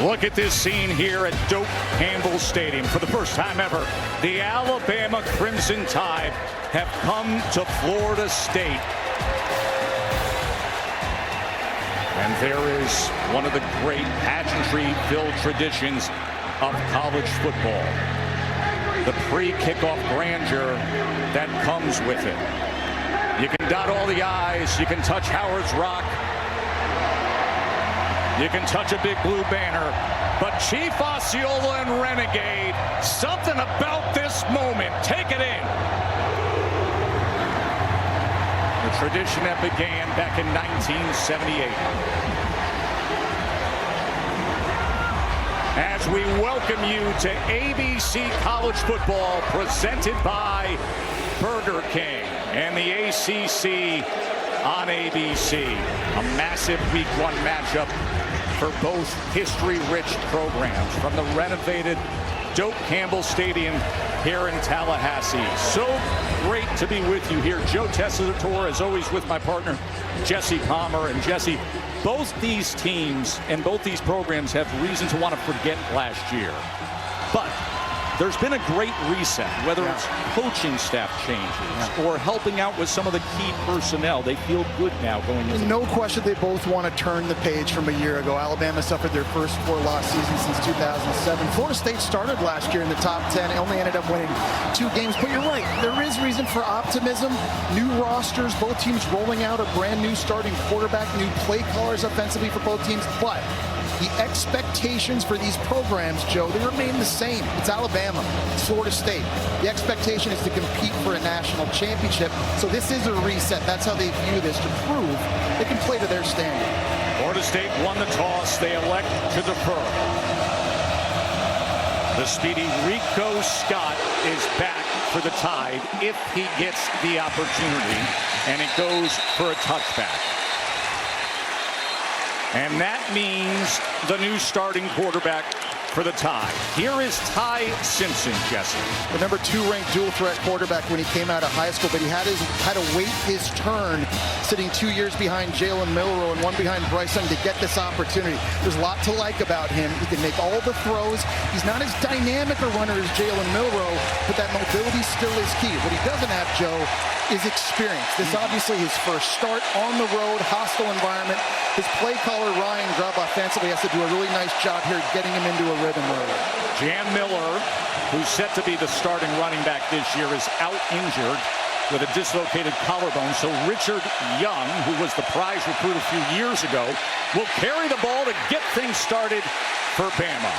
Look at this scene here at Doak Campbell Stadium. For the first time ever, the Alabama Crimson Tide have come to Florida State. And there is one of the great pageantry-filled traditions of college football. The pre-kickoff grandeur that comes with it. You can dot all the I's, you can touch Howard's Rock, you can touch a big blue banner, but Chief Osceola and Renegade, something about this moment. Take it in. The tradition that began back in 1978. As we welcome you to ABC College Football, presented by Burger King and the ACC on ABC. A massive Week 1 matchup for both history-rich programs from the renovated Doak Campbell Stadium here in Tallahassee. So great to be with you here. Joe Tessitore, as always, with my partner, Jesse Palmer. And Jesse, both these teams and both these programs have reason to want to forget last year. But there's been a great reset, whether it's coaching staff changes or helping out with some of the key personnel. They feel good now going into. No question they both want to turn the page from a year ago. Alabama suffered their first 4-loss season since 2007. Florida State started last year in the top 10, only ended up winning 2 games. But you're right, there is reason for optimism. New rosters, both teams rolling out a brand new starting quarterback, new play callers offensively for both teams. But the expectations for these programs, Joe, they remain the same. It's Alabama, it's Florida State. The expectation is to compete for a national championship. So this is a reset. That's how they view this, to prove they can play to their standard. Florida State won the toss. They elect to defer. The speedy Rico Scott is back for the Tide if he gets the opportunity, and it goes for a touchback. And that means the new starting quarterback for the Tide. Here is Ty Simpson, Jesse. The number 2 ranked dual threat quarterback when he came out of high school, but he had to wait his turn, sitting 2 years behind Jalen Milroe and 1 behind Bryce Young to get this opportunity. There's a lot to like about him. He can make all the throws. He's not as dynamic a runner as Jalen Milroe, but that mobility still is key. What he doesn't have, Joe, is experience. This obviously his first start on the road, hostile environment. His play caller, Ryan Grubb, offensively has to do a really nice job here getting him into a rhythm early. Jam Miller, who's set to be the starting running back this year, is out injured with a dislocated collarbone. So Richard Young, who was the prize recruit a few years ago, will carry the ball to get things started for Bama.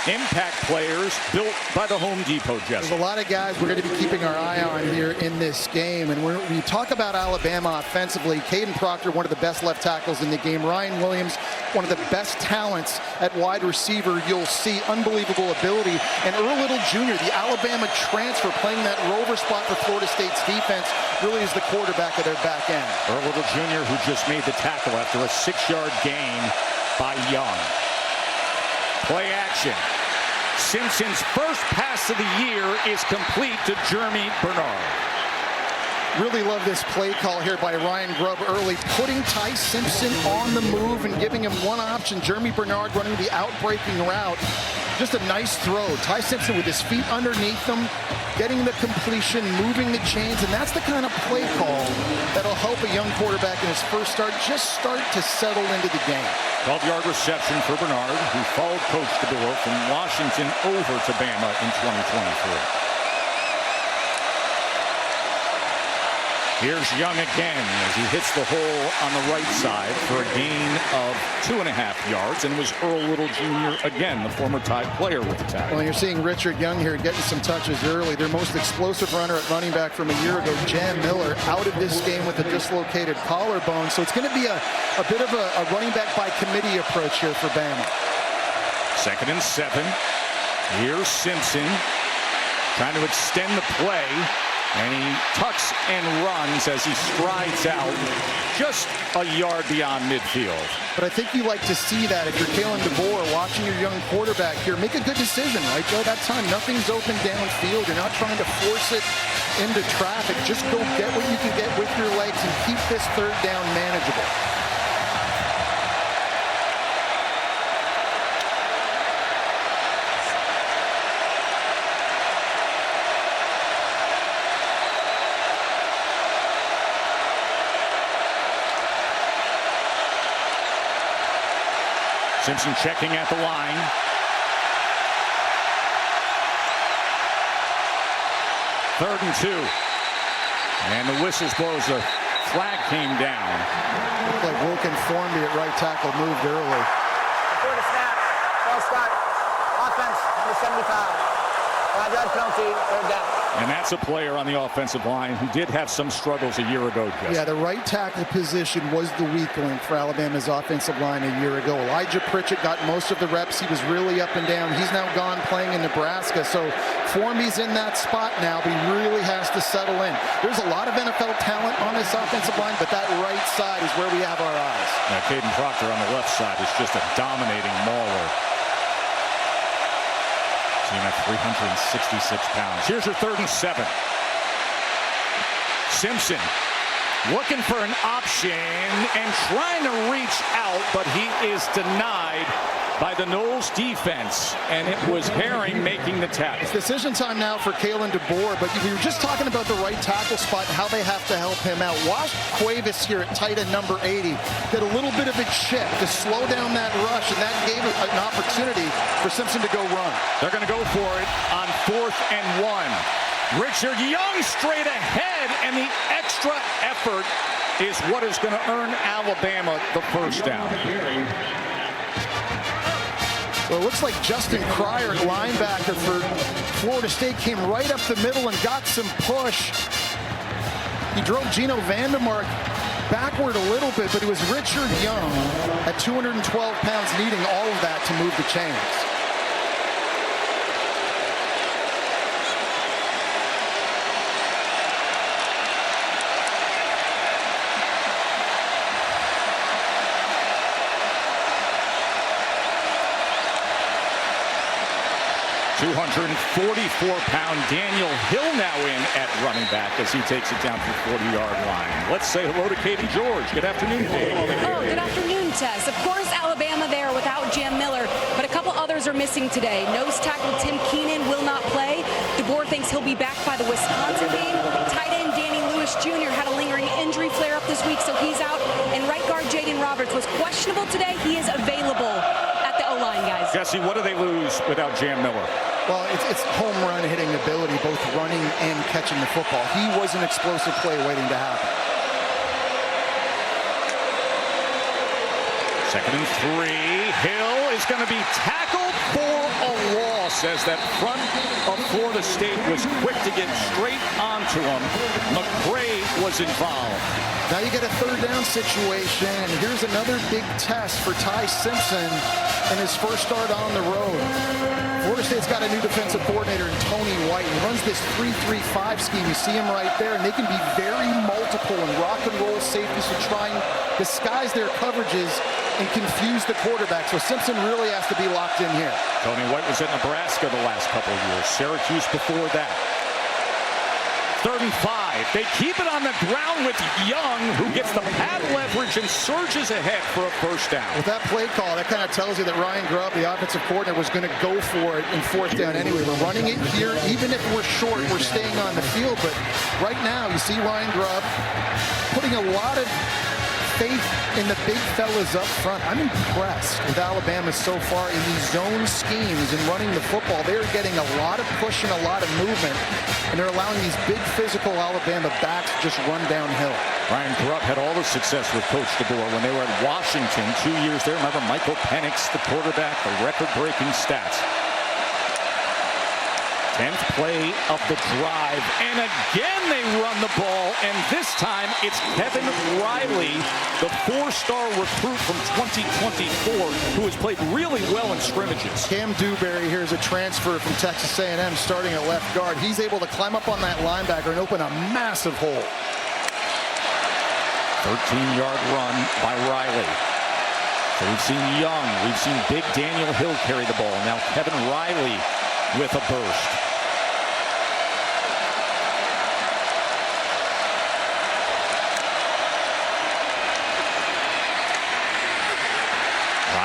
Impact players built by the Home Depot, Jesse. There's a lot of guys we're going to be keeping our eye on here in this game. And when you talk about Alabama offensively, Caden Proctor, one of the best left tackles in the game. Ryan Williams, one of the best talents at wide receiver you'll see. Unbelievable ability. And Earl Little Jr., the Alabama transfer, playing that rover spot for Florida State's defense, really is the quarterback of their back end. Earl Little Jr., who just made the tackle after a 6-yard gain by Young. Play action. Simpson's first pass of the year is complete to Jeremy Bernard. Really love this play call here by Ryan Grubb early, putting Ty Simpson on the move and giving him one option. Jeremy Bernard running the out-breaking route. Just a nice throw. Ty Simpson with his feet underneath him, getting the completion, moving the chains, and that's the kind of play call that'll help a young quarterback in his first start just start to settle into the game. 12-yard reception for Bernard, who followed Coach DeBoer from Washington over to Bama in 2023. Here's Young again as he hits the hole on the right side for a gain of 2.5 yards, and it was Earl Little Jr. again, the former Tide player, with the tackle. Well, you're seeing Richard Young here getting some touches early. Their most explosive runner at running back from a year ago, Jam Miller, out of this game with a dislocated collarbone. So it's going to be a bit of a running back by committee approach here for Bama. 2nd and 7. Here's Simpson trying to extend the play. And he tucks and runs as he strides out just a yard beyond midfield. But I think you like to see that if you're Kalen DeBoer watching your young quarterback here. Make a good decision, right, Joe? That time, nothing's open downfield. You're not trying to force it into traffic. Just go get what you can get with your legs and keep this 3rd down manageable. Simpson checking at the line. Third and 2. And the whistle blows. The flag came down. Looked like Wilkin Formby at right tackle moved early. Before the snap, false start, offense, number 75. 5-yard penalty, third down. And that's a player on the offensive line who did have some struggles a year ago, Jesse. Yeah, the right tackle position was the weak link for Alabama's offensive line a year ago. Elijah Pritchett got most of the reps. He was really up and down. He's now gone playing in Nebraska. So Formby's in that spot now, but he really has to settle in. There's a lot of NFL talent on this offensive line, but that right side is where we have our eyes. Now, Caden Proctor on the left side is just a dominating mauler. Team at 366 pounds. Here's your 3rd and 7. Simpson looking for an option and trying to reach out, but he is denied by the Noles defense, and it was Herring making the tackle. It's decision time now for Kalen DeBoer, but we were just talking about the right tackle spot and how they have to help him out. Watch gwes here at tight end number 80 get a little bit of a chip to slow down that rush, and that gave an opportunity for Simpson to go run. They're going to go for it on 4th and 1. Richard Young straight ahead, and the extra effort is what is going to earn Alabama the first down. Well, it looks like Justin Cryer, linebacker for Florida State, came right up the middle and got some push. He drove Gino Vandermark backward a little bit, but it was Richard Young at 212 pounds needing all of that to move the chains. .244-pound Daniel Hill now in at running back as he takes it down to the 40-yard line. Let's say hello to Katie George. Good afternoon, Katie. Oh, good afternoon, Tess. Of course, Alabama there without Jam Miller, but a couple others are missing today. Nose tackle Tim Keenan will not play. DeBoer thinks he'll be back by the Wisconsin game. Tight end Danny Lewis Jr. had a lingering injury flare-up this week, so he's out. And right guard Jaden Roberts was questionable today. He is available at the O-line, guys. Jesse, what do they lose without Jam Miller? Well, it's home run hitting ability, both running and catching the football. He was an explosive play waiting to happen. 2nd and 3. Hill is going to be tackled for a loss as that front of Florida State was quick to get straight onto him. McCray was involved. Now you get a 3rd down situation, and here's another big test for Ty Simpson in his first start on the road. Florida State's got a new defensive coordinator in Tony White. He runs this 3-3-5 scheme. You see him right there, and they can be very multiple and rock and roll safeties to try and disguise their coverages and confuse the quarterback. So Simpson really has to be locked in here. Tony White was at Nebraska the last couple of years. Syracuse before that. 3rd and 5. They keep it on the ground with Young, who gets the pad leverage and surges ahead for a first down. With that play call, that kind of tells you that Ryan Grubb, the offensive coordinator, was going to go for it in 4th down anyway. We're running it here. Even if we're short, we're staying on the field. But right now, you see Ryan Grubb putting a lot of faith in the big fellas up front. I'm impressed with Alabama so far in these zone schemes and running the football. They're getting a lot of push and a lot of movement, and they're allowing these big physical Alabama backs to just run downhill. Ryan Grubb had all the success with Coach DeBoer when they were at Washington 2 years there. Remember Michael Penix, the quarterback, the record-breaking stats. 10th play of the drive, and again they run the ball, and this time it's Kevin Riley, the 4-star recruit from 2024, who has played really well in scrimmages. Cam Dewberry here is a transfer from Texas A&M starting at left guard. He's able to climb up on that linebacker and open a massive hole. 13-yard run by Riley. So we've seen Young, we've seen big Daniel Hill carry the ball. Now Kevin Riley with a burst.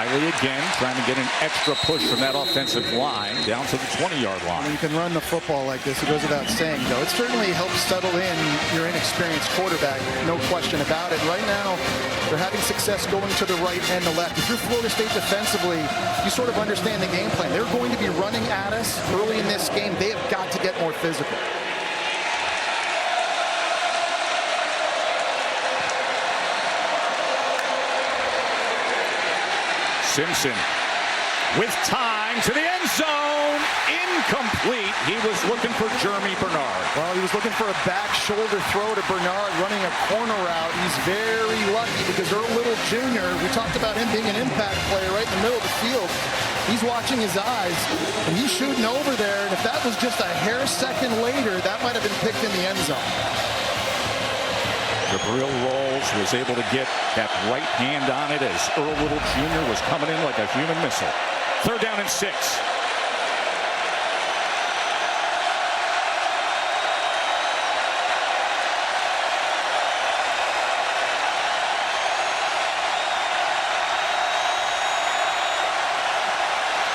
Riley again trying to get an extra push from that offensive line down to the 20-yard line. When you can run the football like this, it goes without saying, though. It certainly helps settle in your inexperienced quarterback, no question about it. Right now, they're having success going to the right and the left. If you're Florida State defensively, you sort of understand the game plan. They're going to be running at us early in this game. They have got to get more physical. Simpson with time to the end zone. Incomplete. He was looking for Jeremy Bernard. Well, he was looking for a back shoulder throw to Bernard, running a corner route. He's very lucky because Earl Little Jr., we talked about him being an impact player right in the middle of the field. He's watching his eyes, and he's shooting over there. And if that was just a hair second later, that might have been picked in the end zone. Jabril Rolls was able to get that right hand on it as Earl Little Jr. was coming in like a human missile. 3rd down and 6.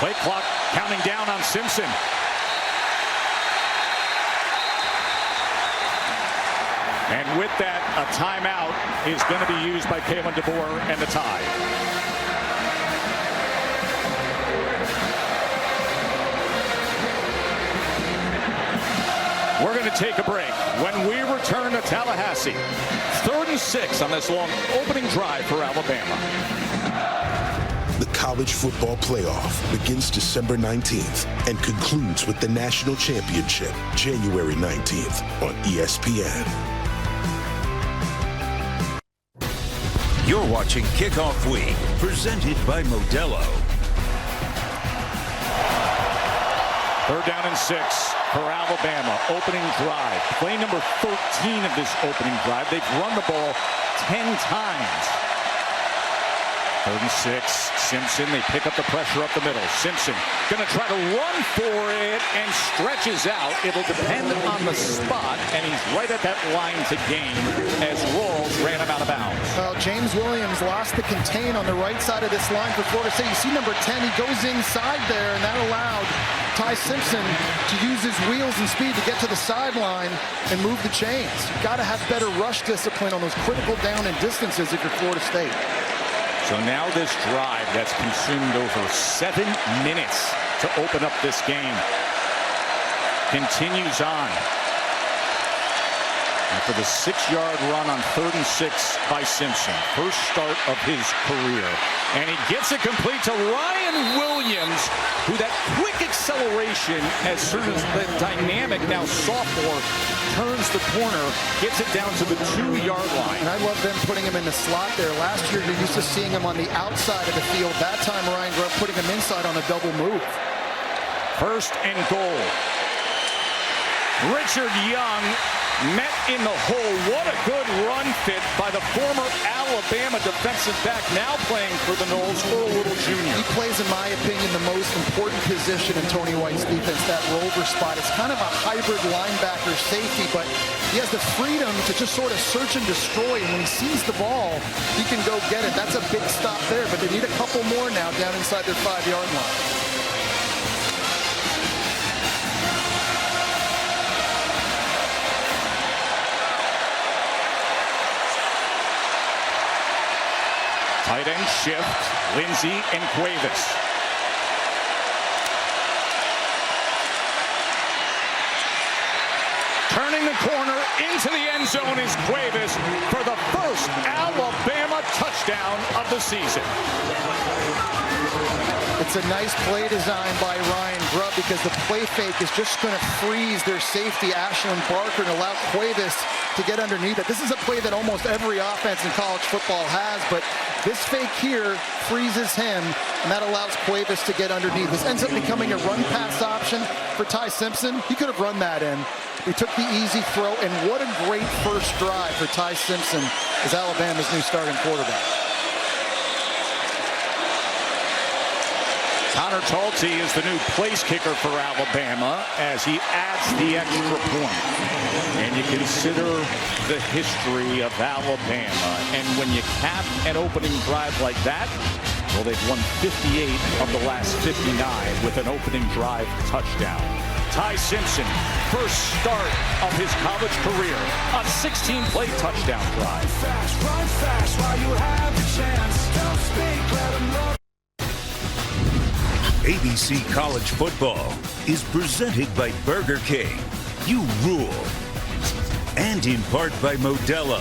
Play clock counting down on Simpson. And with that, a timeout is going to be used by Kalen DeBoer and the Tide. We're going to take a break. When we return to Tallahassee, 3rd and 6 on this long opening drive for Alabama. The College Football Playoff begins December 19th and concludes with the National Championship January 19th on ESPN. You're watching Kickoff Week, presented by Modelo. 3rd down and 6 for Alabama. Opening drive. Play number 13 of this opening drive. They've run the ball 10 times. 3rd and 6. Simpson, they pick up the pressure up the middle. Simpson going to try to run for it and stretches out. It'll depend on the spot, and he's right at that line to gain as Rawls ran him out of bounds. Well, James Williams lost the contain on the right side of this line for Florida State. You see number 10, he goes inside there, and that allowed Ty Simpson to use his wheels and speed to get to the sideline and move the chains. You've got to have better rush discipline on those critical down and distances if you're Florida State. So now this drive that's consumed over 7 minutes to open up this game continues on. After the 6-yard run on 3rd and 6 by Simpson. First start of his career. And he gets it complete to Ryan Williams, who that quick acceleration as soon as the dynamic now sophomore turns the corner, gets it down to the 2-yard line. And I love them putting him in the slot there. Last year, you're used to seeing him on the outside of the field. That time, Ryan Grubb putting him inside on a double move. 1st and goal. Richard Young met in the hole. What a good run fit by the former Alabama defensive back, now playing for the Noles, Earl Little Jr. He plays, in my opinion, the most important position in Tony White's defense, that rover spot. It's kind of a hybrid linebacker safety, but he has the freedom to just sort of search and destroy. And when he sees the ball, he can go get it. That's a big stop there, but they need a couple more now down inside their 5-yard line. Tight end shift, Lindsey and Cuevas. Turning the corner into the end zone is Cuevas for the first Alabama touchdown of the season. It's a nice play design by Ryan Grubb because the play fake is just going to freeze their safety, Ashlyn Barker, and allow Cuevas to get underneath it. This is a play that almost every offense in college football has, but this fake here freezes him, and that allows Cuevas to get underneath. This ends up becoming a run-pass option for Ty Simpson. He could have run that in. He took the easy throw, and what a great first drive for Ty Simpson as Alabama's new starting quarterback. Connor Talty is the new place kicker for Alabama as he adds the extra point. And you consider the history of Alabama. And when you cap an opening drive like that, Well, they've won 58 of the last 59 with an opening drive touchdown. Ty Simpson, first start of his college career, a 16-play touchdown drive. Run fast while you have the chance. Don't speak, let them know. ABC College Football is presented by Burger King. You rule. And in part by Modelo,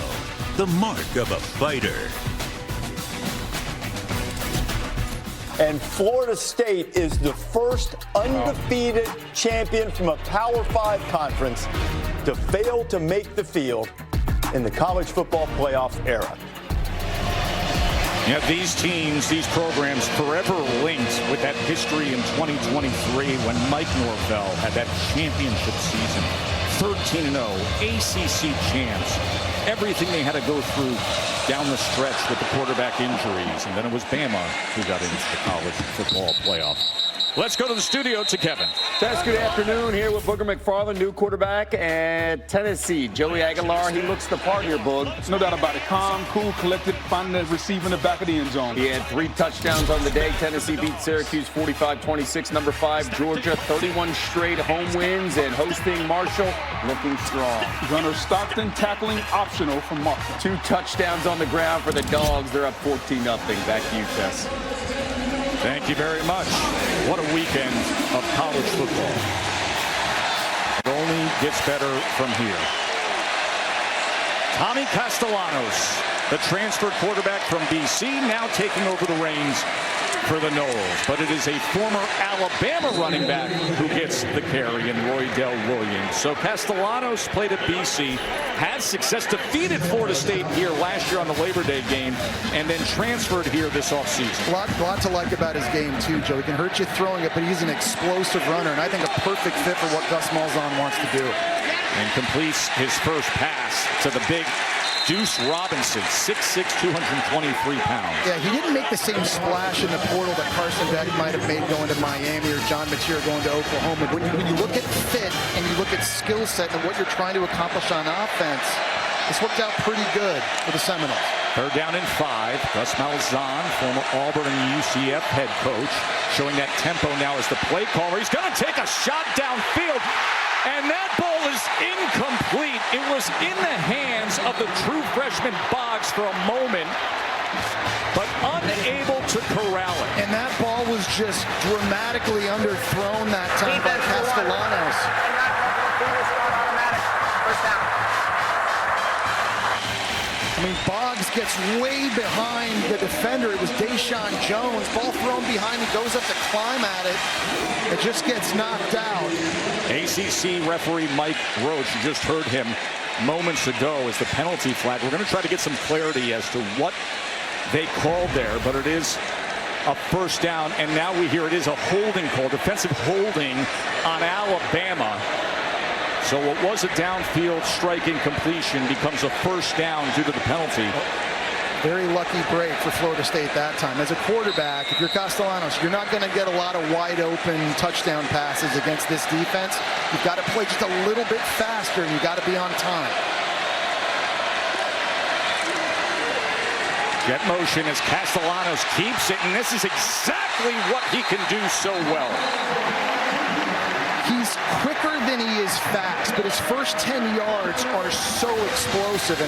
the mark of a fighter. And Florida State is the first undefeated champion from a Power 5 conference to fail to make the field in the college football playoff era. Yeah, these teams, these programs forever linked with that history in 2023 when Mike Norvell had that championship season. 13-0, ACC champs. Everything they had to go through down the stretch with the quarterback injuries. And then it was Bama who got into the college football playoff. Let's go to the studio to Kevin. Tess, good afternoon. Here with Booger McFarland, new quarterback at Tennessee. Joey Aguilar, he looks the part here, Boog. No doubt about it. Calm, cool, collected, finding the receiver in the back of the end zone. He had 3 touchdowns on the day. Tennessee beat Syracuse 45-26. Number 5, Georgia, 31 straight home wins. And hosting Marshall, looking strong. Gunner Stockton tackling optional from Marshall. 2 touchdowns on the ground for the Dogs. They're up 14-0. Back to you, Tess. Thank you very much. What a weekend of college football. It only gets better from here. Tommy Castellanos, the transfer quarterback from BC, now taking over the reins for the Noles. But it is a former Alabama running back who gets the carry in Roydell Williams. So Castellanos played at BC, had success, defeated Florida State here last year on the Labor Day game, and then transferred here this offseason. A lot to like about his game, too, Joe. He can hurt you throwing it, but he's an explosive runner, and I think a perfect fit for what Gus Malzahn wants to do. And completes his first pass to the big Deuce Robinson, 6'6", 223 pounds. Yeah, he didn't make the same splash in the portal that Carson Beck might have made going to Miami or John Mateer going to Oklahoma. But when you look at fit and you look at skill set and what you're trying to accomplish on offense, this worked out pretty good for the Seminoles. Third down and 5. Gus Malzahn, former Auburn and UCF head coach, showing that tempo now as the play caller. He's going to take a shot downfield. And that ball is incomplete. It was in the hands of the true freshman Boggs for a moment, but unable to corral it. And that ball was just dramatically underthrown that time by Castellanos. I mean, Boggs gets way behind the defender. It was Deshaun Jones. Ball thrown behind. He goes up to climb at it. It just gets knocked out. ACC referee Mike Roach, you just heard him moments ago, as the penalty flag. We're going to try to get some clarity as to what they called there, but it is a first down, and now we hear it is a holding call, defensive holding on Alabama. So what was a downfield striking completion becomes a first down due to the penalty. Very lucky break for Florida State that time. As a quarterback, if you're Castellanos, you're not going to get a lot of wide open touchdown passes against this defense. You've got to play just a little bit faster, and you've got to be on time. Jet motion as Castellanos keeps it, and this is exactly what he can do so well. He's quicker than he is fast, but his first 10 yards are so explosive. And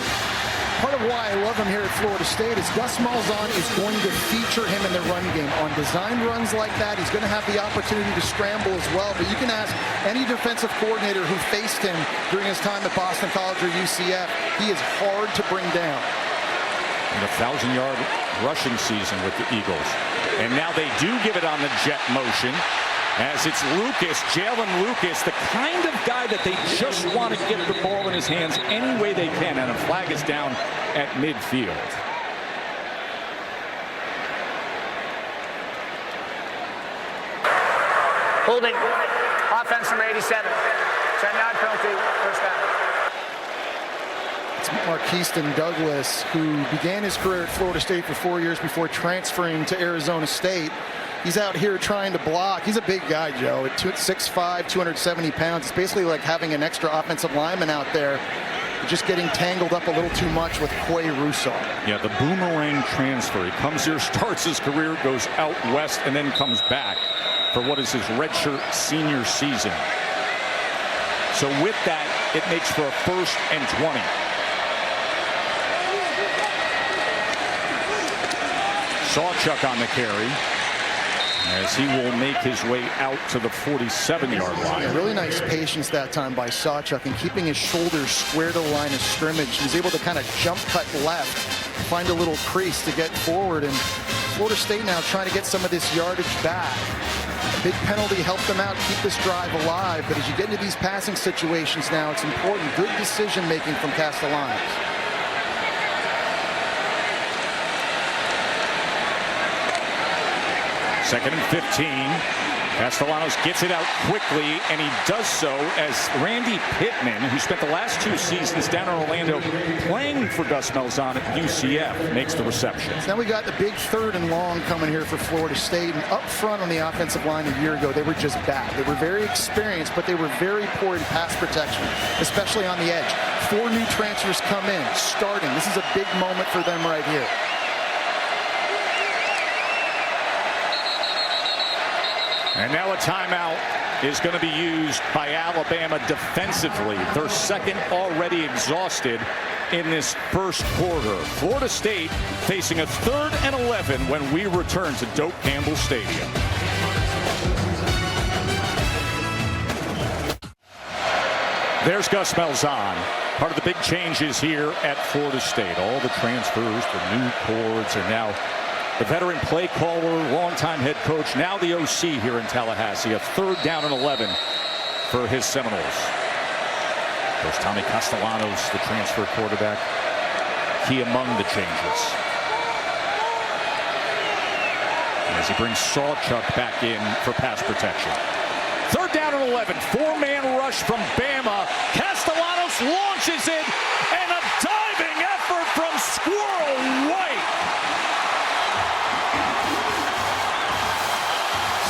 part of why I love him here at Florida State is Gus Malzahn is going to feature him in the run game. On design runs like that, he's going to have the opportunity to scramble as well. But you can ask any defensive coordinator who faced him during his time at Boston College or UCF, he is hard to bring down. In a 1,000-yard rushing season with the Eagles. And now they do give it on the jet motion, as it's Lucas, Jalen Lucas, the kind of guy that they just want to get the ball in his hands any way they can, and a flag is down at midfield. Holding. Offense from 87. 10-yard penalty. First down. It's Marquiston Douglas, who began his career at Florida State for 4 years before transferring to Arizona State. He's out here trying to block. He's a big guy, Joe, at 6'5", 270 pounds. It's basically like having an extra offensive lineman out there. just getting tangled up a little too much with Quay Russo. Yeah, the boomerang transfer. He comes here, starts his career, goes out west, and then comes back for what is his redshirt senior season. So with that, it makes for a 1st and 20. Sawchuk on the carry as he will make his way out to the 47-yard line. Yeah, really nice patience that time by Sawchuk and keeping his shoulders square to the line of scrimmage. He's able to kind of jump cut left, find a little crease to get forward, and Florida State now trying to get some of this yardage back. A big penalty helped them out, keep this drive alive, but as you get into these passing situations now, it's important. Good decision making from Castellanos. Second and 15. Castellanos gets it out quickly, and he does so as Randy Pittman, who spent the last 2 seasons down in Orlando playing for Gus Malzahn at UCF, makes the reception. Now we got the big 3rd and long coming here for Florida State, and up front on the offensive line a year ago, they were just bad. They were very experienced, but they were very poor in pass protection, especially on the edge. 4 new transfers come in, starting. This is a big moment for them right here. And now a timeout is going to be used by Alabama defensively. Their second already exhausted in this first quarter. Florida State facing a 3rd and 11 when we return to Doak Campbell Stadium. There's Gus Malzahn. Part of the big changes here at Florida State. All the transfers, the new cords, and now the veteran play caller, longtime head coach, now the OC here in Tallahassee. A 3rd down and 11 for his Seminoles. There's Tommy Castellanos, the transfer quarterback. He among the changes. As he brings Sawchuk back in for pass protection. 3rd down and 11. 4-man rush from Bama. Castellanos launches it, and a diving effort from Squirrel White.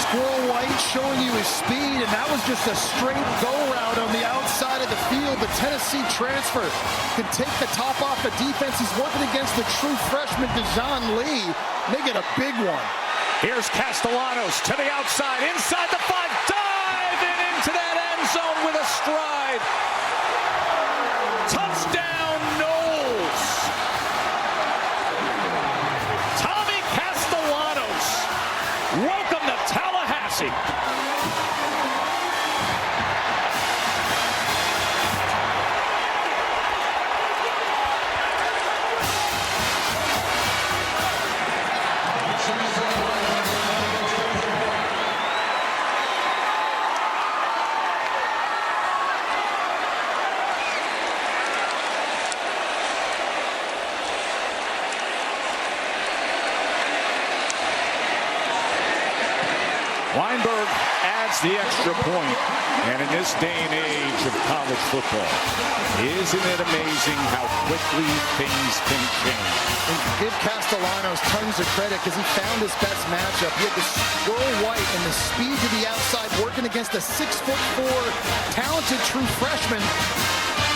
Squirrel White showing you his speed, and that was just a straight go route on the outside of the field. The Tennessee transfer can take the top off the defense. He's working against the true freshman Dejon Lee. Make it a big one. Here's Castellanos to the outside, inside the 5, dive and into that end zone with a stride. Touchdown, Noles. Tommy Castellanos. Welcome to Tallahassee. Weinberg adds the extra point, and in this day and age of college football, isn't it amazing how quickly things can change? And give Castellanos tons of credit because he found his best matchup. He had the Squirrel White and the speed to the outside working against a 6'4" talented true freshman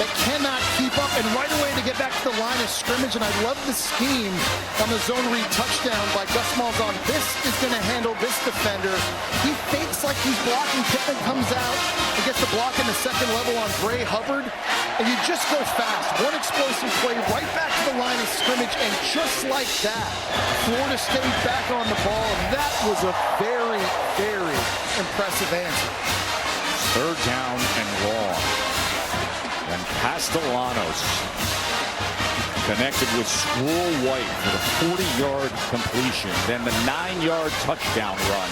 that cannot keep up, and right away to get back to the line of scrimmage. And I love the scheme on the zone read touchdown by Gus Malzahn. This is going to handle this defender. He fakes like he's blocking. Pittman comes out and gets the block in the second level on Bray Hubbard, and you just go fast. One explosive play right back to the line of scrimmage, and just like that, Florida State back on the ball. And that was a very, very impressive answer. 3rd down and long. And Castellanos connected with Squirrel White for the 40-yard completion. Then the 9-yard touchdown run.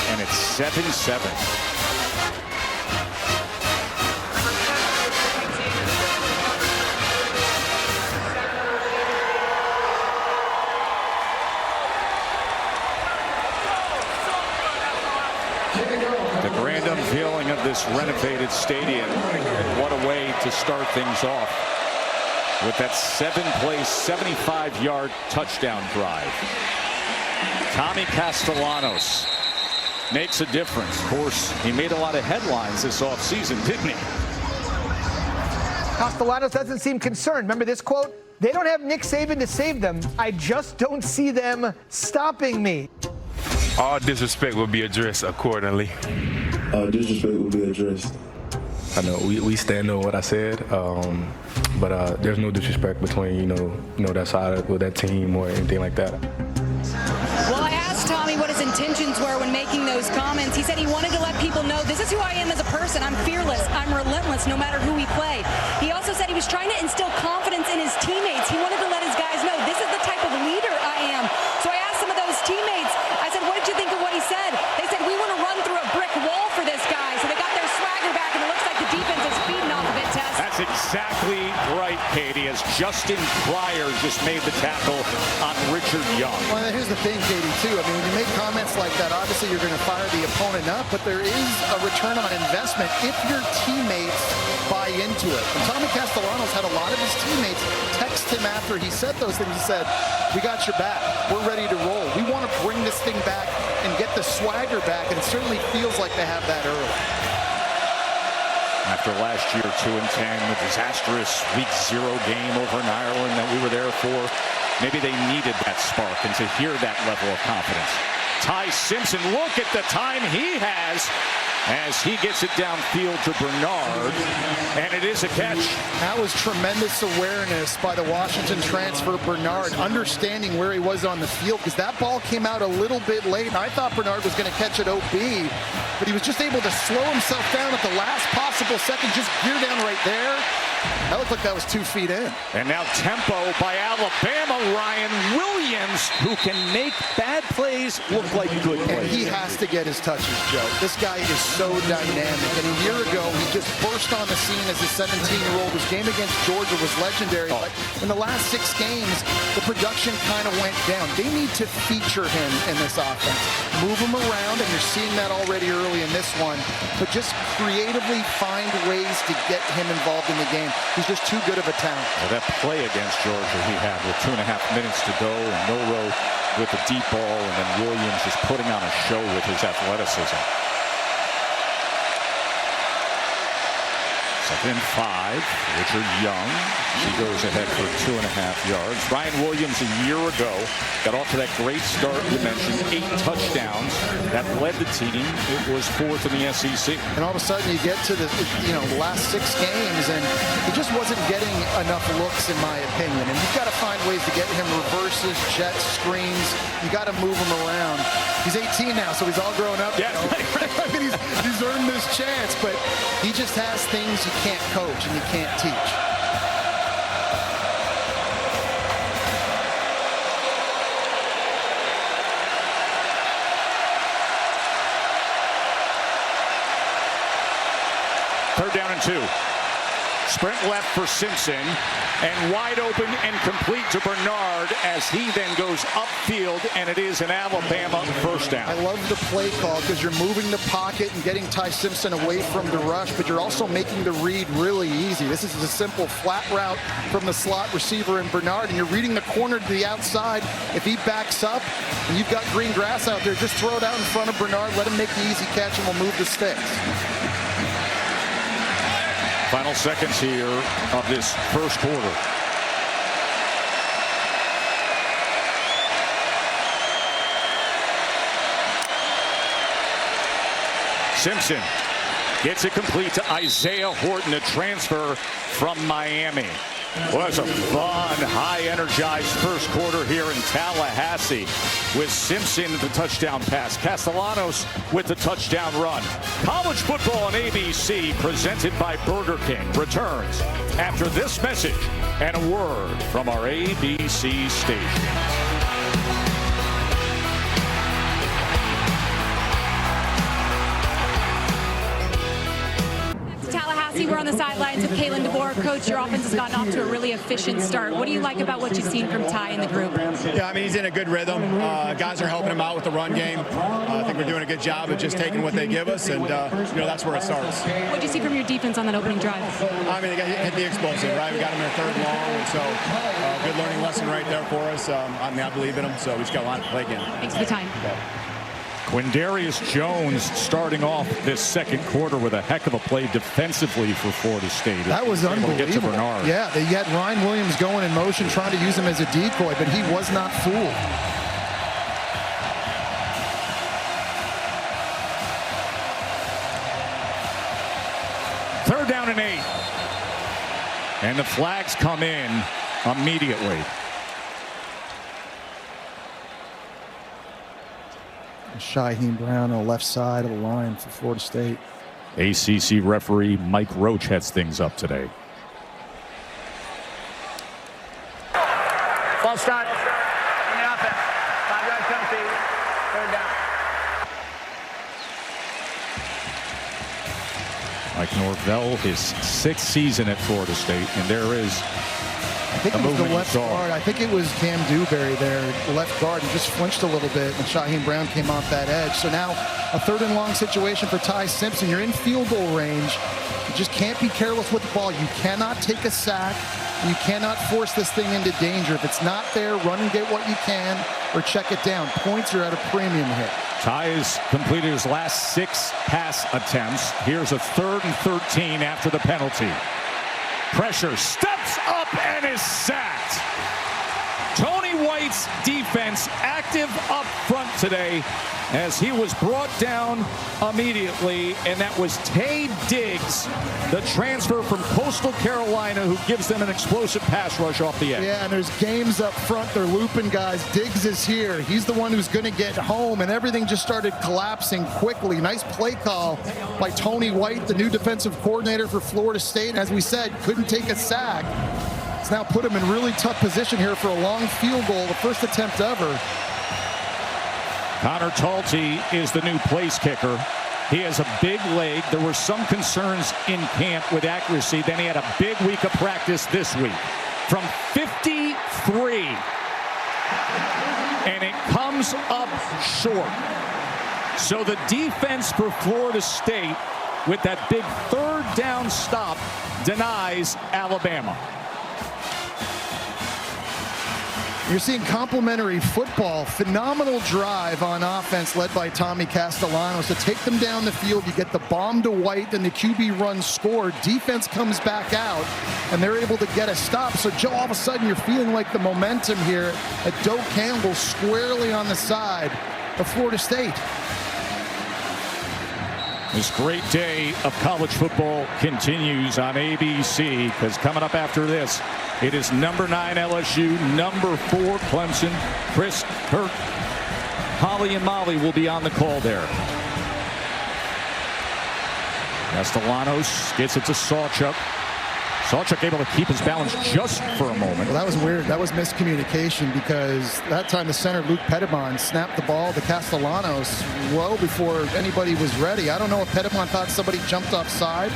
And it's 7-7. The grand unveiling of this renovated stadium, and what a way to start things off with that 7-play, 75-yard touchdown drive. Tommy Castellanos makes a difference. Of course, he made a lot of headlines this offseason, didn't he? Castellanos doesn't seem concerned. Remember this quote? They don't have Nick Saban to save them. I just don't see them stopping me. All disrespect will be addressed accordingly. Disrespect will be addressed. I know we stand on what I said, but there's no disrespect between you know that side with that team or anything like that. Well, I asked Tommy what his intentions were when making those comments. He said he wanted to let people know this is who I am as a person. I'm fearless. I'm relentless no matter who we play. He also said he was trying to instill confidence in his teammates. He wanted to let his guys know this is the type of leader I am. So I asked some of those teammates, I said, what did you think of what he said? They said, we want to run through a brick wall for this guy. So they got their swagger back, and it looks like the defense is feeding off of it, Tess. That's exactly right, Katie, as Justin Pryor just made the tackle on Richard Young. Well, here's the thing, Katie, too. I mean, when you make comments like that, obviously you're going to fire the opponent up, but there is a return on investment if your teammates buy into it. And Tommy Castellanos had a lot of his teammates text him after he said those things. He said, we got your back. We're ready to roll. We want to bring this thing back and get the swagger back, and it certainly feels like they have that early. After last year, 2-10, the disastrous Week 0 game over in Ireland that we were there for, maybe they needed that spark, and to hear that level of confidence. Ty Simpson, look at the time he has as he gets it downfield to Bernard, and it is a catch. That was tremendous awareness by the Washington transfer, Bernard, understanding where he was on the field, because that ball came out a little bit late, and I thought Bernard was going to catch it OB, but he was just able to slow himself down at the last possible second, just gear down right there. That looked like that was 2 feet in. And now tempo by Alabama, Ryan Williams, who can make bad plays look like good plays. And he has to get his touches, Joe. This guy is so dynamic. And a year ago, he just burst on the scene as a 17-year-old. His game against Georgia was legendary. But in the last 6 games, the production kind of went down. They need to feature him in this offense. Move him around, and you're seeing that already early in this one. But just creatively find ways to get him involved in the game. He's just too good of a talent. Well, that play against Georgia he had with 2.5 minutes to go, and Milroe with the deep ball, and then Williams just putting on a show with his athleticism. 2nd and 5. Richard Young. He goes ahead for 2.5 yards. Ryan Williams a year ago got off to that great start you mentioned. 8 touchdowns. That led the team. It was 4th in the SEC. And all of a sudden you get to the last 6 games, and he just wasn't getting enough looks, in my opinion. And you've got to find ways to get him reverses, jets, screens. You got to move him around. He's 18 now, so he's all grown up. Yeah. I mean, he's earned this chance, but he just has things you can't coach and you can't teach. Third down and 2. Sprint left for Simpson, and wide open and complete to Bernard as he then goes upfield, and it is an Alabama first down. I love the play call because you're moving the pocket and getting Ty Simpson away from the rush, but you're also making the read really easy. This is a simple flat route from the slot receiver in Bernard, and you're reading the corner to the outside. If he backs up and you've got green grass out there, just throw it out in front of Bernard, let him make the easy catch, and we'll move the sticks. Final seconds here of this first quarter. Simpson gets it complete to Isaiah Horton, a transfer from Miami. Well, that's a fun, high-energized first quarter here in Tallahassee with Simpson the touchdown pass. Castellanos with the touchdown run. College football on ABC, presented by Burger King, returns after this message and a word from our ABC station. We're on the sidelines with Kalen DeBoer. Coach, your offense has gotten off to a really efficient start. What do you like about what you've seen from Ty in the group? Yeah, I mean, he's in a good rhythm. Guys are helping him out with the run game. I think we're doing a good job of just taking what they give us, and that's where it starts. What did you see from your defense on that opening drive? I mean, they hit the explosive, right? We got him in 3rd long, and so good learning lesson right there for us. I believe in him, so we just got a lot to play again. Thanks for the time. Okay. Quindarius Jones starting off this second quarter with a heck of a play defensively for Florida State. That was unbelievable. Get to Bernard. Yeah, they had Ryan Williams going in motion, trying to use him as a decoy, but he was not fooled. Third down and 8. And the flags come in immediately. Shaheem Brown on the left side of the line for Florida State. ACC referee Mike Roach heads things up today. False start on the offense. 5-yard penalty. Third down. Mike Norvell, his 6th season at Florida State, and there is I think it was the left guard. I think it was Cam Dewberry there, the left guard. He just flinched a little bit, and Shaheem Brown came off that edge. So now a 3rd and long situation for Ty Simpson. You're in field goal range. You just can't be careless with the ball. You cannot take a sack. You cannot force this thing into danger. If it's not there, run and get what you can or check it down. Points are at a premium here. Ty has completed his last 6 pass attempts. Here's a 3rd and 13 after the penalty. Pressure, steps up and is sacked. Tony White's defense active up front today as he was brought down immediately, and that was Tay Diggs, the transfer from Coastal Carolina, who gives them an explosive pass rush off the edge. Yeah, and there's games up front. They're looping guys. Diggs is here. He's the one who's going to get home, and everything just started collapsing quickly. Nice play call by Tony White, the new defensive coordinator for Florida State. And as we said, couldn't take a sack. It's now put him in really tough position here for a long field goal, the first attempt ever. Connor Talty is the new place kicker. He has a big leg. There were some concerns in camp with accuracy. Then he had a big week of practice this week. From 53. And it comes up short. So the defense for Florida State, with that big 3rd down stop, denies Alabama. You're seeing complimentary football. Phenomenal drive on offense led by Tommy Castellanos to take them down the field. You get the bomb to White, then the QB run scored. Defense comes back out, and they're able to get a stop. So, Joe, all of a sudden you're feeling like the momentum here at Doak Campbell squarely on the side of Florida State. This great day of college football continues on ABC, because coming up after this, it is number 9 LSU, number 4 Clemson. Chris, Kirk, Holly, and Molly will be on the call there. Castellanos gets it to Sawchuk. Sawchuk able to keep his balance just for a moment. Well, that was weird. That was miscommunication, because that time the center, Luke Pettibon, snapped the ball to Castellanos well before anybody was ready. I don't know if Pettibon thought somebody jumped offside,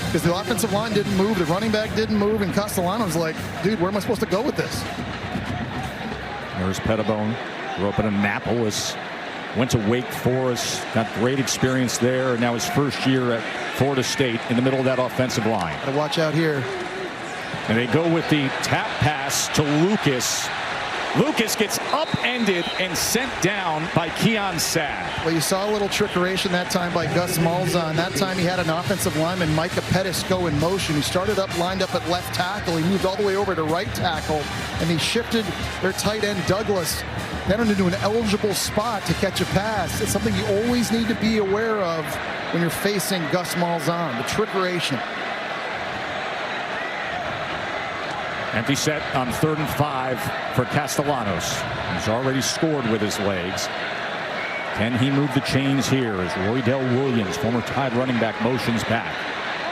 because the offensive line didn't move, the running back didn't move, and Castellanos like, dude, where am I supposed to go with this? There's Pettibon, grew up in Annapolis, went to Wake Forest, got great experience there, and now his first year at Florida State in the middle of that offensive line. Gotta watch out here. And they go with the tap pass to Lucas. Lucas gets upended and sent down by Keon Sabb. Well, you saw a little trickeration that time by Gus Malzahn. That time he had an offensive lineman, Micah Pettis, go in motion. He started up, lined up at left tackle. He moved all the way over to right tackle, and he shifted their tight end, Douglas, then into an eligible spot to catch a pass. It's something you always need to be aware of when you're facing Gus Malzahn, the trickeration. Empty set on 3rd and 5 for Castellanos. He's already scored with his legs. Can he move the chains here as Roydell Williams, former Tide running back, motions back?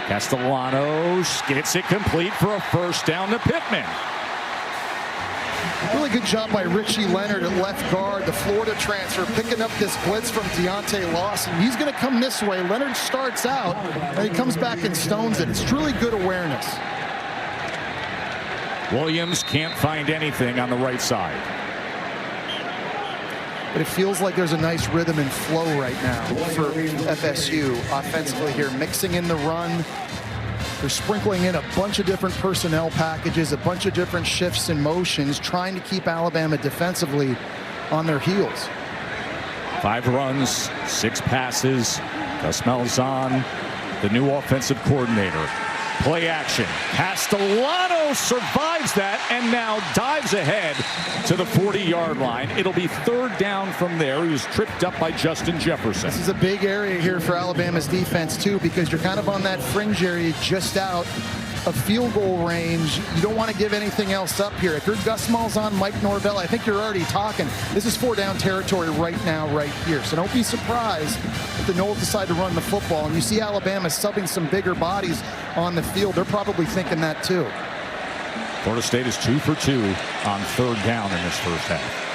Castellanos gets it complete for a first down to Pittman. Really good job by Richie Leonard at left guard, the Florida transfer, picking up this blitz from Deontay Lawson. He's going to come this way. Leonard starts out, and he comes back and stones it. It's really good awareness. Williams can't find anything on the right side. But it feels like there's a nice rhythm and flow right now for FSU offensively here, mixing in the run. They're sprinkling in a bunch of different personnel packages, a bunch of different shifts and motions, trying to keep Alabama defensively on their heels. 5 runs, 6 passes. Gus Malzahn, the new offensive coordinator. Play action. Castellanos survives that and now dives ahead to the 40-yard line. It'll be 3rd down from there. He was tripped up by Justin Jefferson. This is a big area here for Alabama's defense, too, because you're kind of on that fringe area just out of field goal range. You don't want to give anything else up here. If you're Gus Malzahn, Mike Norvell, I think you're already talking. This is 4-down territory right now, right here. So don't be surprised if the Noles decide to run the football. And you see Alabama subbing some bigger bodies on the field. They're probably thinking that too. Florida State is 2 for 2 on 3rd down in this first half.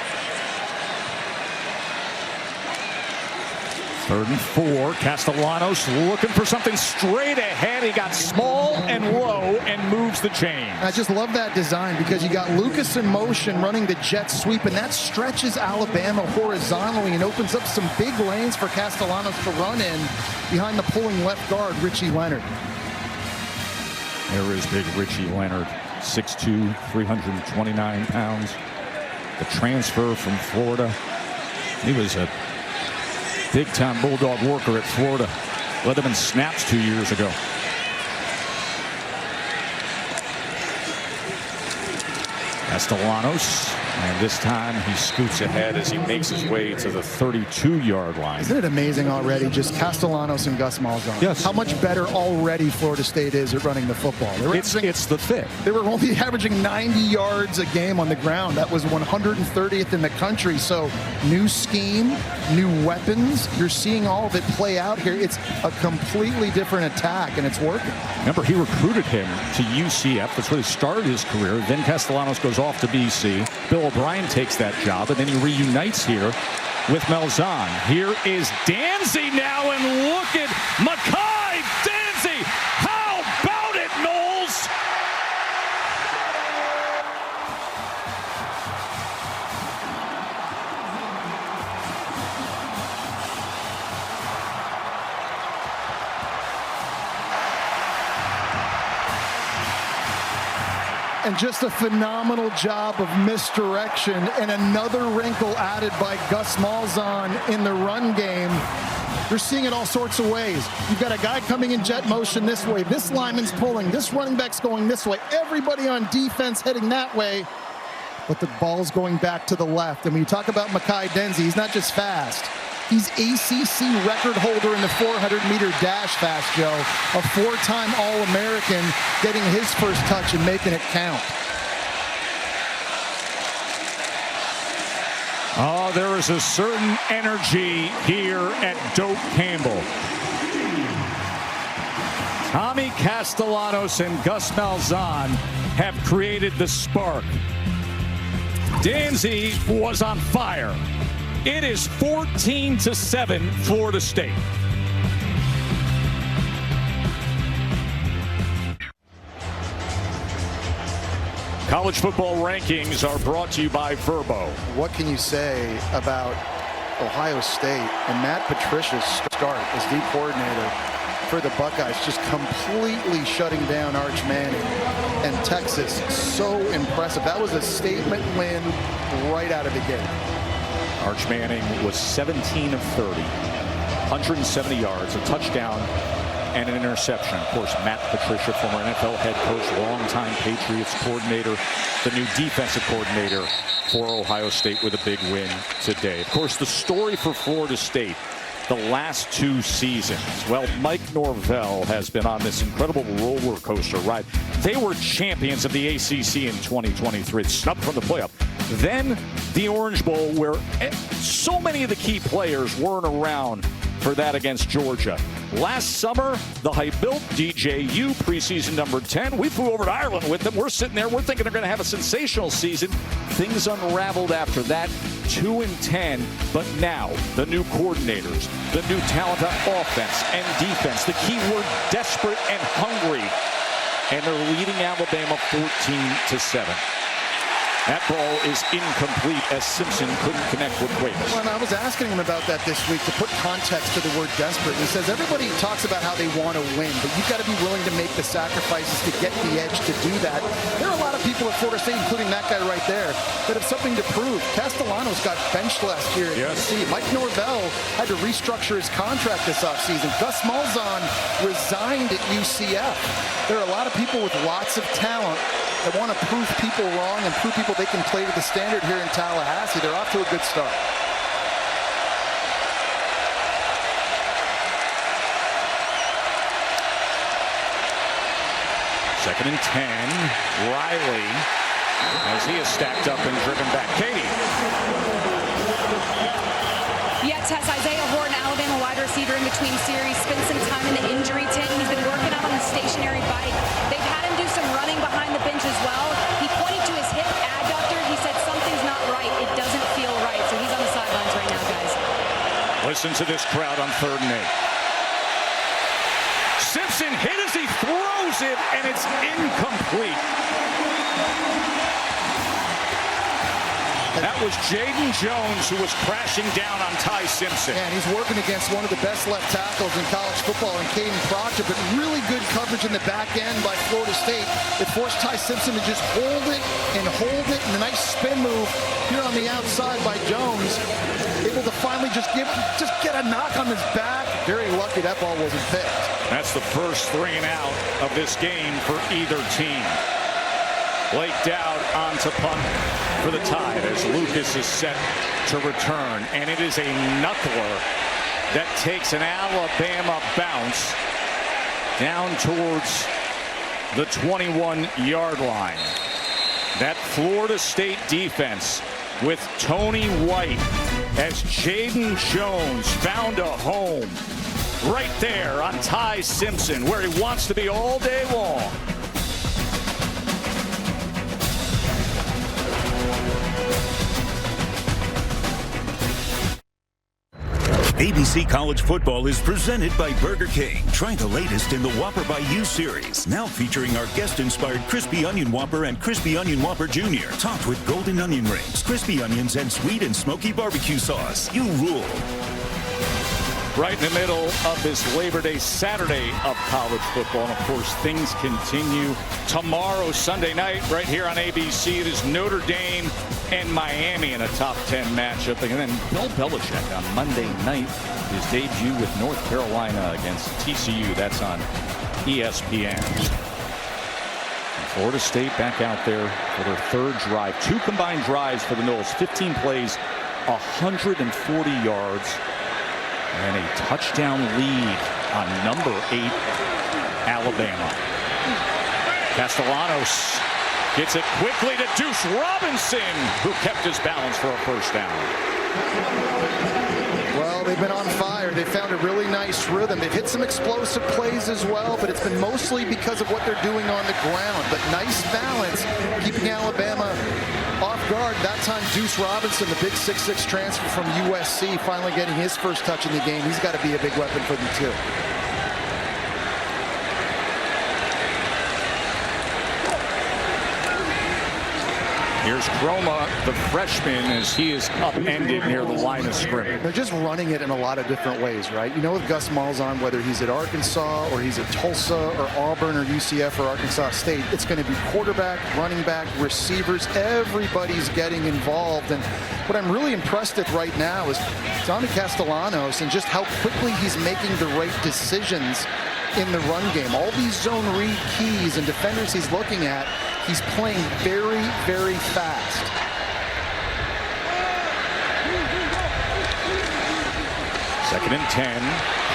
3rd and 4. Castellanos looking for something straight ahead. He got small and low and moves the chain. I just love that design because you got Lucas in motion running the jet sweep, and that stretches Alabama horizontally and opens up some big lanes for Castellanos to run in behind the pulling left guard, Richie Leonard. There is big Richie Leonard, 6'2", 329 pounds. The transfer from Florida. He was a big-time Bulldog worker at Florida. Led them in snaps 2 years ago. Castellanos, and this time he scoots ahead as he makes his way to the 32-yard line. Isn't it amazing already, just Castellanos and Gus Malzahn? Yes. How much better already Florida State is at running the football. It's the fit. They were only averaging 90 yards a game on the ground. That was 130th in the country. So new scheme, new weapons. You're seeing all of it play out here. It's a completely different attack, and it's working. Remember, he recruited him to UCF. That's where he started his career. Then Castellanos goes off to BC. Bill O'Brien takes that job, and then he reunites here with Malzahn. Here is Danzy now, and look at Makai Danzy. How about it, Noles? And just a phenomenal job of misdirection and another wrinkle added by Gus Malzahn in the run game. You're seeing it all sorts of ways. You've got a guy coming in jet motion this way. This lineman's pulling. This running back's going this way. Everybody on defense heading that way. But the ball's going back to the left. And when you talk about Makai Danzy, he's not just fast. He's ACC record holder in the 400-meter dash fast, Joe. A 4-time All-American getting his first touch and making it count. Oh, there is a certain energy here at Doak Campbell. Tommy Castellanos and Gus Malzahn have created the spark. Danzy was on fire. It is 14-7 Florida State. College football rankings are brought to you by Verbo. What can you say about Ohio State and Matt Patricia's start as the coordinator for the Buckeyes, just completely shutting down Arch Manning and Texas? So impressive. That was a statement win right out of the gate. Arch Manning was 17 of 30, 170 yards, a touchdown, and an interception. Of course, Matt Patricia, former NFL head coach, longtime Patriots coordinator, the new defensive coordinator for Ohio State with a big win today. Of course, the story for Florida State the last 2 seasons. Well, Mike Norvell has been on this incredible roller coaster ride. They were champions of the ACC in 2023, snubbed from the playoff. Then the Orange Bowl, where so many of the key players weren't around for that against Georgia. Last summer, the hype-built DJU preseason number 10. We flew over to Ireland with them. We're sitting there. We're thinking they're going to have a sensational season. Things unraveled after that. 2-10. But now, the new coordinators, the new talent on offense and defense. The key word, desperate and hungry. And they're leading Alabama 14-7. That ball is incomplete as Simpson couldn't connect with Gwes. Well, and I was asking him about that this week to put context to the word desperate. He says everybody talks about how they want to win, but you've got to be willing to make the sacrifices to get the edge to do that. There are a lot of people at Florida State, including that guy right there, that have something to prove. Castellanos got benched last year at UC. Mike Norvell had to restructure his contract this offseason. Gus Malzahn resigned at UCF. There are a lot of people with lots of talent that want to prove people wrong and prove people they can play to the standard here in Tallahassee. They're off to a good start. Second and 10. Riley, as he is stacked up and driven back. Katie. Yeah, Tess, Isaiah Horton, Alabama wide receiver in between series, spent some time in the injury tent. He's been working out on the stationary bike. They've had him do some running behind the bench as well. He pointed to his hip adductor. He said something's not right. It doesn't feel right. So he's on the sidelines right now, guys. Listen to this crowd on 3rd and 8. Simpson hit as he throws it, and it's incomplete. That was Jaden Jones who was crashing down on Ty Simpson. And he's working against one of the best left tackles in college football in Caden Proctor, but really good coverage in the back end by Florida State. It forced Ty Simpson to just hold it, and a nice spin move here on the outside by Jones. Able to finally just get a knock on his back. Very lucky that ball wasn't picked. That's the first 3 and out of this game for either team. Blake Dowd on to punt for the Tide as Lucas is set to return. And it is a knuckler that takes an Alabama bounce down towards the 21-yard line. That Florida State defense with Tony White as Jaden Jones found a home right there on Ty Simpson, where he wants to be all day long. ABC College Football is presented by Burger King. Try the latest in the Whopper by You series, now featuring our guest-inspired Crispy Onion Whopper and Crispy Onion Whopper Jr., topped with golden onion rings, crispy onions, and sweet and smoky barbecue sauce. You rule. Right in the middle of this Labor Day Saturday of college football. And of course, things continue tomorrow, Sunday night, right here on ABC. It is Notre Dame and Miami in a top 10 matchup. And then Bill Belichick on Monday night, his debut with North Carolina against TCU. That's on ESPN. Florida State back out there for their 3rd drive. 2 combined drives for the Noles. 15 plays, 140 yards. And a touchdown lead on number 8, Alabama. Castellanos gets it quickly to Deuce Robinson, who kept his balance for a first down. Well, they've been on fire. They found a really nice rhythm. They've hit some explosive plays as well, but it's been mostly because of what they're doing on the ground. But nice balance, keeping Alabama off guard. That time, Deuce Robinson, the big 6'6" transfer from USC, finally getting his first touch in the game. He's got to be a big weapon for them, too. Here's Chroma, the freshman, as he is upended near the line of scrimmage. They're just running it in a lot of different ways, right? You know, with Gus Malzahn, whether he's at Arkansas or he's at Tulsa or Auburn or UCF or Arkansas State, it's going to be quarterback, running back, receivers. Everybody's getting involved. And what I'm really impressed with right now is Tommy Castellanos and just how quickly he's making the right decisions in the run game. All these zone read keys and defenders he's looking at, he's playing very, very fast. Second and 10.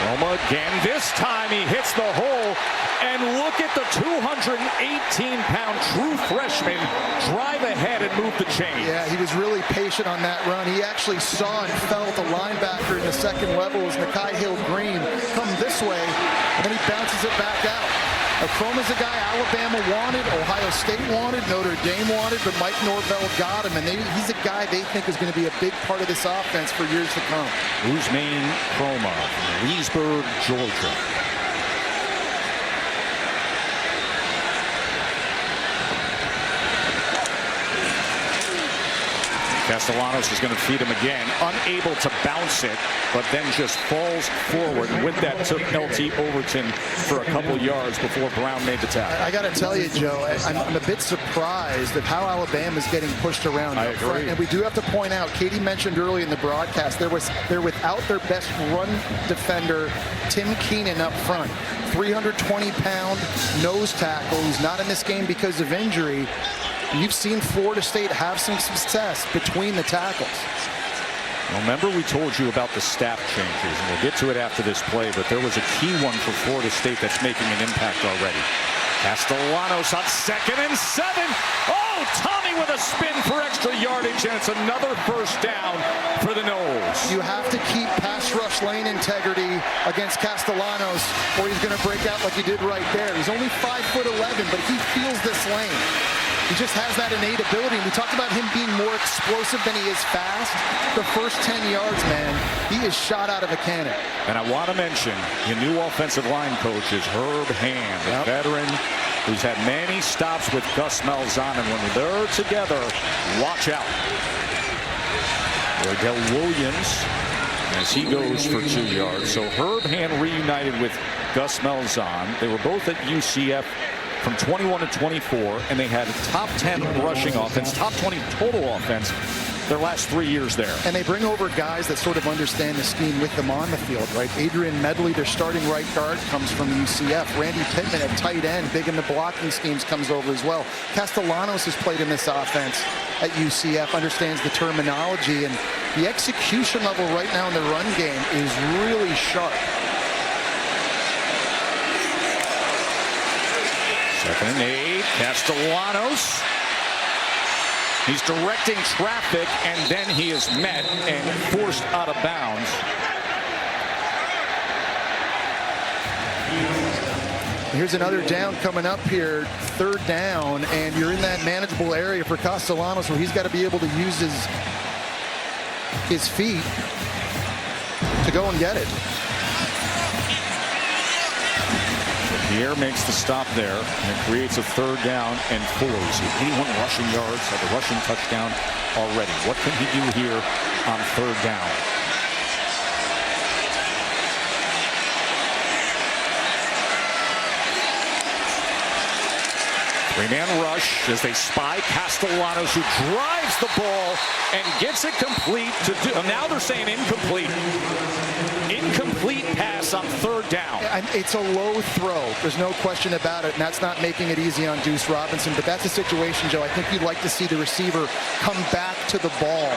Roma again. This time he hits the hole. And look at the 218-pound true freshman drive ahead and move the chain. Yeah, he was really patient on that run. He actually saw and felt the linebacker in the second level as Nakai Hill-Green come this way, and then he bounces it back out. Chroma's a guy Alabama wanted, Ohio State wanted, Notre Dame wanted, but Mike Norvell got him, and he's a guy they think is going to be a big part of this offense for years to come. Usmain Chroma from Leesburg, Georgia. Castellanos is going to feed him again, unable to bounce it, but then just falls forward. And with that, took LT Overton for a couple yards before Brown made the tackle. I got to tell you, Joe, I'm a bit surprised at how Alabama's getting pushed around. I agree. And we do have to point out, Katie mentioned early in the broadcast, they're without their best run defender, Tim Keenan, up front. 320-pound nose tackle. He's not in this game because of injury. You've seen Florida State have some success between the tackles. Well, remember we told you about the staff changes, and we'll get to it after this play, but there was a key one for Florida State that's making an impact already. Castellanos on 2nd and 7. Oh, Tommy with a spin for extra yardage, and it's another first down for the Noles. You have to keep pass rush lane integrity against Castellanos, or he's going to break out like he did right there. He's only 5'11", but he feels this lane. He just has that innate ability. We talked about him being more explosive than he is fast. The first 10 yards, man, he is shot out of a cannon. And I want to mention your new offensive line coach is Herb Hand, a veteran who's had many stops with Gus Malzahn, and when they're together, watch out. Ordell Williams, as he goes for 2 yards. So Herb Hand reunited with Gus Malzahn. They were both at UCF from 21 to 24, and they had a top 10 rushing offense, top 20 total offense their last 3 years there. And they bring over guys that sort of understand the scheme with them on the field, right? Adrian Medley, their starting right guard, comes from UCF. Randy Pittman at tight end, big in the blocking schemes, comes over as well. Castellanos has played in this offense at UCF, understands the terminology, and the execution level right now in the run game is really sharp. 2nd and 8, Castellanos. He's directing traffic, and then he is met and forced out of bounds. Here's another down coming up here, 3rd down, and you're in that manageable area for Castellanos where he's got to be able to use his feet to go and get it. Pierre makes the stop there and creates a 3rd down and 4. So 81 rushing yards, have a rushing touchdown already. What can he do here on 3rd down? Three-man rush as they spy Castellanos, who drives the ball and gets it complete to now they're saying incomplete. Incomplete pass on 3rd down. And it's a low throw. There's no question about it, and that's not making it easy on Deuce Robinson. But that's a situation, Joe, I think you'd like to see the receiver come back to the ball.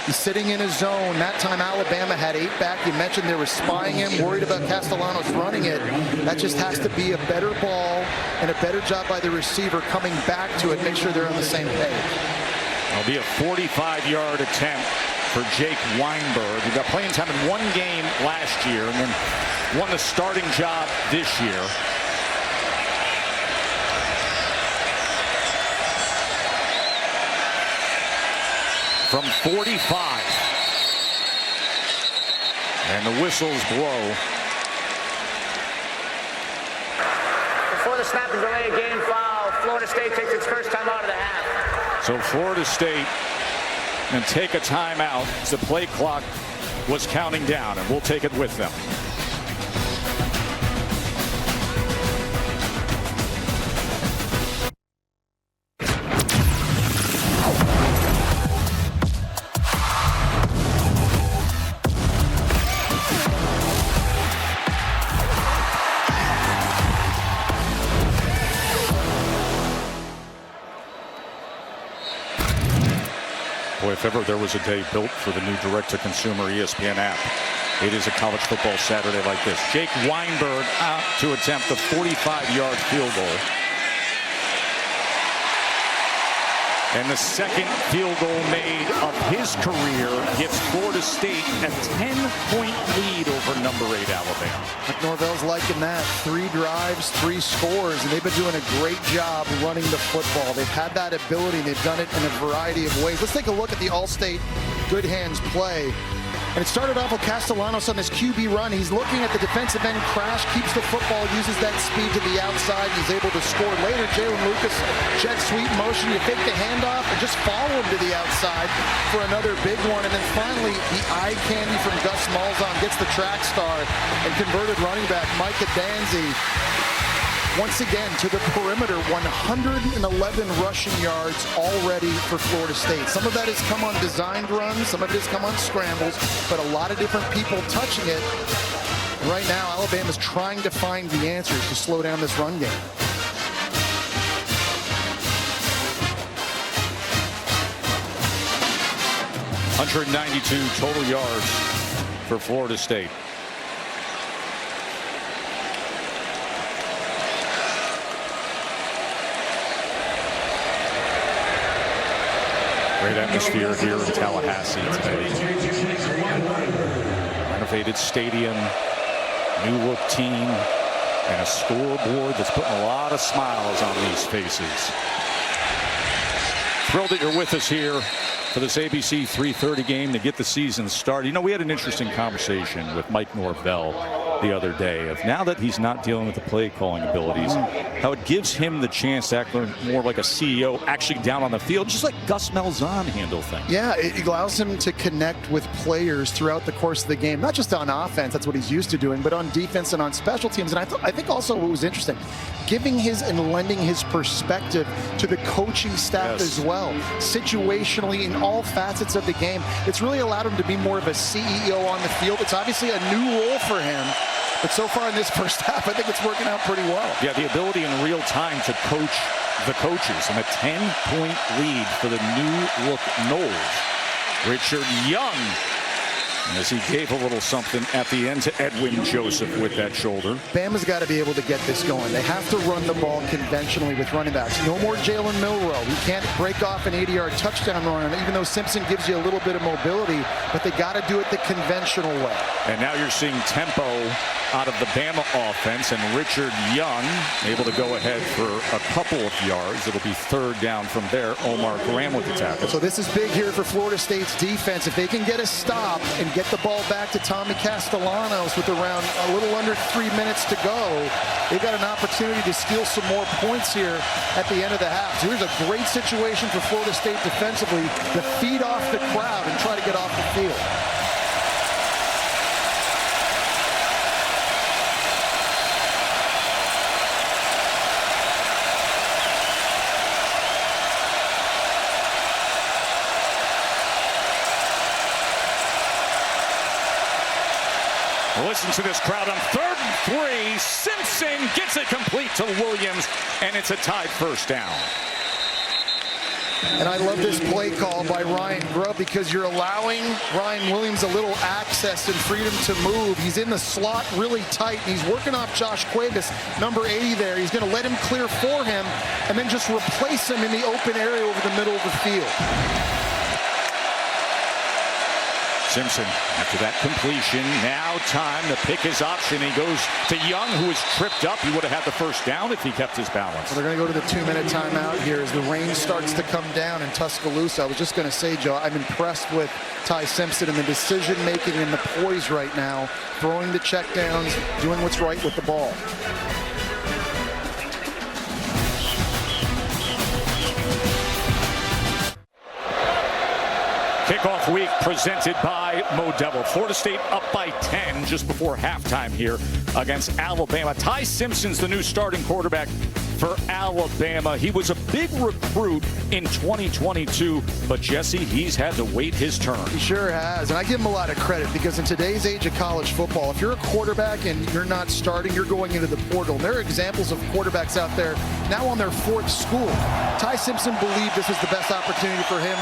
He's sitting in his zone. That time Alabama had 8 back. You mentioned they were spying him, worried about Castellanos running it. That just has to be a better ball and a better job by the receiver coming back to it, make sure they're on the same page. It'll be a 45-yard attempt for Jake Weinberg. He got playing time in 1 game last year and then won the starting job this year. From 45. And the whistles blow. Before the snap and delay of game foul, Florida State takes its first time out of the half. So Florida State and take a timeout as the play clock was counting down, and we'll take it with them. Boy, if ever there was a day built for the new direct-to-consumer ESPN app, it is a college football Saturday like this. Jake Weinberg out to attempt the 45-yard field goal. And the second field goal made of his career gives Florida State a 10-point lead over number 8 Alabama. Norvell's liking that. 3 drives, 3 scores, and they've been doing a great job running the football. They've had that ability, and they've done it in a variety of ways. Let's take a look at the All-State Good Hands play. And it started off with Castellanos on this QB run. He's looking at the defensive end crash, keeps the football, uses that speed to the outside, and he's able to score. Later, Jalen Lucas, jet sweep motion, you fake the handoff and just follow him to the outside for another big one. And then finally, the eye candy from Gus Malzahn gets the track star and converted running back Micah Danzy once again to the perimeter. 111 rushing yards already for Florida State. Some of that has come on designed runs, some of it has come on scrambles, but a lot of different people touching it. And right now, Alabama's trying to find the answers to slow down this run game. .192 total yards for Florida State. Great atmosphere here in Tallahassee today. Renovated stadium, new look team, and a scoreboard that's putting a lot of smiles on these faces. Thrilled that you're with us here for this ABC 3:30 game to get the season started. You know, we had an interesting conversation with Mike Norvell the other day of now that he's not dealing with the play calling abilities, how it gives him the chance to act more like a CEO actually down on the field, just like Gus Malzahn handled things. Yeah, it allows him to connect with players throughout the course of the game, not just on offense, that's what he's used to doing, but on defense and on special teams. And I think also what was interesting, giving his and lending his perspective to the coaching staff as well, situationally in all facets of the game. It's really allowed him to be more of a CEO on the field. It's obviously a new role for him, but so far in this first half, I think it's working out pretty well. Yeah, the ability in real time to coach the coaches, and a 10-point lead for the new look Noles. Richard Young, as he gave a little something at the end to Edwin Joseph with that shoulder. Bama's got to be able to get this going. They have to run the ball conventionally with running backs. No more Jalen Milroe. He can't break off an 80-yard touchdown run, even though Simpson gives you a little bit of mobility, but they got to do it the conventional way. And now you're seeing tempo out of the Bama offense, and Richard Young able to go ahead for a couple of yards. It'll be third down from there. Omar Graham with the tackle. So this is big here for Florida State's defense. If they can get a stop and get the ball back to Tommy Castellanos with around a little under 3 minutes to go, they've got an opportunity to steal some more points here at the end of the half. So here's a great situation for Florida State defensively to feed off the crowd and try to get off the field. Listen to this crowd on 3rd and 3. Simpson gets it complete to Williams, and it's a tied first down. And I love this play call by Ryan Grubb because you're allowing Ryan Williams a little access and freedom to move. He's in the slot really tight, and he's working off Josh Cuevas, number 80 there. He's going to let him clear for him and then just replace him in the open area over the middle of the field. Simpson, after that completion, now time to pick his option. He goes to Young, who was tripped up. He would have had the first down if he kept his balance. So they're going to go to the 2-minute timeout here as the rain starts to come down in Tuscaloosa. I was just going to say, Joe, I'm impressed with Ty Simpson and the decision-making and the poise right now, throwing the checkdowns, doing what's right with the ball. Kickoff week presented by Modelo. Florida State up by 10 just before halftime here against Alabama. Ty Simpson's the new starting quarterback for Alabama. He was a big recruit in 2022, but Jesse, he's had to wait his turn. He sure has, and I give him a lot of credit because in today's age of college football, if you're a quarterback and you're not starting, you're going into the portal. And there are examples of quarterbacks out there now on their 4th school. Ty Simpson believed this was the best opportunity for him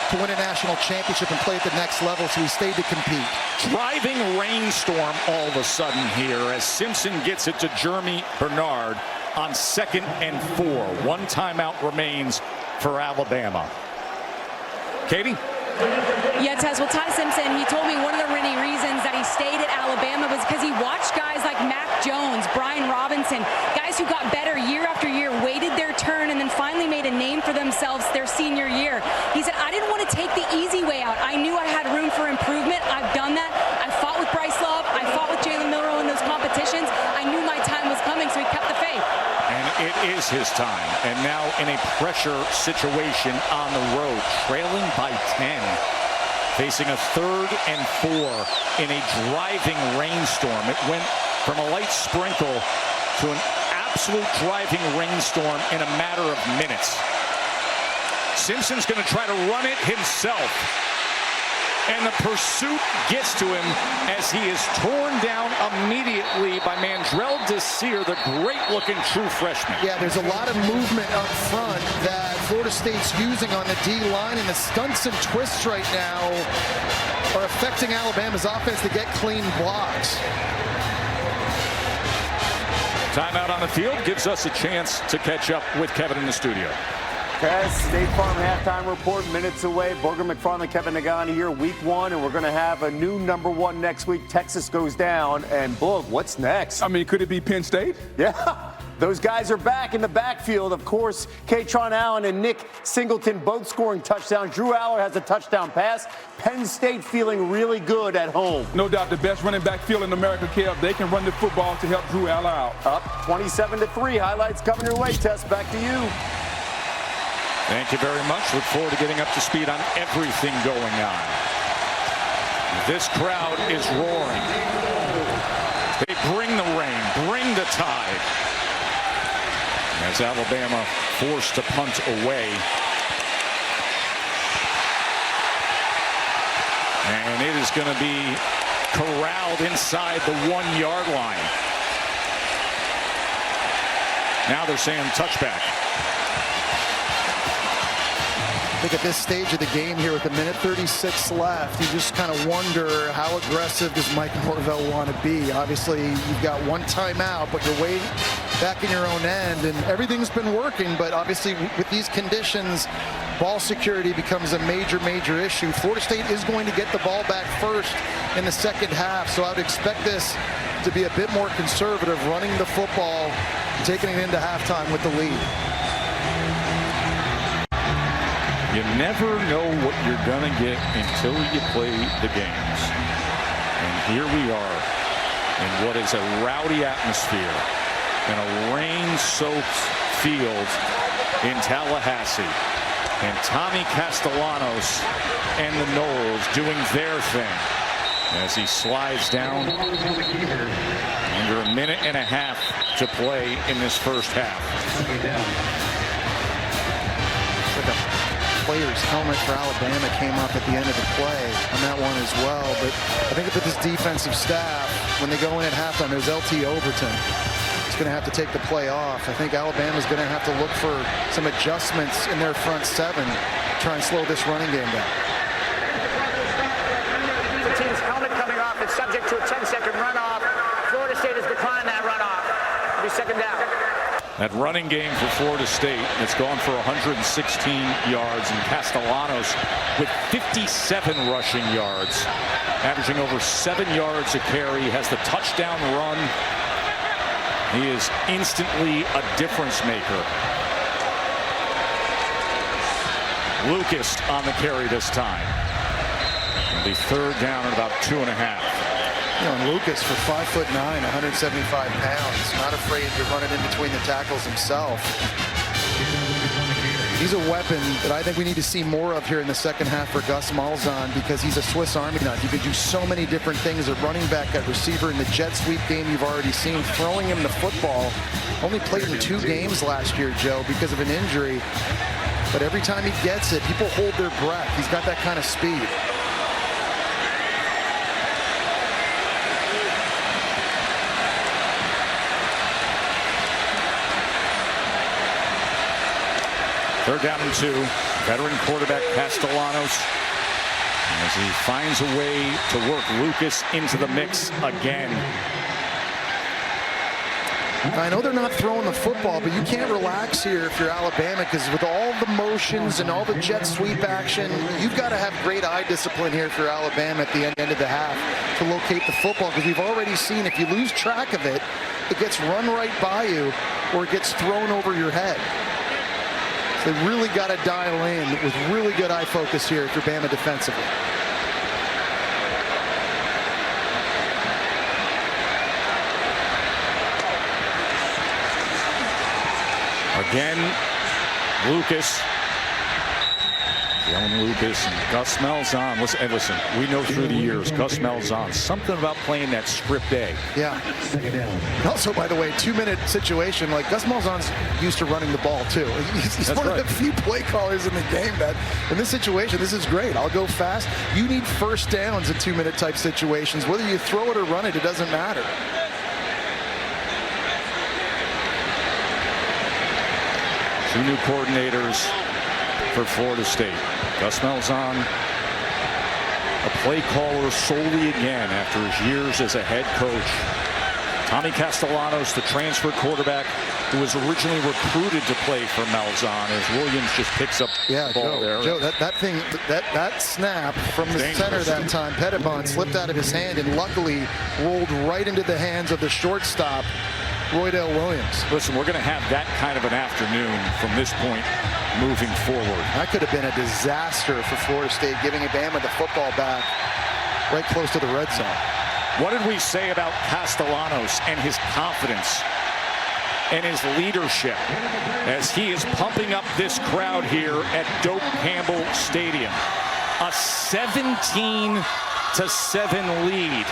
to win a national championship and play at the next level, so he stayed to compete. Driving rainstorm all of a sudden here as Simpson gets it to Jeremy Bernard on 2nd and 4. 1 timeout remains for Alabama. Katie? Yeah, Tez. Well, Ty Simpson, he told me one of the many reasons that he stayed at Alabama was because he watched guys like Mac Jones, Brian Robinson, guys who got better year after year, waited their turn, and then finally made a name for themselves their senior year. He said, I didn't want to take the easy way out. I knew I had room for improvement. I've done that. is his time. And now in a pressure situation on the road, trailing by 10. Facing a 3rd and 4 in a driving rainstorm. It went from a light sprinkle to an absolute driving rainstorm in a matter of minutes. Simpson's going to try to run it himself. And the pursuit gets to him as he is torn down immediately by Mandrell Desir, the great-looking true freshman. Yeah, there's a lot of movement up front that Florida State's using on the D-line, and the stunts and twists right now are affecting Alabama's offense to get clean blocks. Timeout on the field gives us a chance to catch up with Kevin in the studio. Okay, State Farm halftime report minutes away. Booger McFarland, Kevin Nagani here, week 1, and we're going to have a new number 1 next week. Texas goes down, and Boog, what's next? I mean, could it be Penn State? Yeah, those guys are back in the backfield. Of course, Katron Allen and Nick Singleton both scoring touchdowns. Drew Aller has a touchdown pass. Penn State feeling really good at home. No doubt the best running back field in America, Kev. They can run the football to help Drew Aller out. Up 27-3. Highlights coming your way, Tess. Back to you. Thank you very much. Look forward to getting up to speed on everything going on. This crowd is roaring. They bring the rain, bring the tide. As Alabama forced to punt away. And it is going to be corralled inside the 1-yard line. Now they're saying touchback. I think at this stage of the game here with a minute 36 left, you just kind of wonder how aggressive does Mike Norvell want to be. Obviously, you've got one timeout, but you're way back in your own end, and everything's been working. But obviously, with these conditions, ball security becomes a major, major issue. Florida State is going to get the ball back first in the second half, so I would expect this to be a bit more conservative, running the football, taking it into halftime with the lead. You never know what you're going to get until you play the games. And here we are in what is a rowdy atmosphere in a rain-soaked field in Tallahassee. And Tommy Castellanos and the Noles doing their thing as he slides down under a minute and a half to play in this first half. Player's helmet for Alabama came up at the end of the play on that one as well. But I think with this defensive staff, when they go in at halftime, there's LT Overton. It's going to have to take the play off. I think Alabama's going to have to look for some adjustments in their front 7 to try and slow this running game down. The team's helmet coming off. It's subject to a 10-second runoff. Florida State has declined that runoff. It'll be second down. That running game for Florida State, it's gone for 116 yards, and Castellanos with 57 rushing yards, averaging over 7 yards a carry, has the touchdown run. He is instantly a difference maker. Lucas on the carry this time. It'll be third down at about 2.5. You know, and Lucas, for 5'9", 175 pounds, not afraid to run it in between the tackles himself. He's a weapon that I think we need to see more of here in the second half for Gus Malzahn, because he's a Swiss Army knife. You could do so many different things at running back, at receiver. In the jet sweep game you've already seen, throwing him the football. Only played in 2 games last year, Joe, because of an injury. But every time he gets it, people hold their breath. He's got that kind of speed. Third down and 2. Veteran quarterback Castellanos, as he finds a way to work Lucas into the mix again. I know they're not throwing the football, but you can't relax here if you're Alabama, because with all the motions and all the jet sweep action, you've got to have great eye discipline here for Alabama at the end of the half to locate the football, because we've already seen if you lose track of it, it gets run right by you or it gets thrown over your head. They really got to dial in with really good eye focus here for Bama defensively. Again, Lucas. Dylan Lucas and Gus Malzahn. Listen, we know through the years, Gus Malzahn, something about playing that script A. Yeah. Also, by the way, 2-minute situation, like Gus Malzahn's used to running the ball too. He's one of the few play callers in the game that, in this situation, this is great. I'll go fast. You need first downs in 2-minute type situations. Whether you throw it or run it, it doesn't matter. Two new coordinators for Florida State. Gus Malzahn, a play caller solely again after his years as a head coach. Tommy Castellanos, the transfer quarterback who was originally recruited to play for Malzahn, as Williams just picks up the ball there. Joe, that snap from the center that time, Pettibon slipped out of his hand and luckily rolled right into the hands of the shortstop, Roydell Williams. Listen, we're going to have that kind of an afternoon from this point moving forward. That could have been a disaster for Florida State, giving Alabama the football back right close to the red zone. What did we say about Castellanos and his confidence and his leadership as he is pumping up this crowd here at Doak Campbell Stadium? A 17-7 lead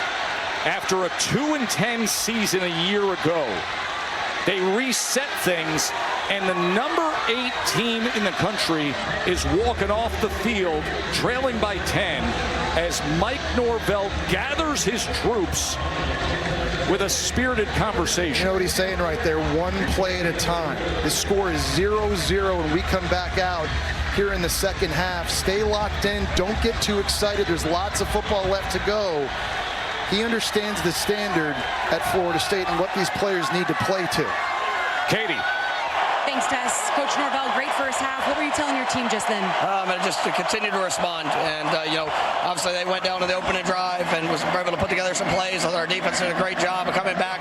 after a 2-10 season a year ago. They reset things, and the number 8 team in the country is walking off the field trailing by 10 as Mike Norvell gathers his troops with a spirited conversation. You know what he's saying right there? One play at a time. The score is 0-0 when we come back out here in the second half. Stay locked in. Don't get too excited. There's lots of football left to go. He understands the standard at Florida State and what these players need to play to. Katie. Thanks, Tess. Coach Norvell, great first half. What were you telling your team just then? Just to continue to respond. And, obviously they went down to the opening drive and was able to put together some plays. Our defense did a great job of coming back,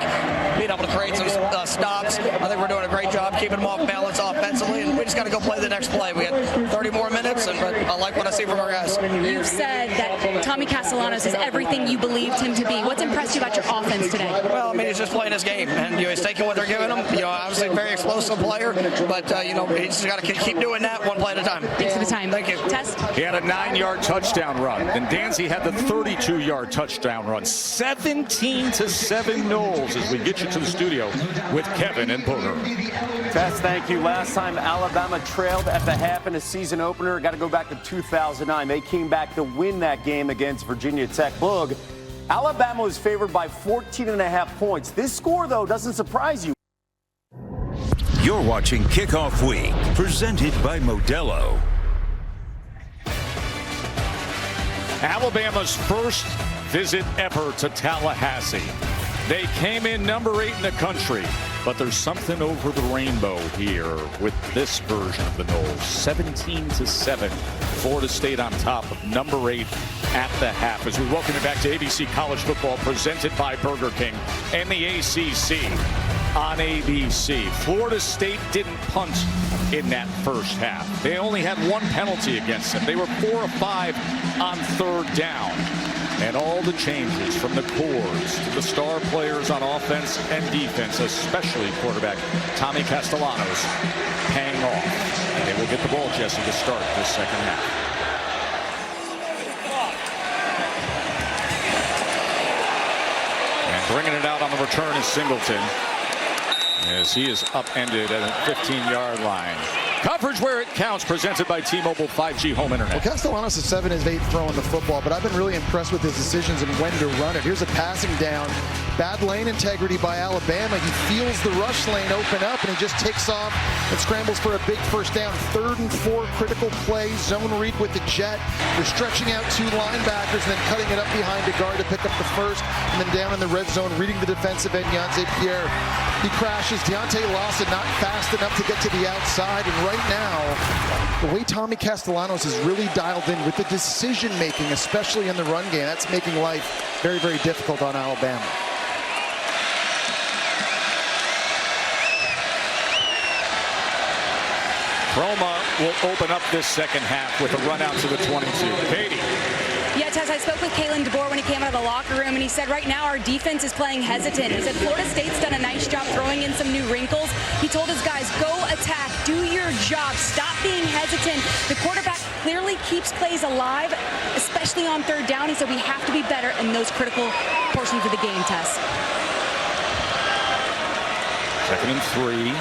being able to create some stops. I think we're doing a great job keeping them off balance offensively, and we just got to go play the next play. We had 30 more minutes, but I like what I see from our guys. You've said that Tommy Castellanos is everything you believed him to be. What's impressed you about your offense today? Well, he's just playing his game, and he's taking what they're giving him. Obviously a very explosive player, but he's just got to keep doing that one play at a time. Thanks for the time. Thank you. Test. He had a 9-yard touchdown run, and Danzy had the 32-yard touchdown run. 17-7 Noles as we get you to the studio with Kevin and Booger. Tess, thank you. Last time Alabama trailed at the half in a season opener, got to go back to 2009. They came back to win that game against Virginia Tech. Boog, Alabama was favored by 14.5 points. This score, though, doesn't surprise you. You're watching Kickoff Week, presented by Modelo. Alabama's first visit ever to Tallahassee. They came in number 8 in the country, but there's something over the rainbow here with this version of the Noles. 17-7, Florida State on top of number 8 at the half. As we welcome you back to ABC College Football, presented by Burger King and the ACC on ABC. Florida State didn't punt in that first half. They only had 1 penalty against them. They were 4 of 5 on third down. And all the changes from the cores to the star players on offense and defense, especially quarterback Tommy Castellanos, paying off. And they will get the ball, Jesse, to start this second half. And bringing it out on the return is Singleton, as he is upended at a 15-yard line. Coverage where it counts, presented by T-Mobile 5G Home Internet. Well, Castellanos is 7 of 8 throwing the football, but I've been really impressed with his decisions and when to run it. Here's a passing down. Bad lane integrity by Alabama. He feels the rush lane open up, and he just takes off and scrambles for a big first down. 3rd and 4, critical play. Zone read with the jet. They're stretching out 2 linebackers and then cutting it up behind a guard to pick up the first. And then down in the red zone, reading the defensive end, Yanze Pierre. He crashes. Deontay Lawson not fast enough to get to the outside. And right now, the way Tommy Castellanos is really dialed in with the decision-making, especially in the run game, that's making life very, very difficult on Alabama. Roma will open up this second half with a run out to the 22. Katie. Yeah, Tess, I spoke with Kalen DeBoer when he came out of the locker room, and he said right now our defense is playing hesitant. He said Florida State's done a nice job throwing in some new wrinkles. He told his guys, go attack, do your job, stop being hesitant. The quarterback clearly keeps plays alive, especially on third down. He said we have to be better in those critical portions of the game, Tess. 2nd and 3.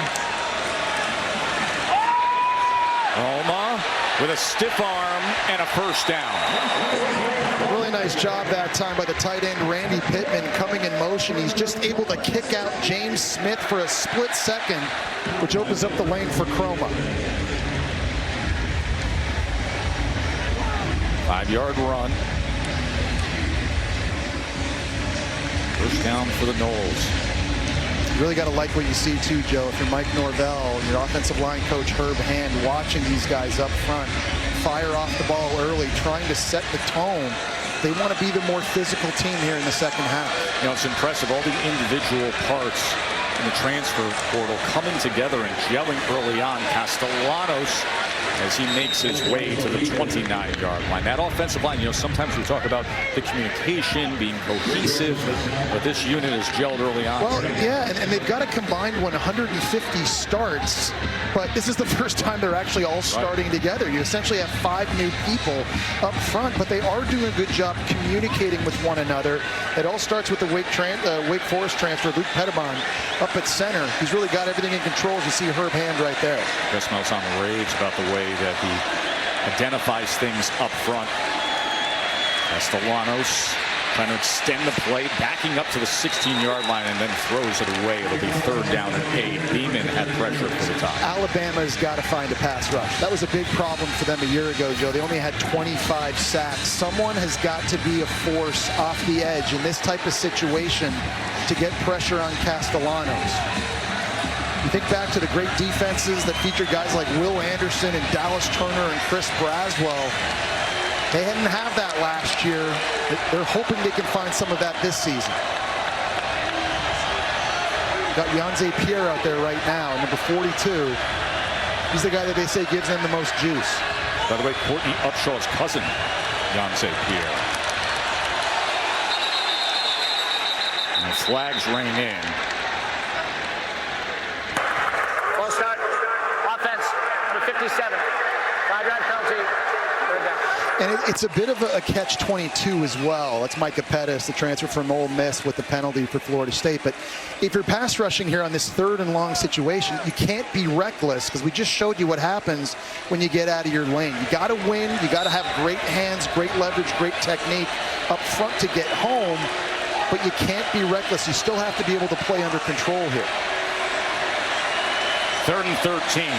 Roma with a stiff arm and a first down. Really nice job that time by the tight end, Randy Pittman, coming in motion. He's just able to kick out James Smith for a split second, which opens up the lane for Chroma. 5-yard run. First down for the Noles. You really got to like what you see too, Joe. If you're Mike Norvell, your offensive line coach Herb Hand, watching these guys up front fire off the ball early, trying to set the tone. They want to be the more physical team here in the second half. You know, it's impressive, all the individual parts in the transfer portal coming together and gelling early on. Castellanos, as he makes his way to the 29-yard line. That offensive line, you know, sometimes we talk about the communication being cohesive, but this unit is gelled early on. Well, yeah, and they've got a combined 150 starts, but this is the first time they're actually all starting together. You essentially have 5 new people up front, but they are doing a good job communicating with one another. It all starts with the Wake Forest transfer, Luke Pettibon, up at center. He's really got everything in control, as you see Herb Hand right there. Gus Melson raves about the way that he identifies things up front. Castellanos trying to extend the play, backing up to the 16-yard line, and then throws it away. It'll be 3rd down and 8. Beeman had pressure for the time. Alabama's got to find a pass rush. That was a big problem for them a year ago, Joe. They only had 25 sacks. Someone has got to be a force off the edge in this type of situation to get pressure on Castellanos. You think back to the great defenses that featured guys like Will Anderson and Dallas Turner and Chris Braswell. They didn't have that last year. They're hoping they can find some of that this season. Got Yanze Pierre out there right now, number 42. He's the guy that they say gives them the most juice. By the way, Courtney Upshaw's cousin, Yanze Pierre. And the flags ring in. Full start. Offense, number 57. 5-yard penalty. 3rd down. And it's a bit of a catch-22 as well. That's Micah Pettis, the transfer from Ole Miss, with the penalty for Florida State. But if you're pass rushing here on this 3rd and long situation, you can't be reckless, because we just showed you what happens when you get out of your lane. You got to win. You got to have great hands, great leverage, great technique up front to get home. But you can't be reckless. You still have to be able to play under control here. 3rd and 13.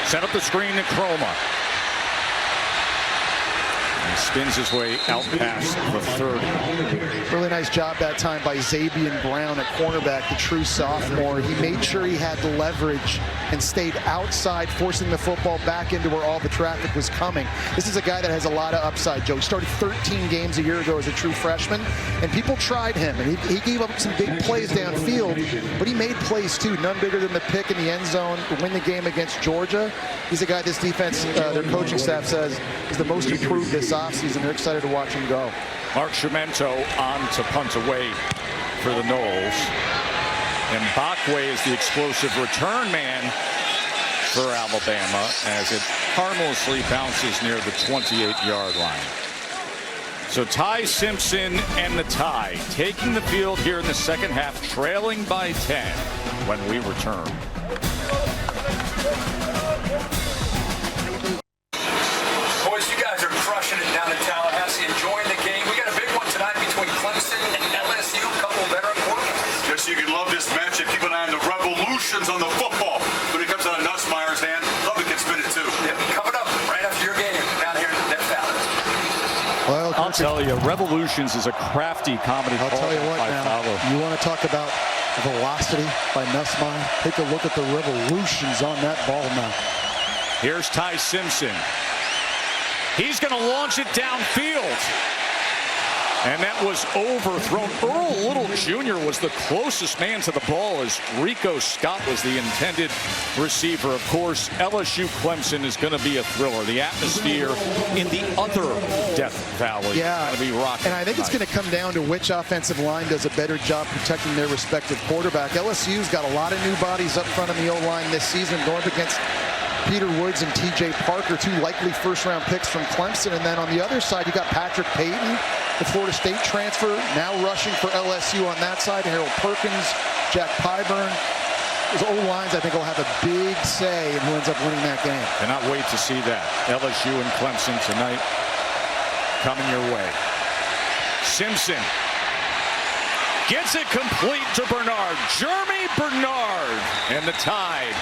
Set up the screen to Chroma. He spins his way out past the 30. Really nice job that time by Zabian Brown at cornerback, the true sophomore. He made sure he had the leverage and stayed outside, forcing the football back into where all the traffic was coming. This is a guy that has a lot of upside, Joe. He started 13 games a year ago as a true freshman, and people tried him, and he gave up some big plays downfield, but he made plays too, none bigger than the pick in the end zone to win the game against Georgia. He's a guy this defense, their coaching staff says, is the most improved this offseason. They're excited to watch him go. Mark Schumento on to punt away for the Noles. And Bakwe is the explosive return man for Alabama as it harmlessly bounces near the 28-yard line. So Ty Simpson and the Tide taking the field here in the second half, trailing by 10 when we return. Boys, you guys are crushing it down in Tallahassee, enjoying the game. We got a big one tonight between Clemson and LSU, a couple of veteran quarterbacks. Yes, you can love this matchup. Keep an eye on the revolutions on the football. When it comes out of Nussmeier's hand, Lubbock can spin it too. Yeah, coming up right after your game down here in Death Valley. Well, I'll tell you, Revolutions is a crafty comedy. I'll tell you what now, you want to talk about velocity by Nussmeier? Take a look at the revolutions on that ball now. Here's Ty Simpson. He's going to launch it downfield. And that was overthrown. Earl Little Jr. was the closest man to the ball as Rico Scott was the intended receiver. Of course, LSU Clemson is going to be a thriller. The atmosphere in the other Death Valley is going to be rocking. And I think it's going to come down to which offensive line does a better job protecting their respective quarterback. LSU's got a lot of new bodies up front in the O-line this season, going up against Peter Woods and TJ Parker, two likely first-round picks from Clemson. And then on the other side, you got Patrick Payton, the Florida State transfer, now rushing for LSU on that side. Harold Perkins, Jack Pyburn. Those O-lines, I think, will have a big say in who ends up winning that game. Cannot wait to see that. LSU and Clemson tonight coming your way. Simpson gets it complete to Bernard. Jeremy Bernard. And the Tide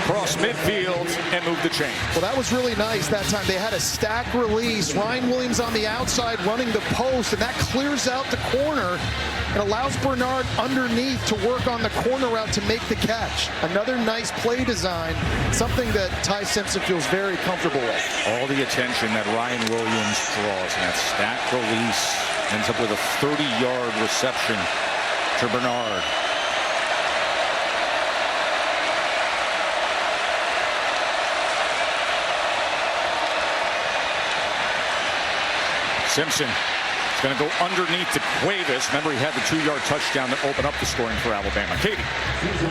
cross midfield and move the chain. Well, that was really nice that time. They had a stack release. Ryan Williams on the outside running the post, and that clears out the corner and allows Bernard underneath to work on the corner route to make the catch. Another nice play design, something that Ty Simpson feels very comfortable with. All the attention that Ryan Williams draws, and that stack release ends up with a 30-yard reception to Bernard. Simpson is going to go underneath to Cuevas. Remember, he had the 2-yard touchdown that opened up the scoring for Alabama. Katie.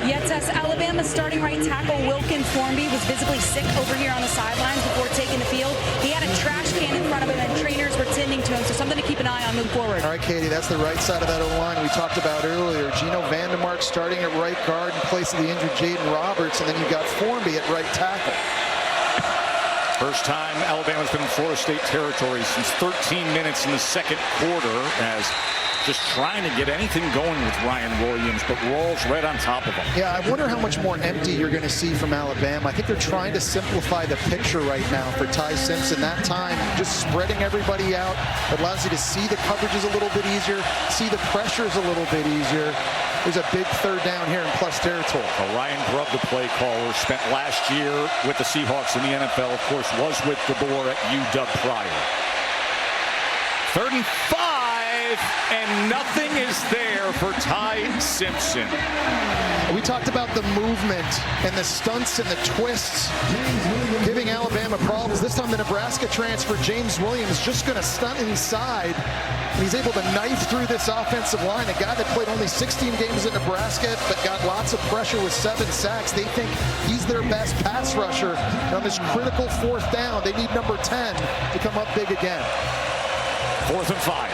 Yes, Alabama starting right tackle Wilkin Formby was visibly sick over here on the sidelines before taking the field. He had a trash can in front of him, and trainers were tending to him, so something to keep an eye on moving forward. All right, Katie, that's the right side of that O-line we talked about earlier. Gino Vandermark starting at right guard in place of the injured Jaden Roberts, and then you've got Formby at right tackle. First time Alabama's been in Florida State territory since 13 minutes in the second quarter, as just trying to get anything going with Ryan Williams, but rolls right on top of him. Yeah, I wonder how much more empty you're going to see from Alabama. I think they're trying to simplify the picture right now for Ty Simpson. That time, just spreading everybody out. It allows you to see the coverages a little bit easier, see the pressures a little bit easier. There's a big third down here in plus territory. Well, Ryan Grubb, the play caller, spent last year with the Seahawks in the NFL. Of course, was with DeBoer at UW prior. 3rd and 5, and nothing is there for Ty Simpson. We talked about the movement and the stunts and the twists giving Alabama problems. This time the Nebraska transfer, James Williams, just going to stunt inside. And he's able to knife through this offensive line. A guy that played only 16 games at Nebraska, but got lots of pressure with 7 sacks. They think he's their best pass rusher. And on this critical 4th down, they need number 10 to come up big again. 4th and 5.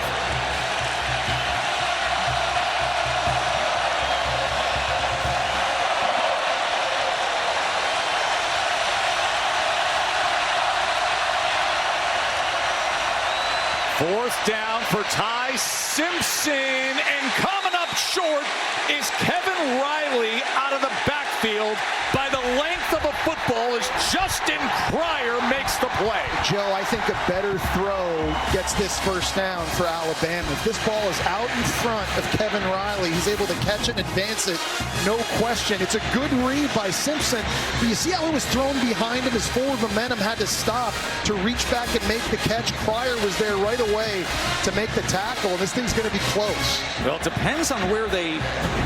Fourth down for Ty Simpson, and coming up short is Kevin Riley out of the backfield by the length of a football as Justin Cryer makes the play. Joe, I think a better throw gets this first down for Alabama. If this ball is out in front of Kevin Riley, he's able to catch it and advance it, no question. It's a good read by Simpson, but you see how it was thrown behind him. His forward momentum had to stop to reach back and make the catch. Cryer was there right away to make the tackle, and this thing's going to be close. Well, it depends on where they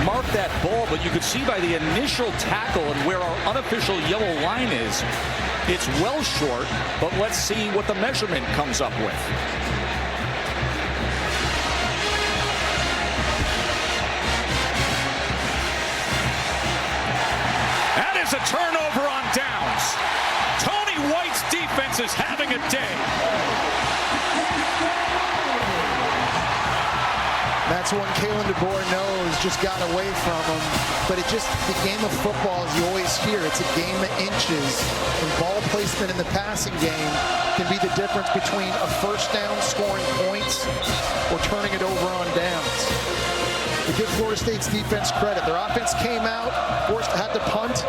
mark that ball, but you could see by the initial tackle and where our unofficial yellow line is, it's well short, but let's see what the measurement comes up with. That is a turnover on downs. Tony White's defense is having a day. That's one Kalen DeBoer knows just got away from him. But it just, the game of football, as you always hear, it's a game of inches. And ball placement in the passing game can be the difference between a first down scoring points or turning it over on downs. We give Florida State's defense credit. Their offense came out, had to punt.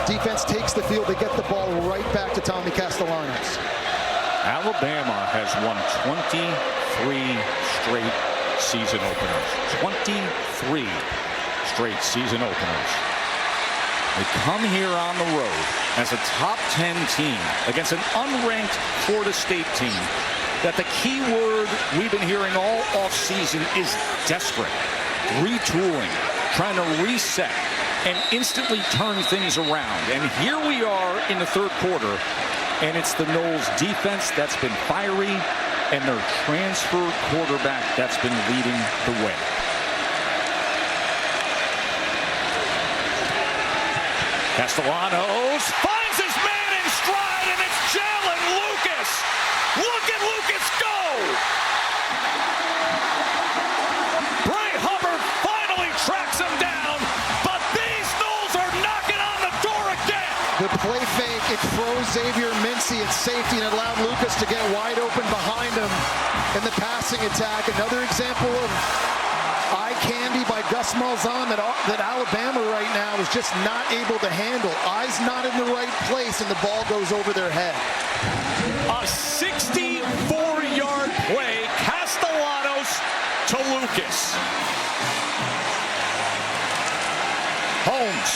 Defense takes the field. They get the ball right back to Tommy Castellanos. Alabama has won 23 straight season openers. 23 straight season openers. They come here on the road as a top 10 team against an unranked Florida State team that the key word we've been hearing all offseason is desperate. Retooling, trying to reset, and instantly turn things around. And here we are in the third quarter, and it's the Noles defense that's been fiery, and their transfer quarterback that's been leading the way. Castellanos finds his man in stride, and it's Jalen Lucas. Look at Lucas go! Bray Hubbard finally tracks him down, but these Noles are knocking on the door again. The play fake, it froze Xavier Mincy at safety and allowed Lucas to get wide open behind him in the passing attack. Another example of eye candy by Gus Malzahn that Alabama right now is just not able to handle. Eyes not in the right place, and the ball goes over their head. A 64-yard play, Castellanos to Lucas. Holmes,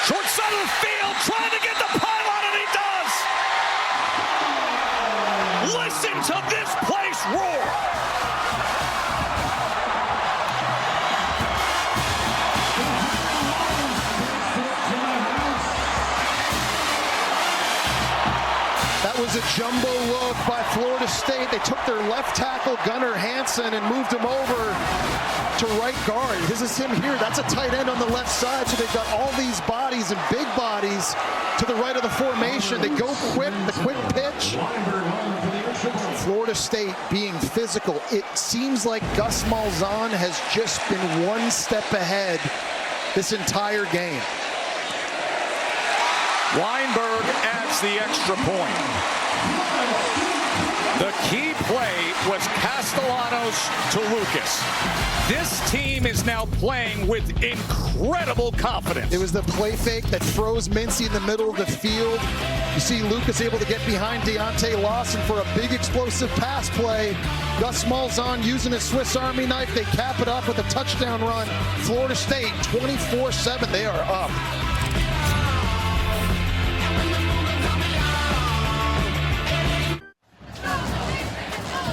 short side of the field, trying to get the pylon, and he does. Listen to this place roar. That was a jumbo look by Florida State. They took their left tackle, Gunnar Hansen, and moved him over to right guard. This is him here. That's a tight end on the left side, so they've got all these bodies and big bodies to the right of the formation. They go quick, the quick pitch. Florida State being physical. It seems like Gus Malzahn has just been one step ahead this entire game. Weinberg adds the extra point. The key play was Castellanos to Lucas. This team is now playing with incredible confidence. It was the play fake that froze Mincy in the middle of the field. You see Lucas able to get behind Deontay Lawson for a big explosive pass play. Gus Malzahn using his Swiss Army knife. They cap it up with a touchdown run. Florida State 24-7. They are up.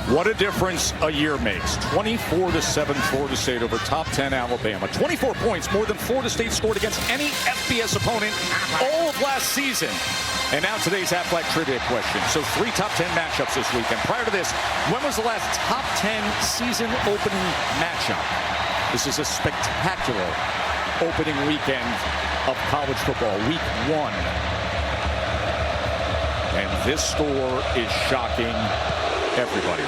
What a difference a year makes. 24-7 Florida State over top 10 Alabama. 24 points, more than Florida State scored against any FBS opponent all of last season. And now today's Aflac trivia question. So 3 top 10 matchups this weekend. Prior to this, when was the last top 10 season opening matchup? This is a spectacular opening weekend of college football, week 1. And this score is shocking everybody.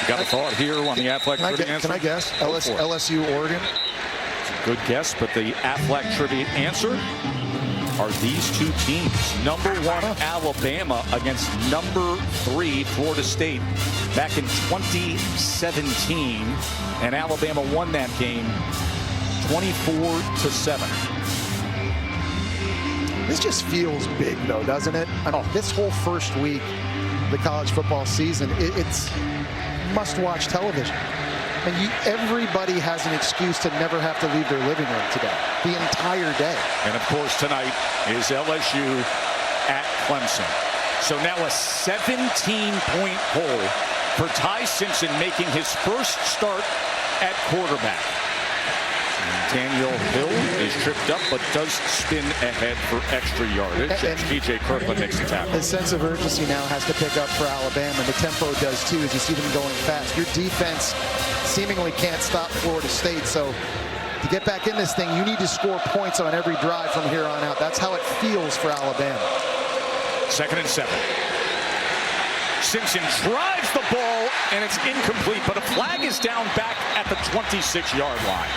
Got a thought here on the Aflac trivia answer? Can I guess? LSU, Oregon? It's a good guess, but the Aflac trivia answer are these two teams. Number 1, Alabama against number 3, Florida State, back in 2017. And Alabama won that game 24-7. This just feels big, though, doesn't it? I mean, this whole first week of the college football season, it's must-watch television. And everybody has an excuse to never have to leave their living room today, the entire day. And, of course, tonight is LSU at Clemson. So now a 17-point poll for Ty Simpson making his first start at quarterback. Daniel Hill is tripped up, but does spin ahead for extra yardage. And T.J. Kirkland makes the tackle. His sense of urgency now has to pick up for Alabama. The tempo does too, as you see them going fast. Your defense seemingly can't stop Florida State, so to get back in this thing, you need to score points on every drive from here on out. That's how it feels for Alabama. 2nd and 7. Simpson drives the ball, and it's incomplete, but a flag is down back at the 26-yard line.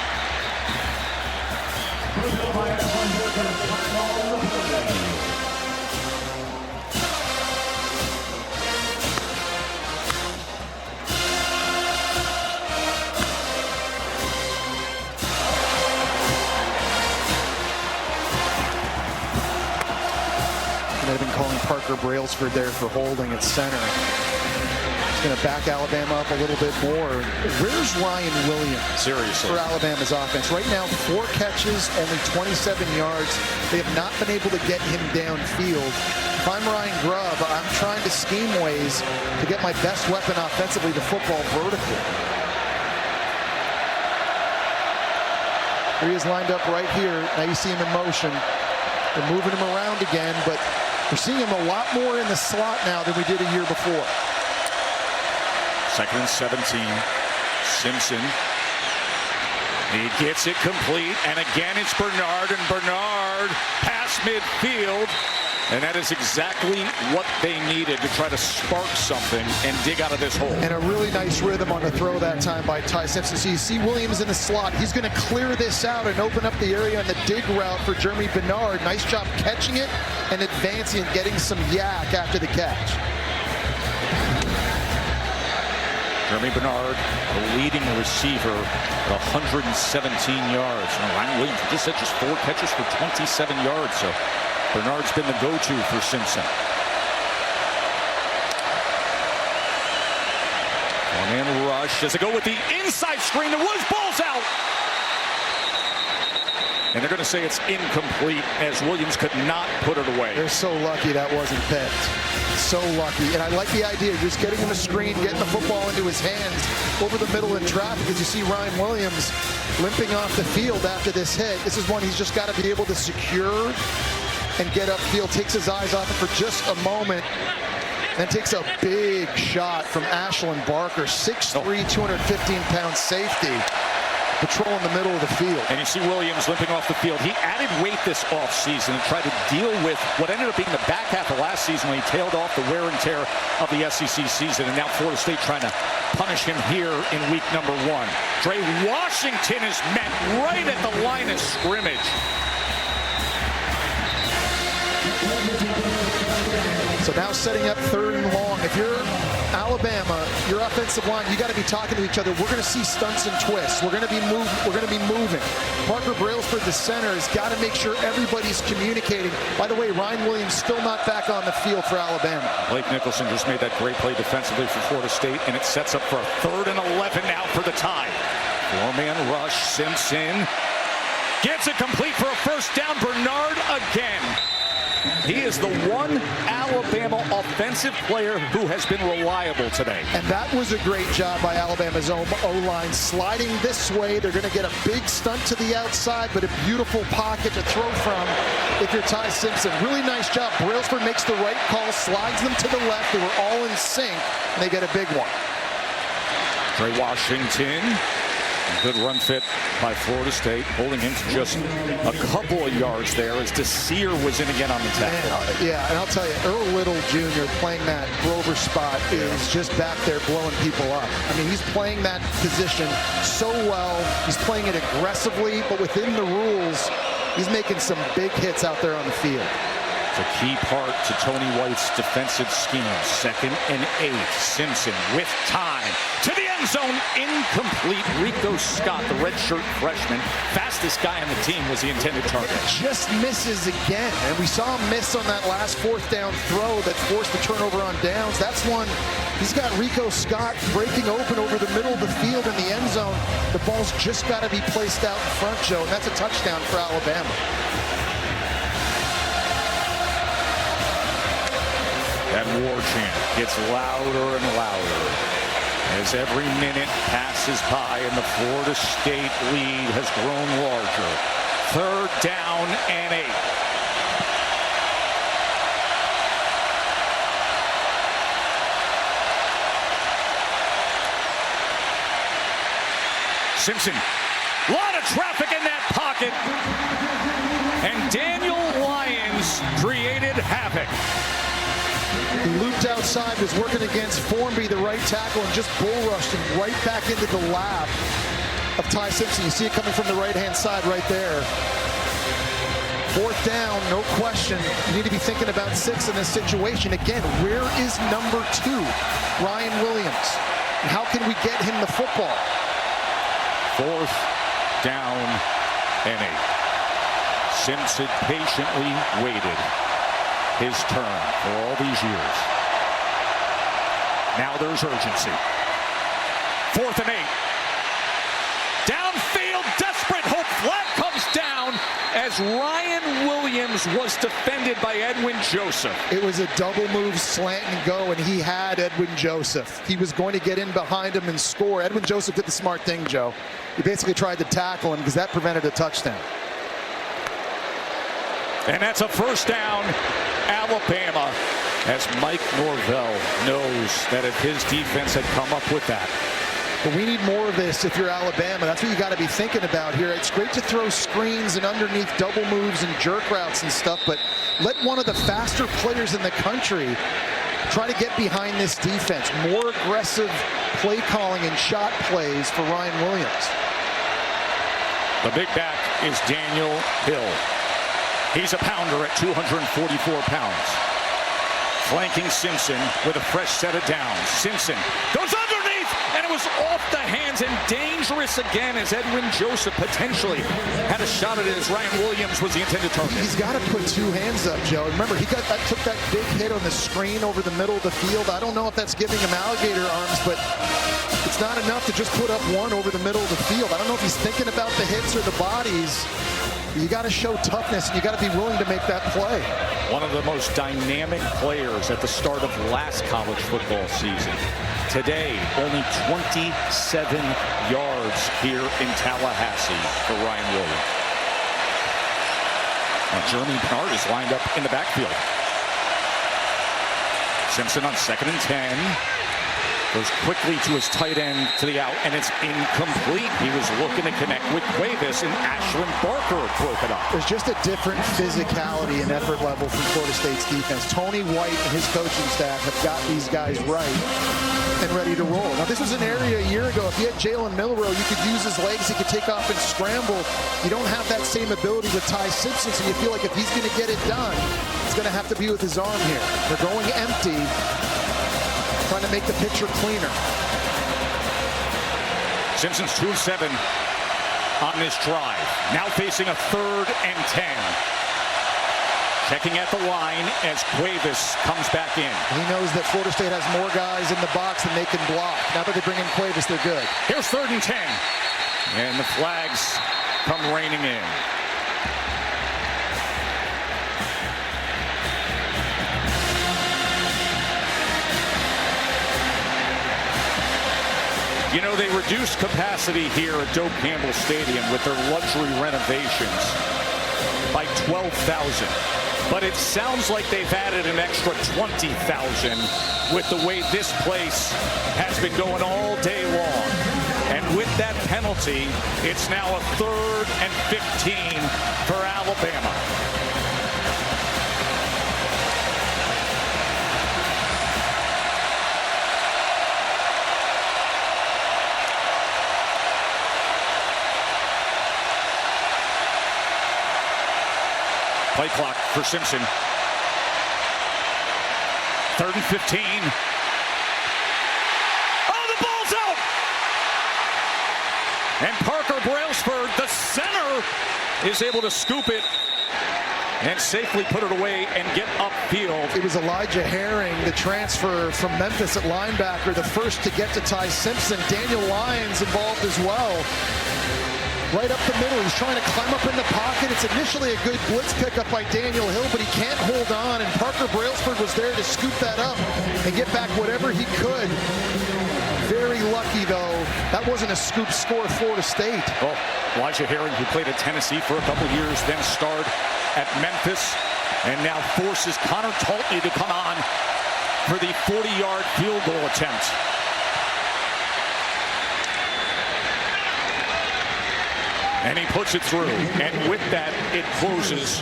They've been calling Parker Brailsford there for holding at center. It's going to back Alabama up a little bit more. Where's Ryan Williams? Seriously. For Alabama's offense. Right now, 4 catches, only 27 yards. They have not been able to get him downfield. If I'm Ryan Grubb, I'm trying to scheme ways to get my best weapon offensively, the football, vertically. Here he is lined up right here. Now you see him in motion. They're moving him around again, but we're seeing him a lot more in the slot now than we did a year before. 2nd and 17. Simpson. He gets it complete, and again it's Bernard, and Bernard past midfield. And that is exactly what they needed to try to spark something and dig out of this hole. And a really nice rhythm on the throw that time by Ty Simpson. So you see Williams in the slot. He's going to clear this out and open up the area on the dig route for Jeremy Bernard. Nice job catching it and advancing and getting some yak after the catch. Jeremy Bernard, the leading receiver, at 117 yards. And Ryan Williams just had 4 catches for 27 yards. So Bernard's been the go-to for Simpson. One-man rush as they go with the inside screen. The Woods ball's out. And they're going to say it's incomplete as Williams could not put it away. They're so lucky that wasn't picked. So lucky. And I like the idea of just getting him a screen, getting the football into his hands over the middle in traffic, as you see Ryan Williams limping off the field after this hit. This is one he's just got to be able to secure and get upfield. Takes his eyes off it for just a moment. Then takes a big shot from Ashlyn Barker, 6'3", 215-pound safety, patrolling the middle of the field. And you see Williams limping off the field. He added weight this offseason and tried to deal with what ended up being the back half of last season when he tailed off the wear and tear of the SEC season. And now Florida State trying to punish him here in week number 1. Dre Washington is met right at the line of scrimmage. So now setting up 3rd and long. If you're Alabama, your offensive line, you got to be talking to each other. We're going to see stunts and twists. We're going to be moving. Parker Brailsford, the center, has got to make sure everybody's communicating. By the way, Ryan Williams still not back on the field for Alabama. Blake Nicholson just made that great play defensively for Florida State, and it sets up for a 3rd and 11 now for the tie. 4-man rush. Simpson gets it complete for a 1st down. Bernard again. He is the one Alabama offensive player who has been reliable today. And that was a great job by Alabama's O-line. Sliding this way, they're going to get a big stunt to the outside, but a beautiful pocket to throw from if you're Ty Simpson. Really nice job. Brailsford makes the right call, slides them to the left. They were all in sync, and they get a big one. Dre Washington. Good run fit by Florida State, holding him to just a couple of yards there as DeSeer was in again on the tackle. Yeah, and I'll tell you, Earl Little Jr. playing that Grover spot is just back there blowing people up. I mean, he's playing that position so well. He's playing it aggressively, but within the rules, he's making some big hits out there on the field. It's a key part to Tony White's defensive scheme. 2nd and 8. Simpson with time to the end zone. Incomplete. Rico Scott, the redshirt freshman, fastest guy on the team, was the intended target. Just misses again. And we saw him miss on that last 4th down throw that forced the turnover on downs. That's one. He's got Rico Scott breaking open over the middle of the field in the end zone. The ball's just got to be placed out in front, Joe, and that's a touchdown for Alabama. That war chant gets louder and louder as every minute passes by and the Florida State lead has grown larger. 3rd down and 8. Simpson, a lot of traffic in that pocket, and Daniel Lyons created havoc. He looped outside, was working against Formby, the right tackle, and just bull rushed him right back into the lap of Ty Simpson. You see it coming from the right-hand side right there. 4th down, no question. You need to be thinking about 6 in this situation. Again, where is number 2, Ryan Williams? And how can we get him the football? 4th down and 8. Simpson patiently waited his turn for all these years. Now there's urgency. 4th and 8. Downfield, desperate hope. Flag comes down as Ryan Williams was defended by Edwin Joseph. It was a double move slant and go, and he had Edwin Joseph. He was going to get in behind him and score. Edwin Joseph did the smart thing, Joe. He basically tried to tackle him because that prevented a touchdown. And that's a first down, Alabama, as Mike Norvell knows that if his defense had come up with that. But we need more of this if you're Alabama. That's what you got to be thinking about here. It's great to throw screens and underneath double moves and jerk routes and stuff, but let one of the faster players in the country try to get behind this defense. More aggressive play calling and shot plays for Ryan Williams. The big back is Daniel Hill. He's a pounder at 244 pounds. Flanking Simpson with a fresh set of downs. Simpson goes underneath, and it was off the hands and dangerous again as Edwin Joseph potentially had a shot at it as Ryan Williams was the intended target. He's got to put two hands up, Joe. Remember, he took that big hit on the screen over the middle of the field. I don't know if that's giving him alligator arms, but it's not enough to just put up one over the middle of the field. I don't know if he's thinking about the hits or the bodies. You got to show toughness, and you got to be willing to make that play. One of the most dynamic players at the start of last college football season. Today, only 27 yards here in Tallahassee for Ryan Williams. Now, Jeremy Bernard is lined up in the backfield. Simpson on 2nd and 10. Goes quickly to his tight end to the out, and it's incomplete. He was looking to connect with gwes, and Ashlyn Barker broke it up. There's just a different physicality and effort level from Florida State's defense. Tony White and his coaching staff have got these guys right and ready to roll. Now, this was an area a year ago. If you had Jalen Milroe, you could use his legs. He could take off and scramble. You don't have that same ability with Ty Simpson, so you feel like if he's going to get it done, it's going to have to be with his arm here. They're going empty, trying to make the picture cleaner. Simpson's 2 of 7 on this drive. Now facing a 3rd and 10. Checking at the line as gwes comes back in. He knows that Florida State has more guys in the box than they can block. Now that they bring in gwes, they're good. Here's 3rd and 10. And the flags come raining in. You know, they reduced capacity here at Doak Campbell Stadium with their luxury renovations by 12,000. But it sounds like they've added an extra 20,000 with the way this place has been going all day long. And with that penalty, it's now a 3rd and 15 for Alabama. Play clock for Simpson. 3rd and 15. Oh, the ball's out! And Parker Brailsford, the center, is able to scoop it and safely put it away and get upfield. It was Elijah Herring, the transfer from Memphis at linebacker, the first to get to Ty Simpson. Daniel Lyons involved as well. Right up the middle, he's trying to climb up in the pocket. It's initially a good blitz pickup by Daniel Hill, but he can't hold on, and Parker Brailsford was there to scoop that up and get back whatever he could. Very lucky, though. That wasn't a scoop score, Florida State. Oh, Elijah Herring, who played at Tennessee for a couple years, then starred at Memphis, and now forces Connor Taltney to come on for the 40-yard field goal attempt. And he puts it through. And with that, it closes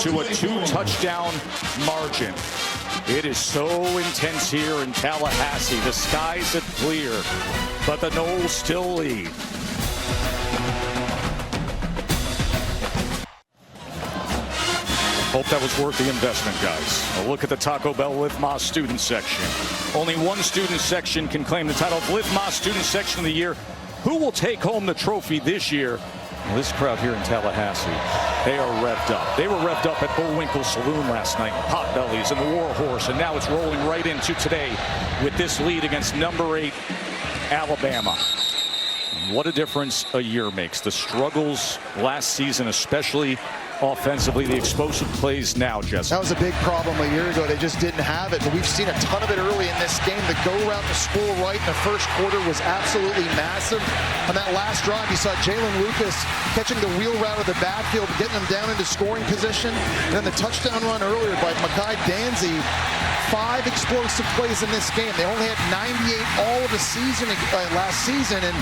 to a 2-touchdown margin. It is so intense here in Tallahassee. The skies are clear, but the Noles still lead. Hope that was worth the investment, guys. A look at the Taco Bell Live Más student section. Only one student section can claim the title of Live Más student section of the year. Who will take home the trophy this year? Well, this crowd here in Tallahassee, they are revved up. They were revved up at Bullwinkle Saloon last night, Potbellies and the War Horse, and now it's rolling right into today with this lead against number 8 Alabama. What a difference a year makes. The struggles last season, especially offensively, the explosive plays now, Jesse. That was a big problem a year ago. They just didn't have it, but we've seen a ton of it early in this game. The go-around to score right in the first quarter was absolutely massive. On that last drive, you saw Jalen Lucas catching the wheel route of the backfield, getting them down into scoring position. And then the touchdown run earlier by Makai Danzy. 5 explosive plays in this game. They only had 98 all of the season last season, and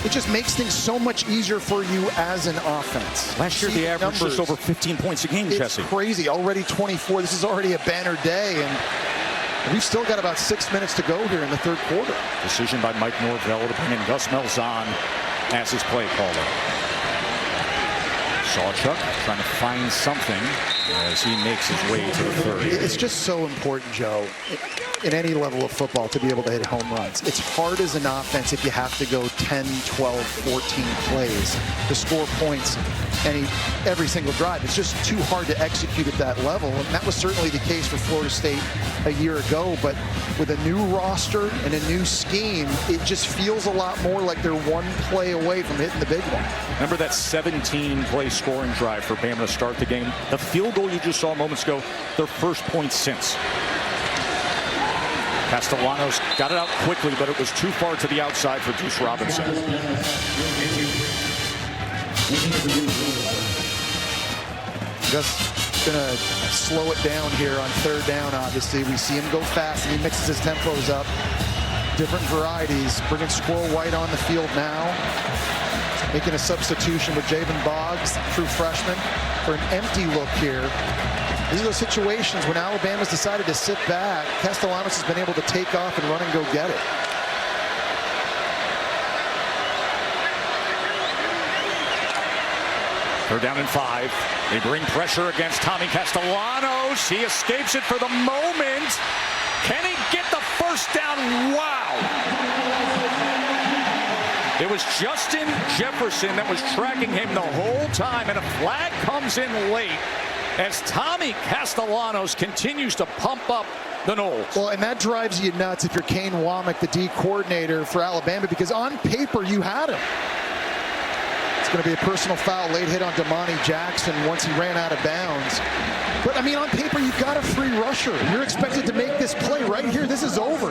it just makes things so much easier for you as an offense. Last year, the average was over 15 points a game, Jesse. It's crazy. Already 24. This is already a banner day, and we've still got about 6 minutes to go here in the third quarter. Decision by Mike Norvell to bring in Gus Malzahn as his play caller. Sawchuk trying to find something as he makes his way to the third. It's just so important, Joe, in any level of football to be able to hit home runs. It's hard as an offense if you have to go 10, 12, 14 plays to score points every single drive. It's just too hard to execute at that level, and that was certainly the case for Florida State a year ago. But with a new roster and a new scheme, it just feels a lot more like they're one play away from hitting the big one. Remember that 17-play scoring drive for Bama to start the game? The field goal you just saw moments ago, their first point since. Castellanos got it out quickly, but it was too far to the outside for Deuce Robinson. Just gonna slow it down here on third down, obviously. We see him go fast, and he mixes his tempos up. Different varieties. Bringing Squirrel White on the field now. Making a substitution with Javen Boggs, true freshman, for an empty look here. These are those situations when Alabama's decided to sit back. Castellanos has been able to take off and run and go get it. Third down and 5. They bring pressure against Tommy Castellanos. He escapes it for the moment. Can he get the first down? Wow. It was Justin Jefferson that was tracking him the whole time, and a flag comes in late as Tommy Castellanos continues to pump up the Noles. Well, and that drives you nuts if you're Kane Womack, the D coordinator for Alabama, because on paper you had him. It's going to be a personal foul, late hit on Damani Jackson once he ran out of bounds. But, I mean, on paper, you've got a free rusher. You're expected to make this play right here. This is over.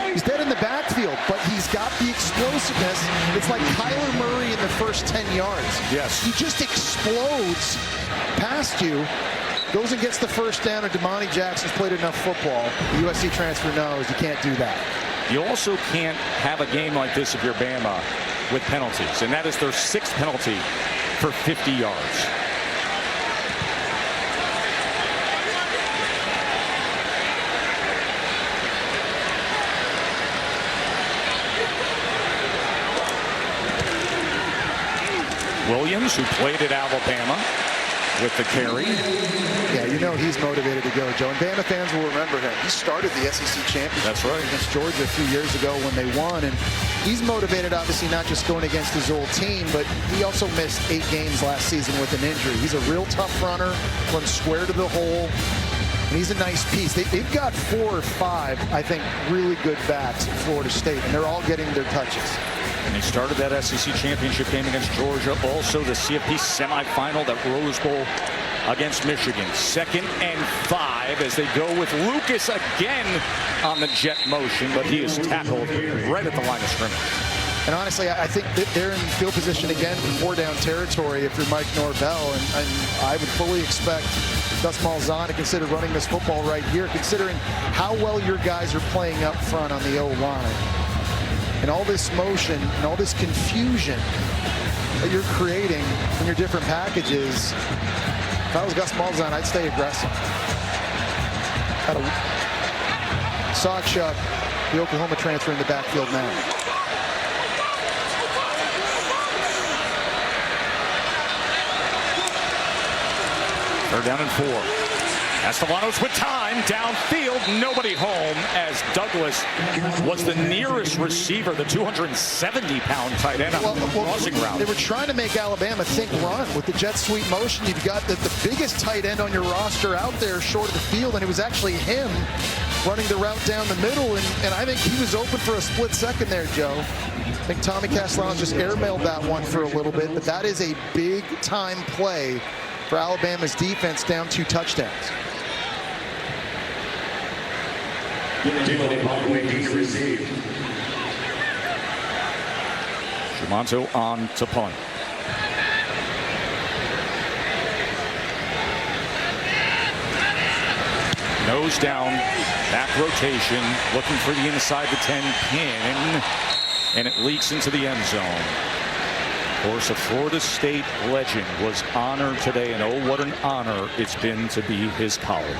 He's dead in the backfield, but he's got the explosiveness. It's like Kyler Murray in the first 10 yards. Yes. He just explodes past you, goes and gets the first down, and Damani Jackson's played enough football. The USC transfer knows you can't do that. You also can't have a game like this if you're Bama with penalties, and that is their 6th penalty for 50 yards. Williams, who played at Alabama, with the carry. Yeah, you know he's motivated to go, Joe. And Bama fans will remember him. He started the SEC championship. That's right. Against Georgia a few years ago when they won. And he's motivated, obviously, not just going against his old team, but he also missed 8 games last season with an injury. He's a real tough runner, runs square to the hole. And he's a nice piece. They've got 4 or 5, I think, really good backs at Florida State, and they're all getting their touches. And they started that SEC championship game against Georgia. Also the CFP semifinal, that Rose Bowl against Michigan. 2nd and 5 as they go with Lucas again on the jet motion, but he is tackled right at the line of scrimmage. And honestly, I think that they're in field position again for 4-down territory if you're Mike Norvell. And I would fully expect Gus Malzahn to consider running this football right here, considering how well your guys are playing up front on the O-line. And all this motion and all this confusion that you're creating in your different packages. If I was Gus Malzahn, I'd stay aggressive. Sawchuk, the Oklahoma transfer, in the backfield now. Third down and 4. Castellanos with time. went downfield, nobody home, as Douglas was the nearest receiver, the 270-pound tight end on the crossing route. They were trying to make Alabama think run with the jet sweep motion. You've got the biggest tight end on your roster out there short of the field, and it was actually him running the route down the middle, and I think he was open for a split second there, Joe. I think Tommy Castellano just airmailed that one for a little bit, but that is a big-time play for Alabama's defense, down 2 touchdowns. Schumanto on to punt. Nose down, back rotation, looking for the inside the 10 pin, and it leaks into the end zone. Of course, a Florida State legend was honored today, and oh, what an honor it's been to be his colleague.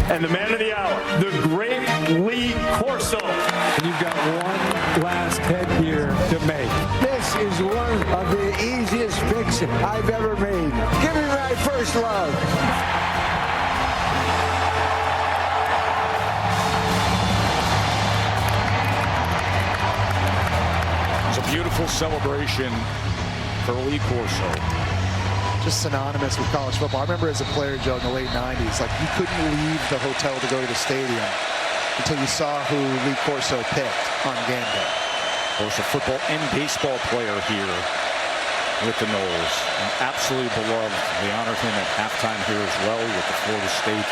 And the man of the hour, the great Lee Corso. And you've got one last head here to make. This is one of the easiest picks I've ever made. Give me my first love. Beautiful celebration for Lee Corso. Just synonymous with college football. I remember as a player, Joe, in the late 90s, like you couldn't leave the hotel to go to the stadium until you saw who Lee Corso picked on game day. Of course, a football and baseball player here with the Noles. And absolutely beloved. They honored him at halftime here as well with the Florida State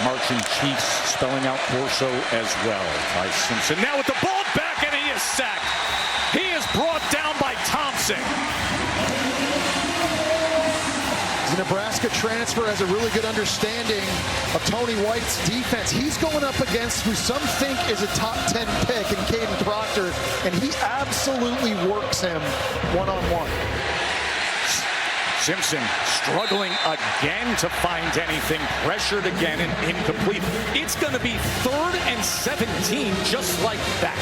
marching chiefs spelling out Corso as well. Ty Simpson now with the ball back, and he is sacked. He is brought down by Thompson. The Nebraska transfer has a really good understanding of Tony White's defense. He's going up against who some think is a top 10 pick in Caden Proctor, and he absolutely works him one-on-one. Simpson struggling again to find anything, pressured again and incomplete. It's going to be 3rd and 17 just like that.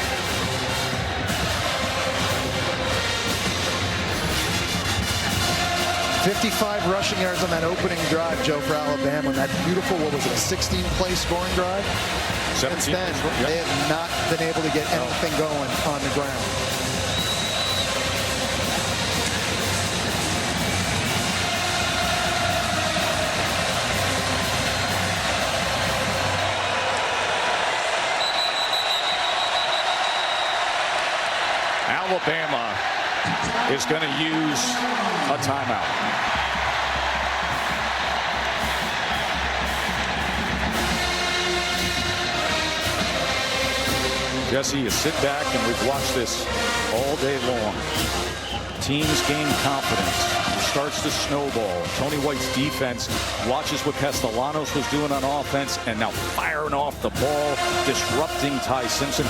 55 rushing yards on that opening drive, Joe, for Alabama. And that beautiful, what was it, a 16-play scoring drive? 17. Since then, they have not been able to get anything going on the ground. Alabama is going to use a timeout. Jesse, you sit back and we've watched this all day long. Teams gain confidence. It starts to snowball. Tony White's defense watches what Castellanos was doing on offense and now firing off the ball, disrupting Ty Simpson.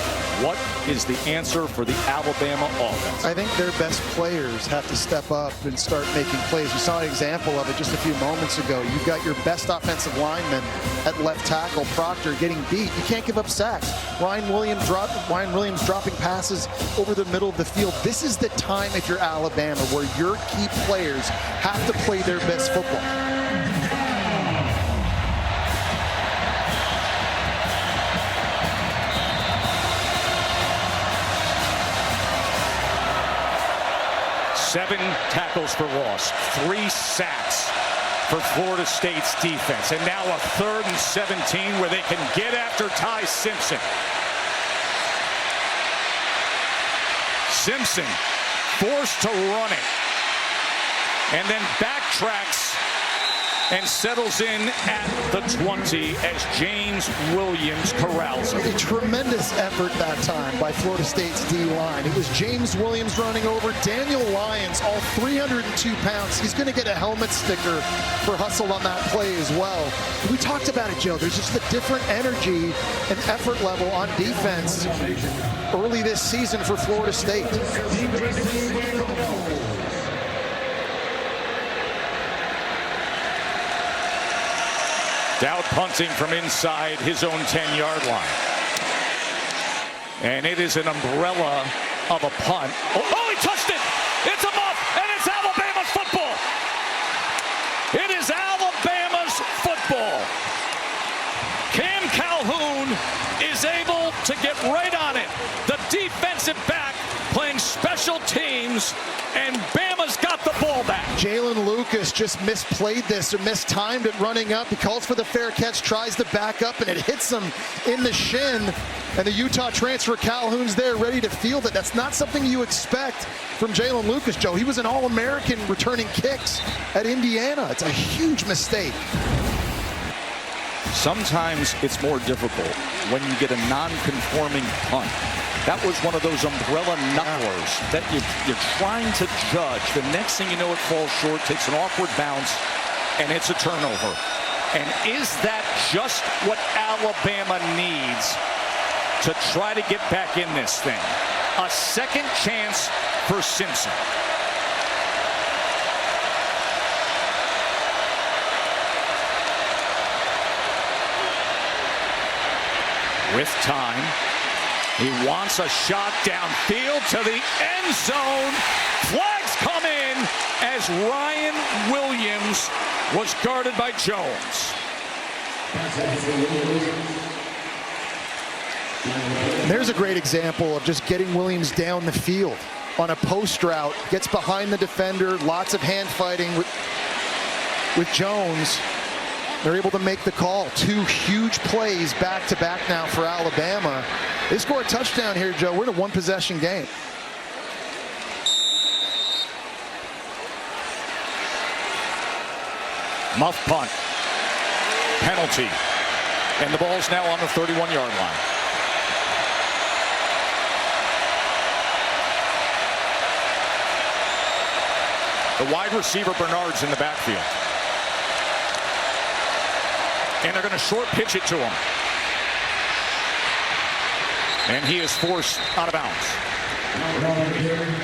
What is the answer for the Alabama offense? I think their best players have to step up and start making plays. We saw an example of it just a few moments ago. You've got your best offensive lineman at left tackle, Proctor, getting beat. You can't give up sacks. Ryan Williams dropping passes over the middle of the field. This is the time, if you're Alabama, where your key players have to play their best football. Seven tackles for loss, 3 sacks for Florida State's defense. And now a 3rd and 17 where they can get after Ty Simpson. Simpson forced to run it and then backtracks and settles in at the 20 as James Williams corrals him. A tremendous effort that time by Florida State's D-line. It was James Williams running over Daniel Lyons, all 302 pounds. He's going to get a helmet sticker for hustle on that play as well. We talked about it, Joe. There's just a different energy and effort level on defense early this season for Florida State. Dowd punting from inside his own 10-yard line. And it is an umbrella of a punt. Oh, he touched it! It's a muff, and it's Alabama's football! It is Alabama's football! Calhoun is able to get right on it. The defensive back playing special teams, and Bama's got the ball back. Jalen Lucas just misplayed this or mistimed it running up. He calls for the fair catch, tries to back up, and it hits him in the shin. And the Utah transfer Calhoun's there ready to field it. That's not something you expect from Jalen Lucas, Joe. He was an All-American returning kicks at Indiana. It's a huge mistake. Sometimes it's more difficult when you get a non-conforming punt. That was one of those umbrella knucklers that you're trying to judge. The next thing you know, it falls short, takes an awkward bounce, and it's a turnover. And is that just what Alabama needs to try to get back in this thing? A second chance for Simpson. With time, he wants a shot downfield to the end zone. Flags come in as Ryan Williams was guarded by Jones. There's a great example of just getting Williams down the field on a post route. Gets behind the defender, lots of hand fighting with Jones. They're able to make the call. Two huge plays back-to-back now for Alabama. They score a touchdown here, Joe. We're in a one-possession game. Muff punt. Penalty. And the ball's now on the 31-yard line. The wide receiver Bernard's in the backfield. And they're going to short pitch it to him. And he is forced out of bounds.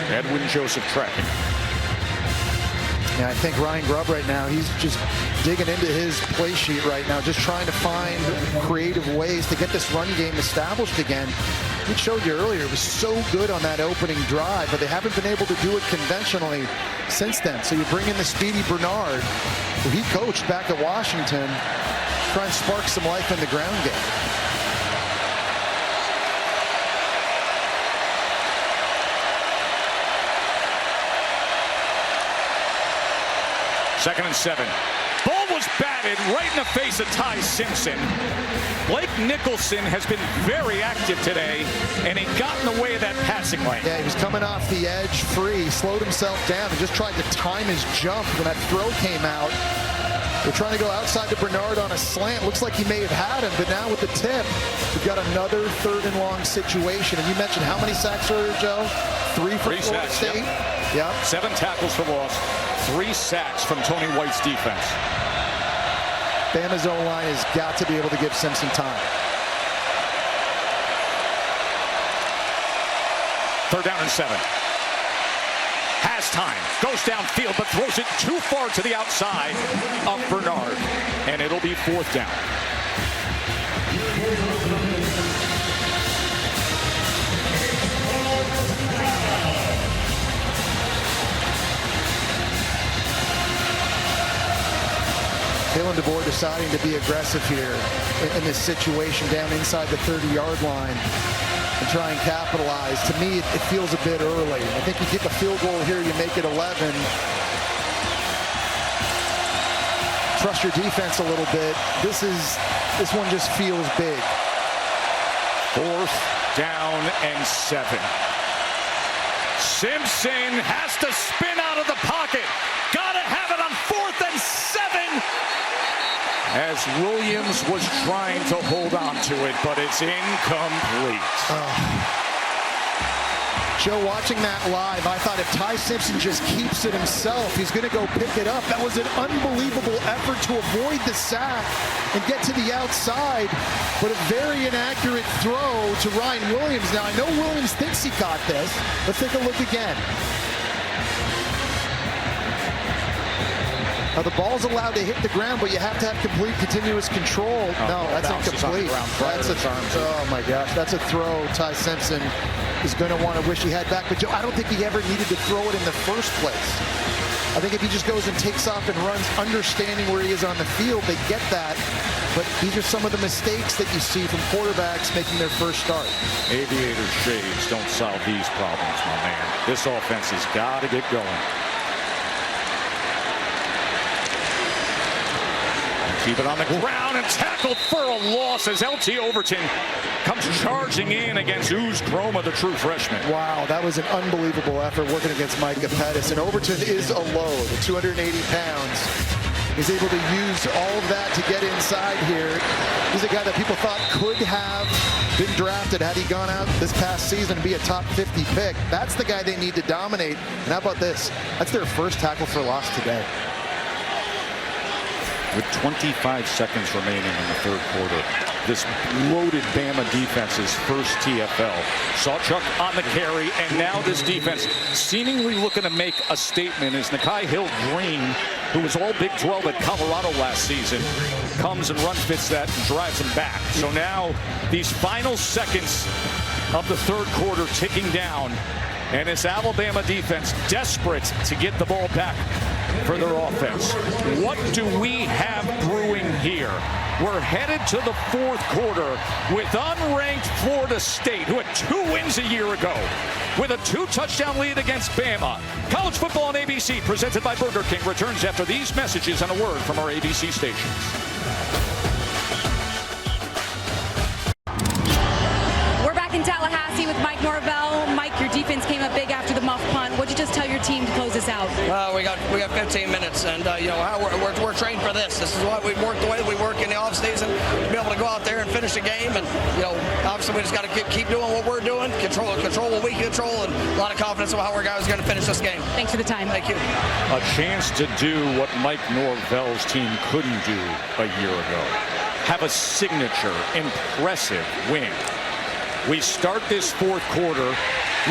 Edwin Joseph tracking. Yeah, I think Ryan Grubb right now, he's just digging into his play sheet right now, just trying to find creative ways to get this run game established again. We showed you earlier, it was so good on that opening drive, but they haven't been able to do it conventionally since then. So you bring in the speedy Bernard, who he coached back at Washington, try and spark some life in the ground game. Second and 7. Ball was batted right in the face of Ty Simpson. Blake Nicholson has been very active today, and he got in the way of that passing lane. Yeah, he was coming off the edge free, slowed himself down, and just tried to time his jump when that throw came out. They're trying to go outside to Bernard on a slant. Looks like he may have had him, but now with the tip, we've got another 3rd and long situation. And you mentioned how many sacks earlier, Joe? 3 for Florida State? Yep. 7 tackles for loss. 3 sacks from Tony White's defense. Bama's O-line has got to be able to give Simpson time. 3rd down and 7. Has time, goes downfield, but throws it too far to the outside of Bernard. And it'll be 4th down. Kalen DeBoer deciding to be aggressive here in this situation down inside the 30-yard line and try and capitalize. To me, it feels a bit early. I think you get the field goal here, you make it 11. Trust your defense a little bit. This one just feels big. 4th down and 7. Simpson has to spin out of the pocket. Gotta have it on 4th and 7. As Williams was trying to hold on to it, but it's incomplete. Joe, watching that live, I thought if Ty Simpson just keeps it himself, he's going to go pick it up. That was an unbelievable effort to avoid the sack and get to the outside, but a very inaccurate throw to Ryan Williams. Now, I know Williams thinks he caught this. Let's take a look again. Now, the ball's allowed to hit the ground, but you have to have complete continuous control. No, that's incomplete. That's oh my gosh, that's a throw Ty Simpson is going to want to wish he had back. But Joe, I don't think he ever needed to throw it in the first place. I think if he just goes and takes off and runs, understanding where he is on the field, they get that. but these are some of the mistakes that you see from quarterbacks making their first start. Aviator shades don't solve these problems, my man. This offense has got to get going. Keep it on the ground and tackled for a loss as LT Overton comes charging in against Ooze Chroma, the true freshman. Wow, that was an unbelievable effort working against Micah Pettis. And Overton is a load at 280 pounds. He's able to use all of that to get inside here. He's a guy that people thought could have been drafted had he gone out this past season and be a top 50 pick. That's the guy they need to dominate. And how about this? That's their first tackle for loss today. With 25 seconds remaining in the third quarter, this loaded Bama defense's first TFL. Sawchuk on the carry, and now this defense seemingly looking to make a statement as Nakai Hill-Green, who was all Big 12 at Colorado last season, comes and run fits that and drives him back. So now these final seconds of the third quarter ticking down, and this Alabama defense desperate to get the ball back for their offense. What do we have brewing here? We're headed to the fourth quarter with unranked Florida State, who had 2 wins a year ago, with a 2-touchdown lead against Bama. College football on ABC, presented by Burger King, returns after these messages and a word from our ABC stations. We're back in Tallahassee with Mike Norvell. Mike, your defense came up big after the muff punt. What'd you just tell your team to close this out? We got 15 minutes, and you know how we're trained for this. This is why we work the way that we work in the off season, to be able to go out there and finish a game. And you know, obviously we just got to keep doing what we're doing, control what we control, and a lot of confidence about how our guys are going to finish this game. Thanks for the time. Thank you. A chance to do what Mike Norvell's team couldn't do a year ago. Have a signature, impressive win. We start this fourth quarter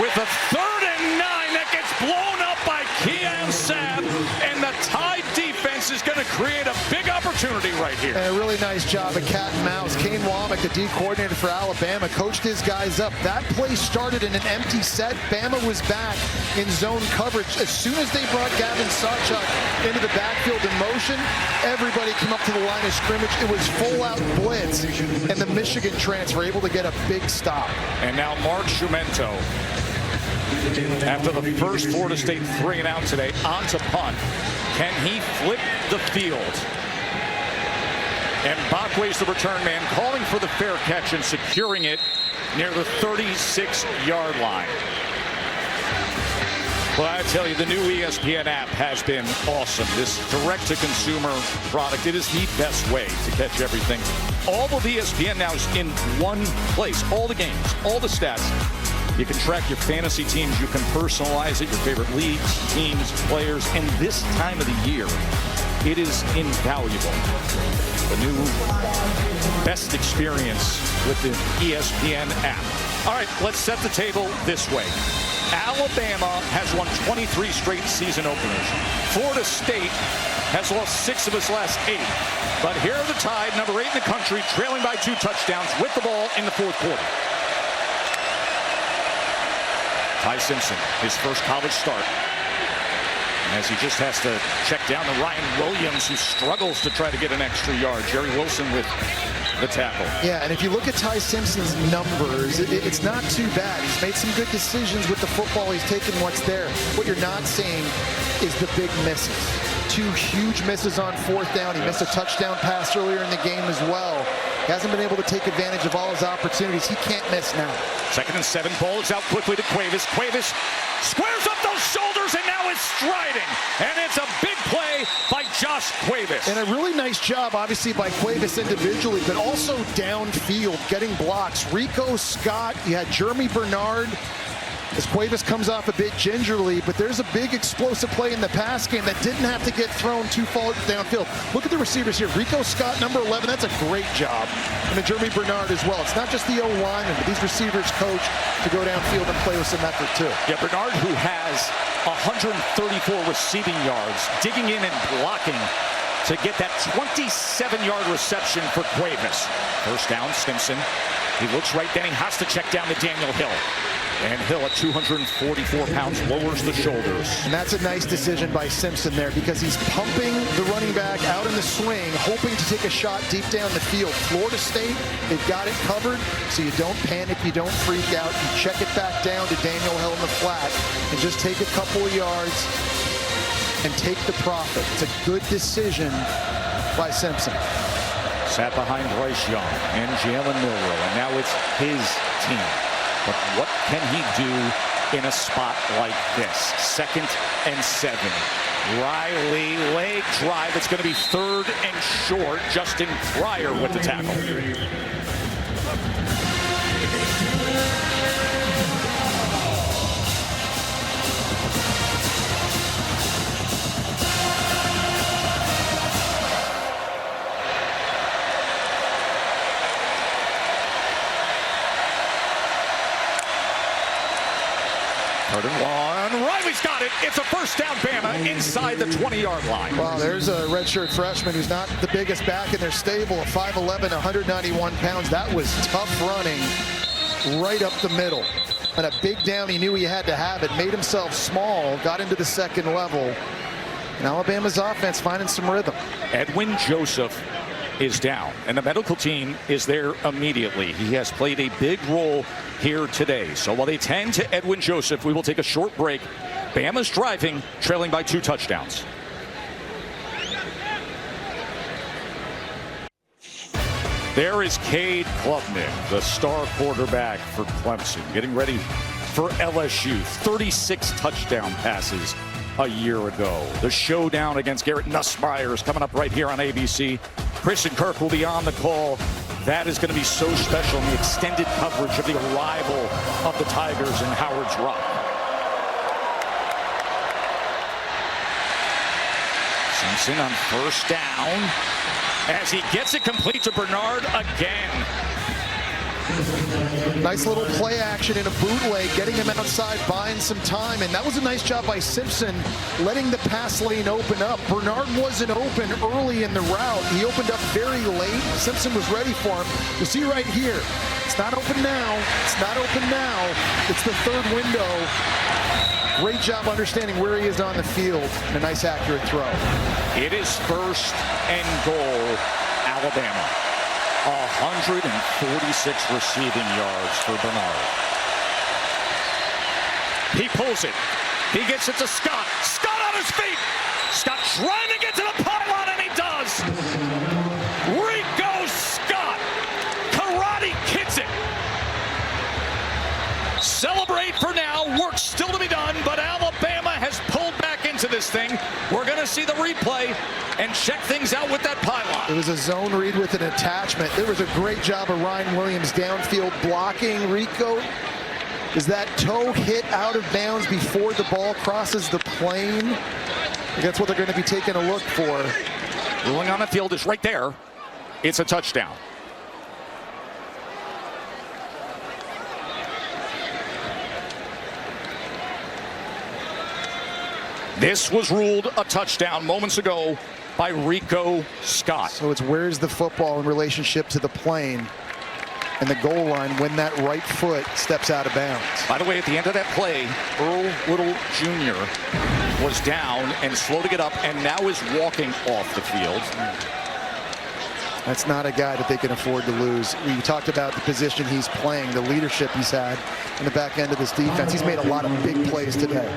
with a 3rd and 9 that gets blown up by Keon Sabb, and the Tide defense is going to create a big opportunity right here. And a really nice job of cat and mouse. Kane Womack, the D coordinator for Alabama, coached his guys up. That play started in an empty set. Bama was back in zone coverage. As soon as they brought Gavin Sawchuk into the backfield in motion, everybody came up to the line of scrimmage. It was full-out blitz, and the Michigan transfer able to get a big stop. And now Mark Schumento, after the first Florida State 3-and-out today, on to punt. Can he flip the field? And Bakwe's the return man, calling for the fair catch and securing it near the 36-yard line. Well, I tell you, the new ESPN app has been awesome. This direct-to-consumer product, it is the best way to catch everything. All of ESPN now is in one place. All the games, all the stats. You can track your fantasy teams. You can personalize it, your favorite leagues, teams, players. And this time of the year, it is invaluable. The new best experience with the ESPN app. All right, let's set the table this way. Alabama has won 23 straight season openers. Florida State has lost 6 of its last 8. But here are the Tide, number 8 in the country, trailing by 2 touchdowns with the ball in the fourth quarter. Ty Simpson, his first college start. And as he just has to check down to Ryan Williams, who struggles to try to get an extra yard. Jerry Wilson with the tackle. Yeah, and if you look at Ty Simpson's numbers, it's not too bad. He's made some good decisions with the football. He's taken what's there. What you're not seeing is the big misses. 2 huge misses on 4th down. He missed a touchdown pass earlier in the game as well. He hasn't been able to take advantage of all his opportunities. He can't miss now. 2nd and 7, ball is out quickly to Cuevas. Cuevas squares up those shoulders and now is striding. And it's a big play by Josh Cuevas. And a really nice job, obviously, by Cuevas individually, but also downfield, getting blocks. Rico Scott, you had Jeremy Bernard, as Cuevas comes off a bit gingerly, but there's a big explosive play in the pass game that didn't have to get thrown too far downfield. Look at the receivers here. Rico Scott, number 11, that's a great job. And then Jeremy Bernard as well. It's not just the O-lineman, but these receivers coach to go downfield and play with some effort too. Yeah, Bernard, who has 134 receiving yards, digging in and blocking to get that 27-yard reception for Cuevas. First down, Stimson. He looks right, then he has to check down to Daniel Hill. And Hill at 244 pounds lowers the shoulders. And that's a nice decision by Simpson there because he's pumping the running back out in the swing, hoping to take a shot deep down the field. Florida State, they've got it covered, so you don't panic, you don't freak out. You check it back down to Daniel Hill in the flat and just take a couple of yards and take the profit. It's a good decision by Simpson. Sat behind Bryce Young and Jalen Milroe, and now it's his team. But what can he do in a spot like this? 2nd and 7. Riley, leg drive. It's going to be 3rd and short. Justin Pryor with the tackle. Third and 1. Riley's got it. It's a first down, Bama, inside the 20-yard line. Wow, there's a redshirt freshman who's not the biggest back in their stable at 5'11", 191 pounds. That was tough running right up the middle. And a big down, he knew he had to have it. Made himself small, got into the second level. And Alabama's offense finding some rhythm. Edwin Joseph is down, and the medical team is there immediately. He has played a big role here today. So while they tend to Edwin Joseph, we will take a short break. Bama's driving, trailing by 2 touchdowns. There is Cade Klubnik, the star quarterback for Clemson, getting ready for LSU. 36 touchdown passes a year ago. The showdown against Garrett Nussmeier is coming up right here on ABC. Chris and Kirk will be on the call. That is going to be so special in the extended coverage of the arrival of the Tigers in Howard's Rock. Simpson on first down as he gets it complete to Bernard again. Nice little play action in a bootleg, getting him outside, buying some time, and that was a nice job by Simpson, letting the pass lane open up. Bernard wasn't open early in the route. He opened up very late. Simpson was ready for him. You see right here, it's not open now. It's not open now. It's the third window. Great job understanding where he is on the field, and a nice accurate throw. It is 1st and goal, Alabama. 146 receiving yards for Bernard. He pulls it. He gets it to Scott. Scott on his feet. Scott trying to get to the pylon, and he does. Rico Scott. Karate kicks it. Celebrate for now. Work still to be done, but Alabama has pulled back into this thing. We're going to see the replay and check things out with that pylon. It was a zone read with an attachment. There was a great job of Ryan Williams downfield blocking Rico. Does that toe hit out of bounds before the ball crosses the plane? That's what they're going to be taking a look for. Ruling on the field is right there. It's a touchdown. This was ruled a touchdown moments ago by Rico Scott. So it's where's the football in relationship to the plane and the goal line when that right foot steps out of bounds. By the way, at the end of that play, Earl Little Jr. was down and slow to get up and now is walking off the field. That's not a guy that they can afford to lose. We talked about the position he's playing, the leadership he's had in the back end of this defense. He's made a lot of big plays today.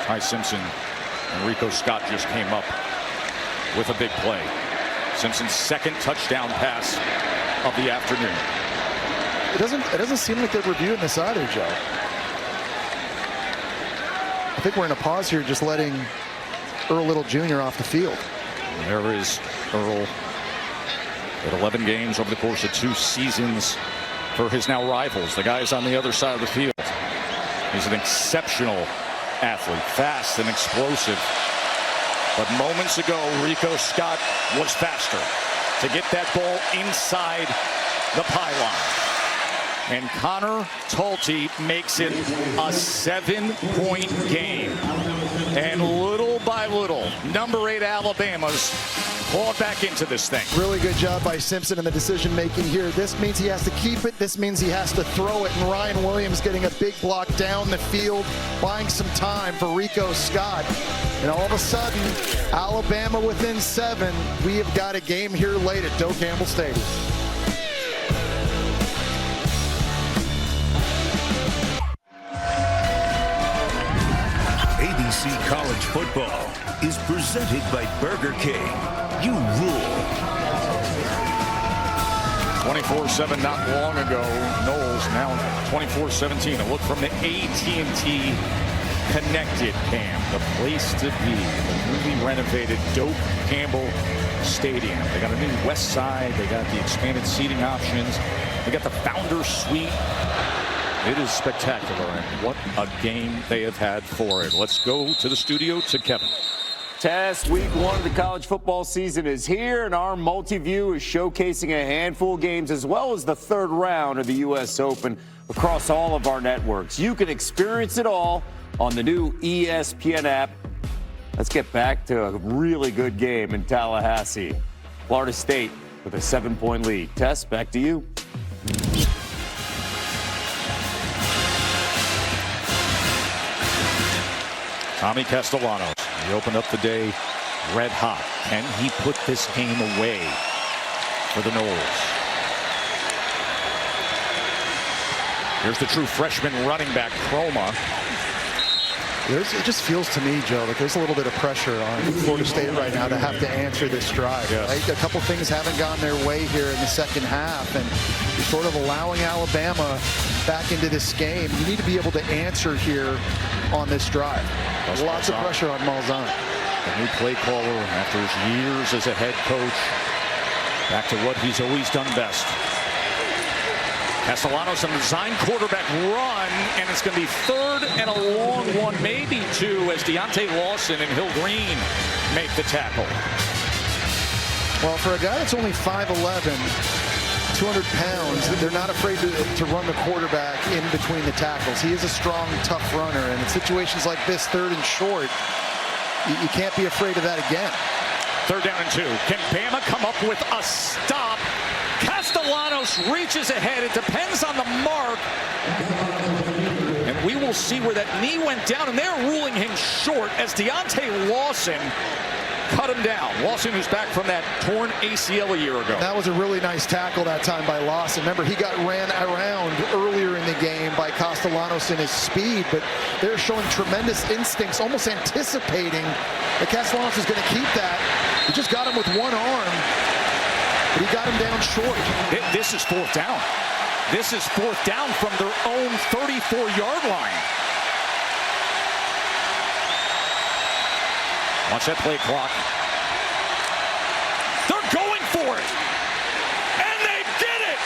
Ty Simpson and Rico Scott just came up with a big play. Simpson's 2nd touchdown pass of the afternoon. It doesn't seem like they're reviewing this either, Joe. I think we're in a pause here, just letting Earl Little Jr. off the field. And there is Earl at 11 games over the course of 2 seasons for his now rivals, the guys on the other side of the field. He's an exceptional athlete, fast and explosive. But moments ago, Rico Scott was faster to get that ball inside the pylon. And Connor Talty makes it a 7-point game. And little by little, number 8 Alabama's clawed back into this thing. Really good job by Simpson in the decision-making here. This means he has to keep it. This means he has to throw it. And Ryan Williams getting a big block down the field, buying some time for Rico Scott. And all of a sudden, Alabama within 7. We have got a game here late at Doak Campbell Stadium. ABC College Football is presented by Burger King. You rule. 24-7 not long ago. Knowles now 24-17. A look from the AT&T Connected Cam. The place to be. The newly renovated Doak Campbell Stadium. They got a new west side. They got the expanded seating options. They got the founder suite. It is spectacular, and what a game they have had for it. Let's go to the studio to Kevin. Test week 1 of the college football season is here, and our multi-view is showcasing a handful of games as well as the 3rd round of the U.S. Open across all of our networks. You can experience it all on the new ESPN app. Let's get back to a really good game in Tallahassee. Florida State with a 7-point lead. Tess, back to you. Tommy Castellanos, he opened up the day red hot. Can he put this game away for the Noles? Here's the true freshman running back, Chroma. It just feels to me, Joe, like there's a little bit of pressure on Florida State right now to have to answer this drive. Yes. Right? A couple things haven't gone their way here in the second half, and you're sort of allowing Alabama back into this game. You need to be able to answer here on this drive. Lots of pressure on Malzahn. The new play caller after his years as a head coach. Back to what he's always done best. Castellanos, a design quarterback run, and it's going to be 3rd and a long one, maybe 2, as Deontay Lawson and Hill Green make the tackle. Well, for a guy that's only 5'11", 200 pounds, they're not afraid to run the quarterback in between the tackles. He is a strong, tough runner, and in situations like this, 3rd and short, you can't be afraid of that again. 3rd down and 2. Can Bama come up with a stop? Castellanos reaches ahead. It depends on the mark. And we will see where that knee went down, and they're ruling him short as Deontay Lawson cut him down. Lawson, who's back from that torn ACL a year ago. That was a really nice tackle that time by Lawson. Remember, he got ran around earlier in the game by Castellanos in his speed, but they're showing tremendous instincts, almost anticipating that Castellanos is going to keep that. He just got him with one arm, but he got him down short. This is 4th down. This is 4th down from their own 34-yard line. Watch that play clock. They're going for it. And they did it.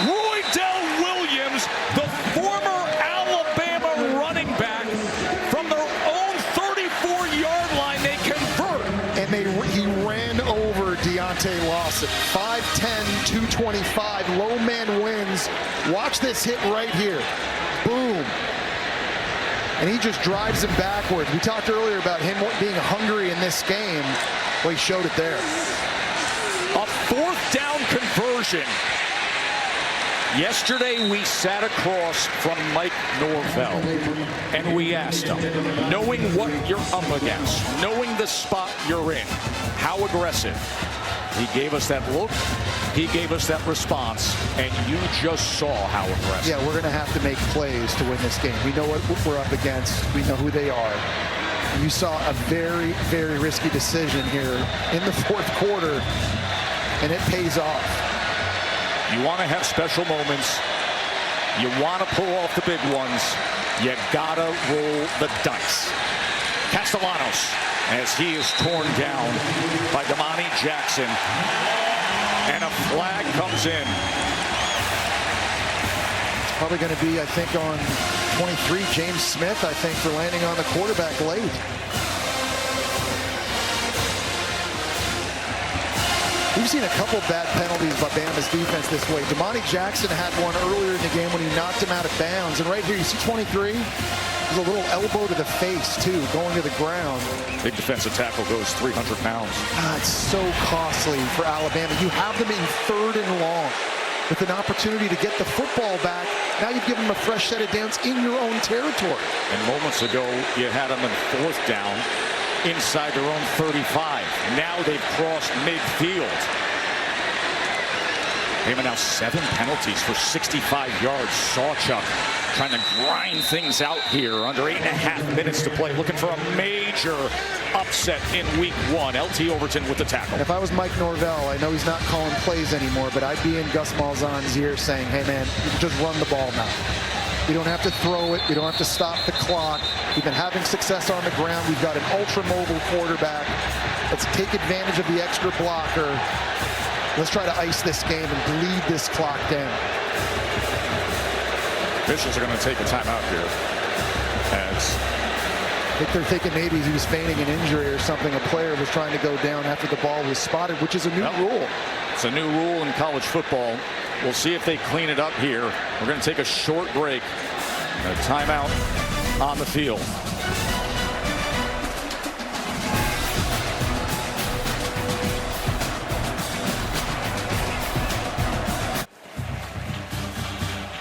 Roydell Williams, the former Alabama running back, from their own 34-yard line, they convert. And he ran over Deontay Lawson. 5'10", 225. Low man wins. Watch this hit right here. Boom. And he just drives him backwards. We talked earlier about him being hungry in this game. Well, he showed it there. A 4th down conversion. Yesterday, we sat across from Mike Norvell, and we asked him, knowing what you're up against, knowing the spot you're in, how aggressive? He gave us that look. He gave us that response, and you just saw how aggressive. Yeah, we're going to have to make plays to win this game. We know what we're up against. We know who they are. You saw a very, very risky decision here in the 4th quarter, and it pays off. You want to have special moments. You want to pull off the big ones. You got to roll the dice. Castellanos, as he is torn down by Damani Jackson. And a flag comes in. It's probably going to be, I think, on 23, James Smith, I think, for landing on the quarterback late. We've seen a couple bad penalties by Bama's defense this way. Damani Jackson had one earlier in the game when he knocked him out of bounds. And right here, you see 23? There's a little elbow to the face, too, going to the ground. Big defensive tackle goes 300 pounds. It's so costly for Alabama. You have them in 3rd and long with an opportunity to get the football back. Now you've given them a fresh set of downs in your own territory. And moments ago, you had them in 4th down inside their own 35. Now they've crossed midfield. Bama now 7 penalties for 65 yards. Sawchuk trying to grind things out here under 8.5 minutes to play, looking for a major upset in week 1. LT Overton with the tackle. If I was Mike Norvell, I know he's not calling plays anymore, but I'd be in Gus Malzahn's ear saying, hey man, you can just run the ball now. We don't have to throw it. We don't have to stop the clock. We've been having success on the ground. We've got an ultra-mobile quarterback. Let's take advantage of the extra blocker. Let's try to ice this game and bleed this clock down. Officials are going to take a timeout here. As I think they're thinking maybe he was feigning an injury or something. A player was trying to go down after the ball was spotted, which is a new rule. It's a new rule in college football. We'll see if they clean it up here. We're going to take a short break. A timeout on the field.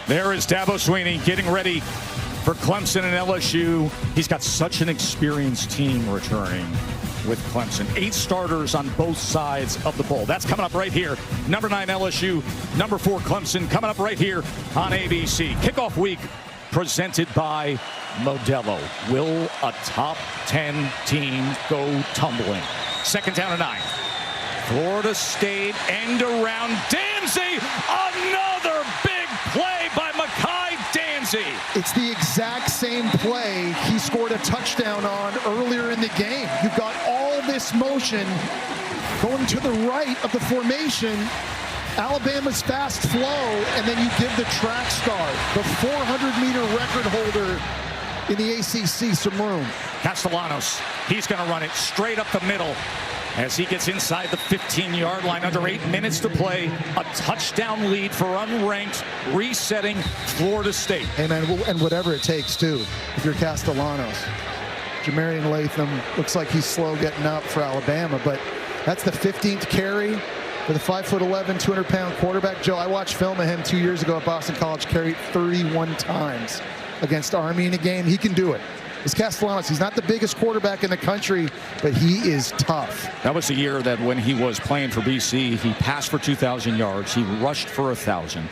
There is Dabo Swinney getting ready for Clemson and LSU. He's got such an experienced team returning with Clemson. 8 starters on both sides of the ball. That's coming up right here. Number 9 LSU, number 4 Clemson, coming up right here on ABC. Kickoff week presented by Modelo. Will a top 10 team go tumbling? 2nd down and 9. Florida State end around Danzy. Another big play by Mekhi Danzy. It's the exact same play he scored a touchdown on earlier in the game. You've got all this motion going to the right of the formation. Alabama's fast flow, and then you give the track star, the 400-meter record holder in the ACC, some room. Castellanos, he's going to run it straight up the middle as he gets inside the 15-yard line. Under 8 minutes to play. A touchdown lead for unranked, resetting Florida State. Hey, man, and whatever it takes, too, if you're Castellanos. Jamarian Latham looks like he's slow getting up for Alabama, but that's the 15th carry for the 5'11", 200-pound quarterback. Joe, I watched film of him 2 years ago at Boston College, carried 31 times against Army in a game. He can do it. It's Castellanos. He's not the biggest quarterback in the country, but he is tough. That was the year that when he was playing for BC, he passed for 2,000 yards. He rushed for 1,000.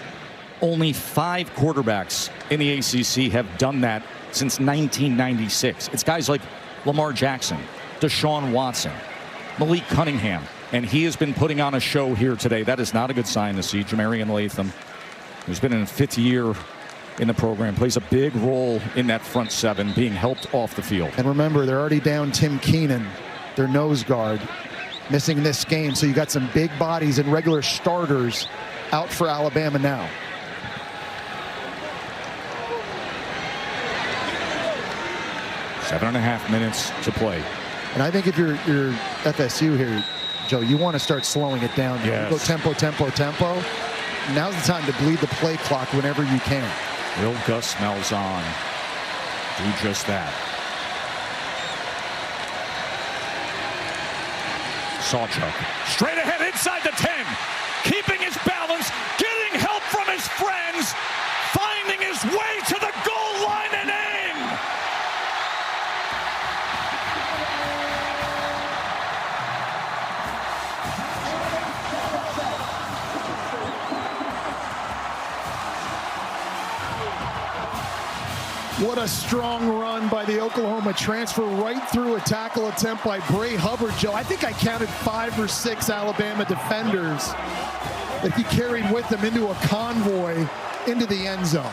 Only 5 quarterbacks in the ACC have done that since 1996. It's guys like Lamar Jackson, Deshaun Watson, Malik Cunningham, and he has been putting on a show here today. That is not a good sign to see. Jamarian Latham, who's been in a 5th year in the program, plays a big role in that front 7, being helped off the field. And remember, they're already down Tim Keenan, their nose guard, missing this game. So you got some big bodies and regular starters out for Alabama now. Seven and a half minutes to play. And I think if you're FSU here, Joe, you want to start slowing it down. Yes. Go tempo, tempo, tempo. Now's the time to bleed the play clock whenever you can. Will Gus Malzahn do just that? Sawchuk straight ahead inside the 10, keeping his balance, getting help from his friends, finding his way to the goal line and in. What a strong run by the Oklahoma transfer, right through a tackle attempt by Bray Hubbard, Joe. I think I counted 5 or 6 Alabama defenders that he carried with him into a convoy into the end zone.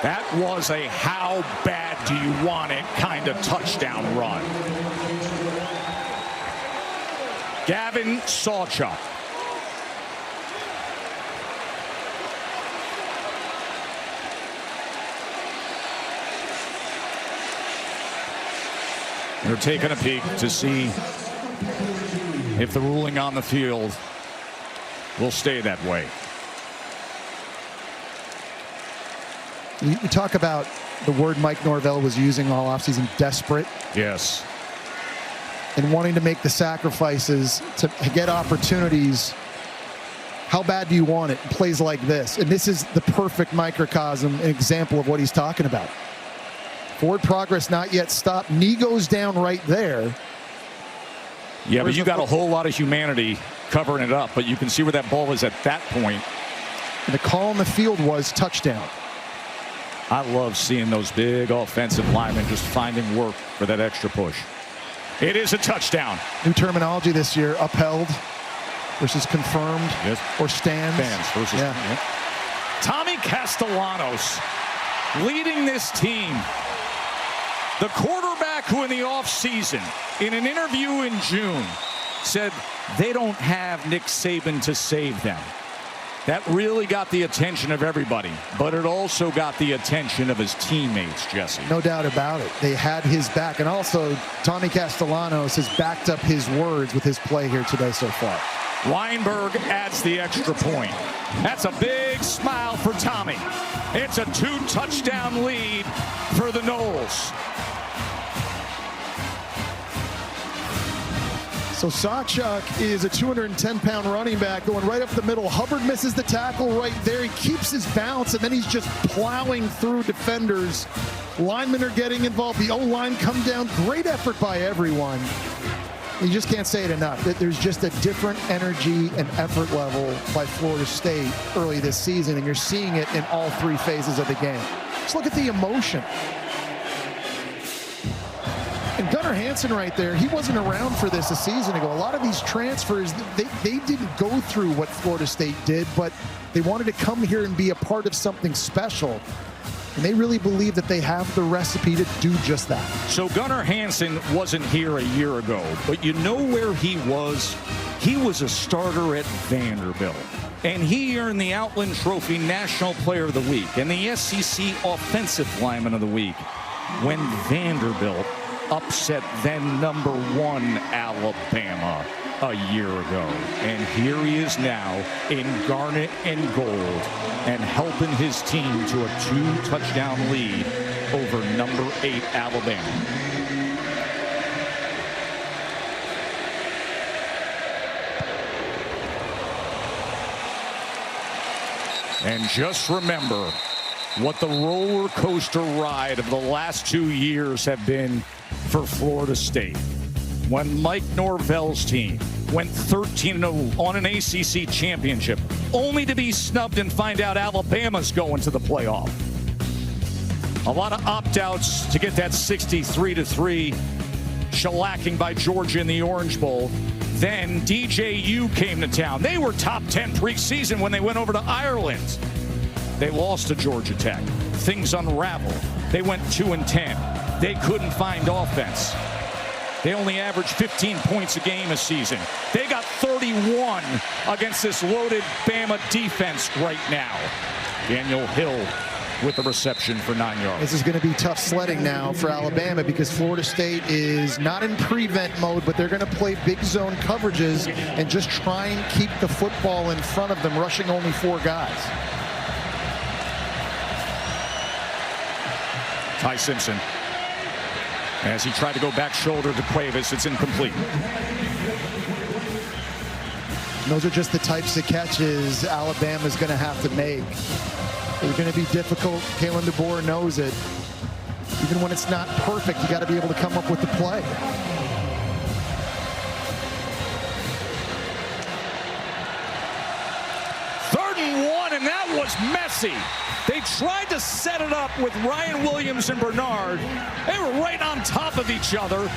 That was a how bad do you want it kind of touchdown run. Gavin Sawchuk. They're taking a peek to see if the ruling on the field will stay that way. We talk about the word Mike Norvell was using all offseason, desperate. Yes. And wanting to make the sacrifices to get opportunities. How bad do you want it? Plays like this. And this is the perfect microcosm, an example of what he's talking about. Forward progress not yet stopped. Knee goes down right there. Yeah, but you got a whole lot of humanity covering it up. But you can see where that ball is at that point. And the call on the field was touchdown. I love seeing those big offensive linemen just finding work for that extra push. It is a touchdown. New terminology this year, upheld versus confirmed, yes. Or stands. Stands versus, yeah. Tommy Castellanos leading this team. The quarterback who in the offseason, in an interview in June, said they don't have Nick Saban to save them. That really got the attention of everybody, but it also got the attention of his teammates, Jesse. No doubt about it. They had his back, and also Tommy Castellanos has backed up his words with his play here today so far. Weinberg adds the extra point. That's a big smile for Tommy. It's a 2-touchdown lead for the Noles. So Sawchuk is a 210-pound running back going right up the middle. Hubbard misses the tackle right there. He keeps his balance, and then he's just plowing through defenders. Linemen are getting involved. The O-line come down. Great effort by everyone. You just can't say it enough. There's just a different energy and effort level by Florida State early this season, and you're seeing it in all three phases of the game. Just look at the emotion. And Gunnar Hansen right there, he wasn't around for this a season ago. A lot of these transfers, they didn't go through what Florida State did, but they wanted to come here and be a part of something special. And they really believe that they have the recipe to do just that. So Gunnar Hansen wasn't here a year ago, but you know where he was? He was a starter at Vanderbilt. And he earned the Outland Trophy National Player of the Week and the SEC Offensive Lineman of the Week when Vanderbilt upset then #1 Alabama a year ago. And here he is now in garnet and gold and helping his team to a 2-touchdown lead over #8 Alabama. And just remember what the roller coaster ride of the last 2 years have been for Florida State. When Mike Norvell's team went 13-0 on an ACC championship, only to be snubbed and find out Alabama's going to the playoff. A lot of opt-outs to get that 63-3 shellacking by Georgia in the Orange Bowl. Then DJU came to town. They were top 10 preseason when they went over to Ireland. They lost to Georgia Tech. Things unraveled. They went 2-10. They couldn't find offense. They only averaged 15 points a game a season. They got 31 against this loaded Bama defense right now. Daniel Hill with the reception for 9 yards. This is going to be tough sledding now for Alabama because Florida State is not in prevent mode, but they're going to play big zone coverages and just try and keep the football in front of them, rushing only 4 guys. Ty Simpson, as he tried to go back shoulder to Cuevas, it's incomplete. And those are just the types of catches Alabama's going to have to make. They're going to be difficult. Kalen DeBoer knows it. Even when it's not perfect, you got to be able to come up with the play. Third and 1, and that was messy. They tried to set it up with Ryan Williams and Bernard. They were right on top of each other,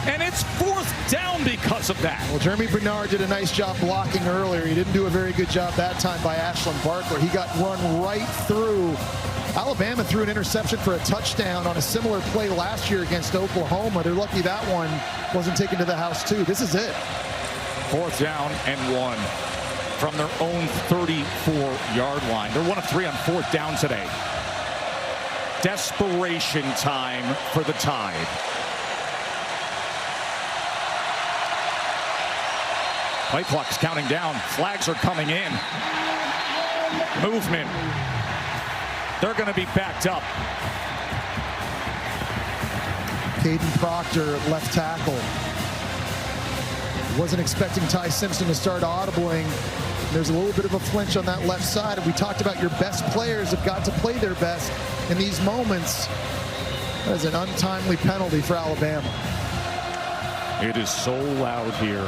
and it's 4th down because of that. Well, Jeremy Bernard did a nice job blocking earlier. He didn't do a very good job that time by Ashland Barkler. He got run right through. Alabama threw an interception for a touchdown on a similar play last year against Oklahoma. They're lucky that one wasn't taken to the house, too. This is it. 4th down and 1. From their own 34-yard line. They're 1 of 3 on 4th down today. Desperation time for the Tide. Play clock's counting down. Flags are coming in. Movement. They're going to be backed up. Caden Proctor at left tackle. Wasn't expecting Ty Simpson to start audibling. There's a little bit of a flinch on that left side. And we talked about your best players have got to play their best in these moments. That is an untimely penalty for Alabama. It is so loud here.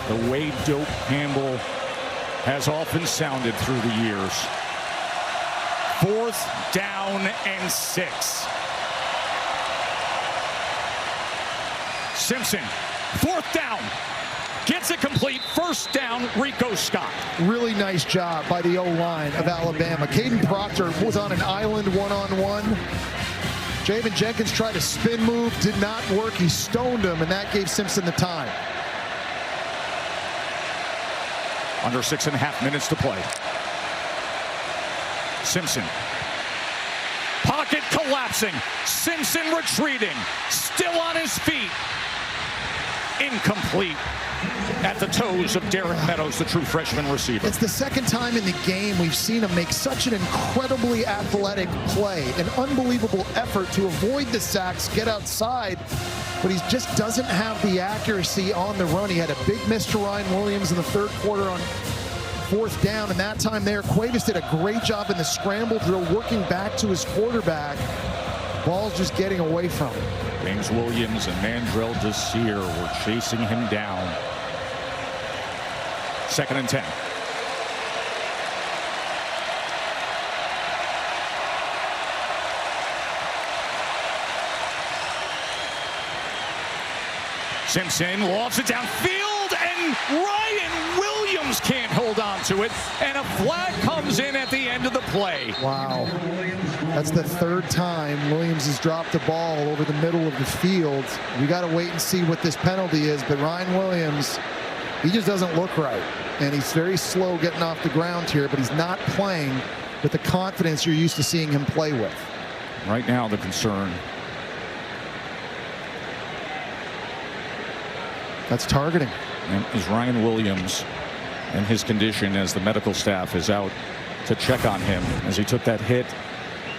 The way Dope Campbell has often sounded through the years. 4th down and 6. Simpson, 4th down. Gets it complete. 1st down, Rico Scott. Really nice job by the O-line of Alabama. Caden Proctor was on an island one-on-one. Javen Jenkins tried a spin move, did not work. He stoned him, and that gave Simpson the time. Under 6.5 minutes to play. Simpson. Pocket collapsing. Simpson retreating. Still on his feet. Incomplete at the toes of Darren Meadows, the true freshman receiver. It's the 2nd time in the game we've seen him make such an incredibly athletic play, an unbelievable effort to avoid the sacks, get outside, but he just doesn't have the accuracy on the run. He had a big miss to Ryan Williams in the 3rd quarter on 4th down, and that time there, Cuevas did a great job in the scramble drill, working back to his quarterback. Ball's just getting away from him. James Williams and Mandrell Desir were chasing him down. 2nd and 10. Simpson lofts it downfield, and Ryan Williams can't hold on to it, and a flag comes in at the end of the play. Wow. That's the 3rd time Williams has dropped the ball over the middle of the field. We got to wait and see what this penalty is, but Ryan Williams, he just doesn't look right, and he's very slow getting off the ground here, but he's not playing with the confidence you're used to seeing him play with. Right now, the concern. That's targeting. And is Ryan Williams and his condition as the medical staff is out to check on him as he took that hit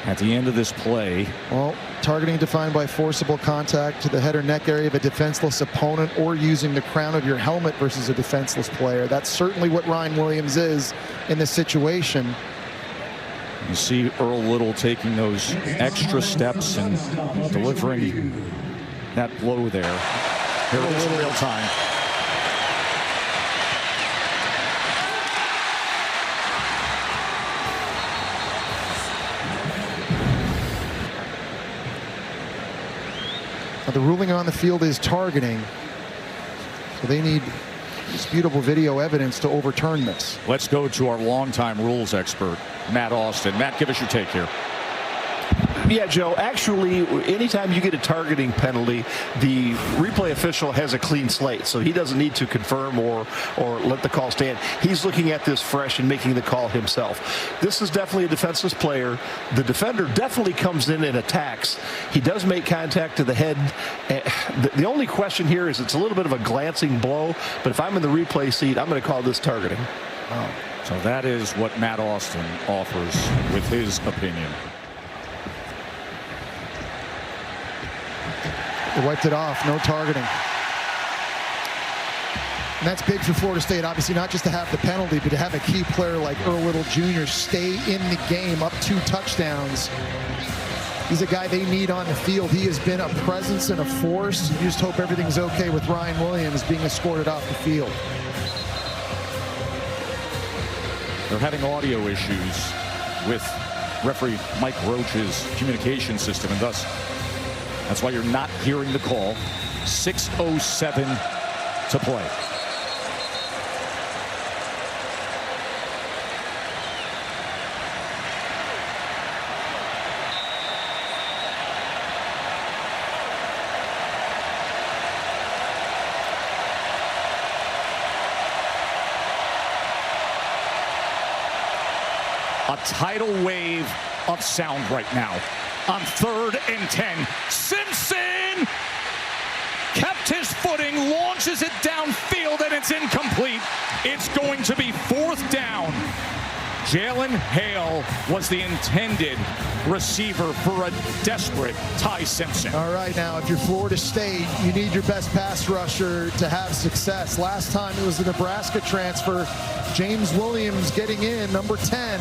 at the end of this play. Well, targeting defined by forcible contact to the head or neck area of a defenseless opponent or using the crown of your helmet versus a defenseless player. That's certainly what Ryan Williams is in this situation. You see Earl Little taking those extra steps and delivering that blow there. Here it is in real time. Now the ruling on the field is targeting, so they need disputable video evidence to overturn this. Let's go to our longtime rules expert, Matt Austin. Matt, give us your take here. Yeah, Joe, actually, anytime you get a targeting penalty, the replay official has a clean slate, so he doesn't need to confirm or let the call stand. He's looking at this fresh and making the call himself. This is definitely a defenseless player. The defender definitely comes in and attacks. He does make contact to the head. The only question here is it's a little bit of a glancing blow, but if I'm in the replay seat, I'm going to call this targeting. Oh. So that is what Matt Austin offers with his opinion. They wiped it off, no targeting. And that's big for Florida State, obviously, not just to have the penalty, but to have a key player like Earl Little Jr. stay in the game, up 2 touchdowns. He's a guy they need on the field. He has been a presence and a force. You just hope everything's okay with Ryan Williams being escorted off the field. They're having audio issues with referee Mike Roach's communication system, and thus that's why you're not hearing the call. 6:07 to play. A tidal wave of sound right now. On 3rd and 10, Simpson kept his footing, launches it downfield, and it's incomplete. It's going to be 4th down. Jalen Hale was the intended receiver for a desperate Ty Simpson. All right, now, if you're Florida State, you need your best pass rusher to have success. Last time it was the Nebraska transfer. James Williams getting in, number 10.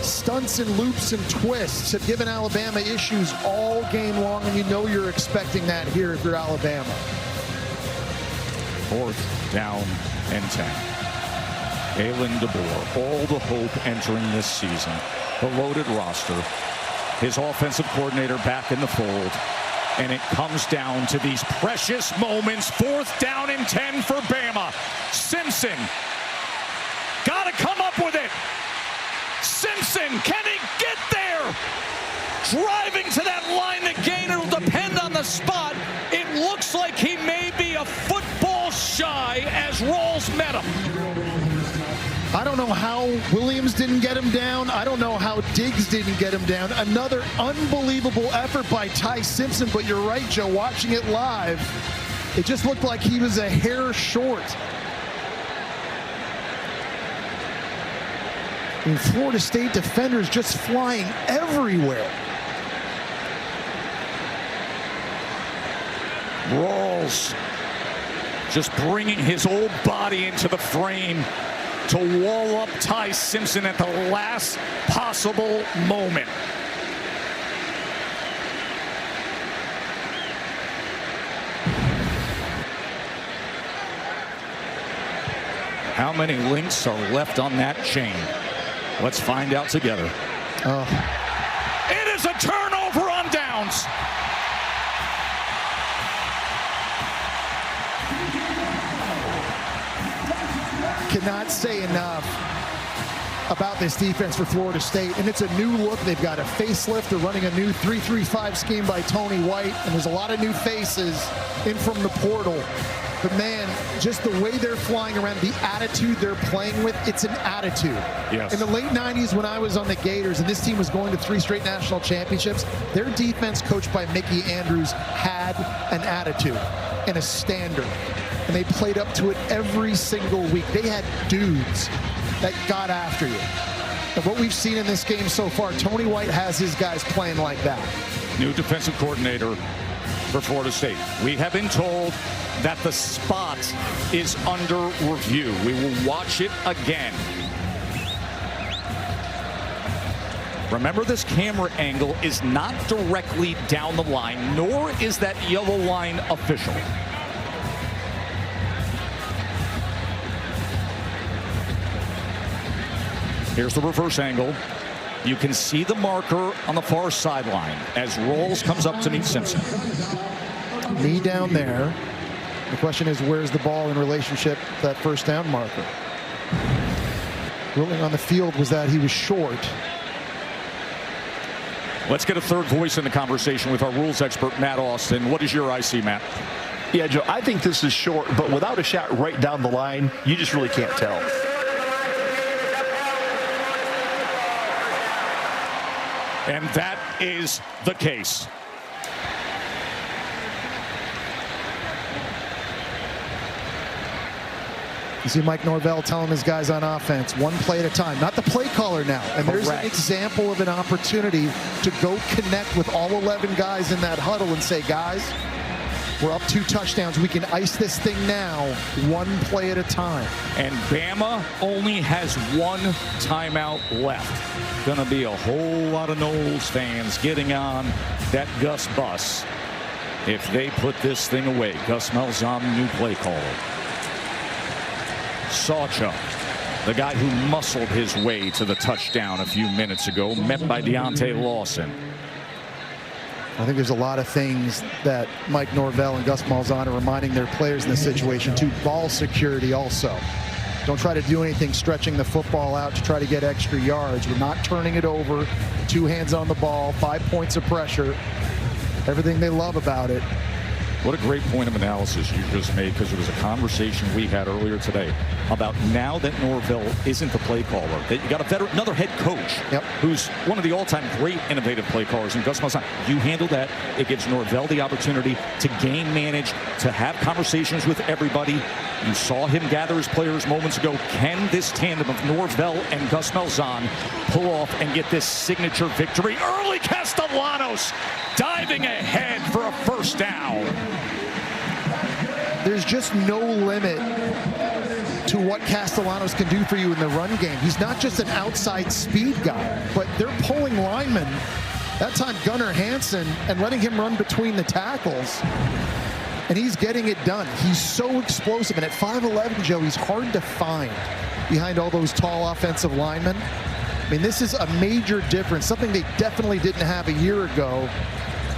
Stunts and loops and twists have given Alabama issues all game long, and you know you're expecting that here if you're Alabama. 4th down and 10. Kalen DeBoer, all the hope entering this season. The loaded roster. His offensive coordinator back in the fold. And it comes down to these precious moments. 4th down and 10 for Bama. Simpson. Got to come up with it. Simpson, can he get there? Driving to that line to gain. It'll depend on the spot. It looks like he may be a football shy as Rawls met him. I don't know how Williams didn't get him down. I don't know how Diggs didn't get him down. Another unbelievable effort by Ty Simpson, but you're right, Joe, watching it live, it just looked like he was a hair short. And Florida State defenders just flying everywhere. Rawls just bringing his old body into the frame to wall up Ty Simpson at the last possible moment. How many links are left on that chain? Let's find out together. It is a turnover on downs. Cannot say enough about this defense for Florida State, and it's a new look. They've got a facelift. They're running a new 3-3-5 scheme by Tony White, and there's a lot of new faces in from the portal. But man, just the way they're flying around, the attitude they're playing with, it's an attitude. Yes. In the late 90s when I was on the Gators and this team was going to 3 straight national championships, their defense coached by Mickey Andrews had an attitude and a standard. And they played up to it every single week. They had dudes that got after you. And what we've seen in this game so far, Tony White has his guys playing like that. New defensive coordinator for Florida State. We have been told that the spot is under review. We will watch it again. Remember, this camera angle is not directly down the line, nor is that yellow line official. Here's the reverse angle. You can see the marker on the far sideline as Rawls comes up to meet Simpson. Knee down there. The question is, where's the ball in relationship to that first down marker? Ruling on the field was that he was short. Let's get a third voice in the conversation with our rules expert, Matt Austin. What is your IC, Matt? Yeah, Joe, I think this is short, but without a shot right down the line, you just really can't tell. And that is the case. You see Mike Norvell telling his guys on offense, one play at a time, not the play caller now. And there's an example of an opportunity to go connect with all 11 guys in that huddle and say, guys, we're up 2 touchdowns. We can ice this thing now, one play at a time. And Bama only has 1 timeout left. Going to be a whole lot of Noles fans getting on that Gus bus if they put this thing away. Gus Malzahn, new play caller. Sawchuk, the guy who muscled his way to the touchdown a few minutes ago, met by Deontay Lawson. I think there's a lot of things that Mike Norvell and Gus Malzahn are reminding their players in this situation too. Ball security also. Don't try to do anything stretching the football out to try to get extra yards. We're not turning it over. 2 hands on the ball, 5 points of pressure. Everything they love about it. What a great point of analysis you just made, because it was a conversation we had earlier today about now that Norvell isn't the play caller, that you got a veteran, another head coach who's one of the all-time great innovative play callers, and Gus Malzahn. You handle that. It gives Norvell the opportunity to game manage, to have conversations with everybody. You saw him gather his players moments ago. Can this tandem of Norvell and Gus Malzahn pull off and get this signature victory? Early Castellanos diving ahead for a first down. There's just no limit to what Castellanos can do for you in the run game. He's not just an outside speed guy, but they're pulling linemen, that time Gunnar Hansen, and letting him run between the tackles. And he's getting it done. He's so explosive. And at 5'11", Joe, he's hard to find behind all those tall offensive linemen. I mean, this is a major difference, something they definitely didn't have a year ago.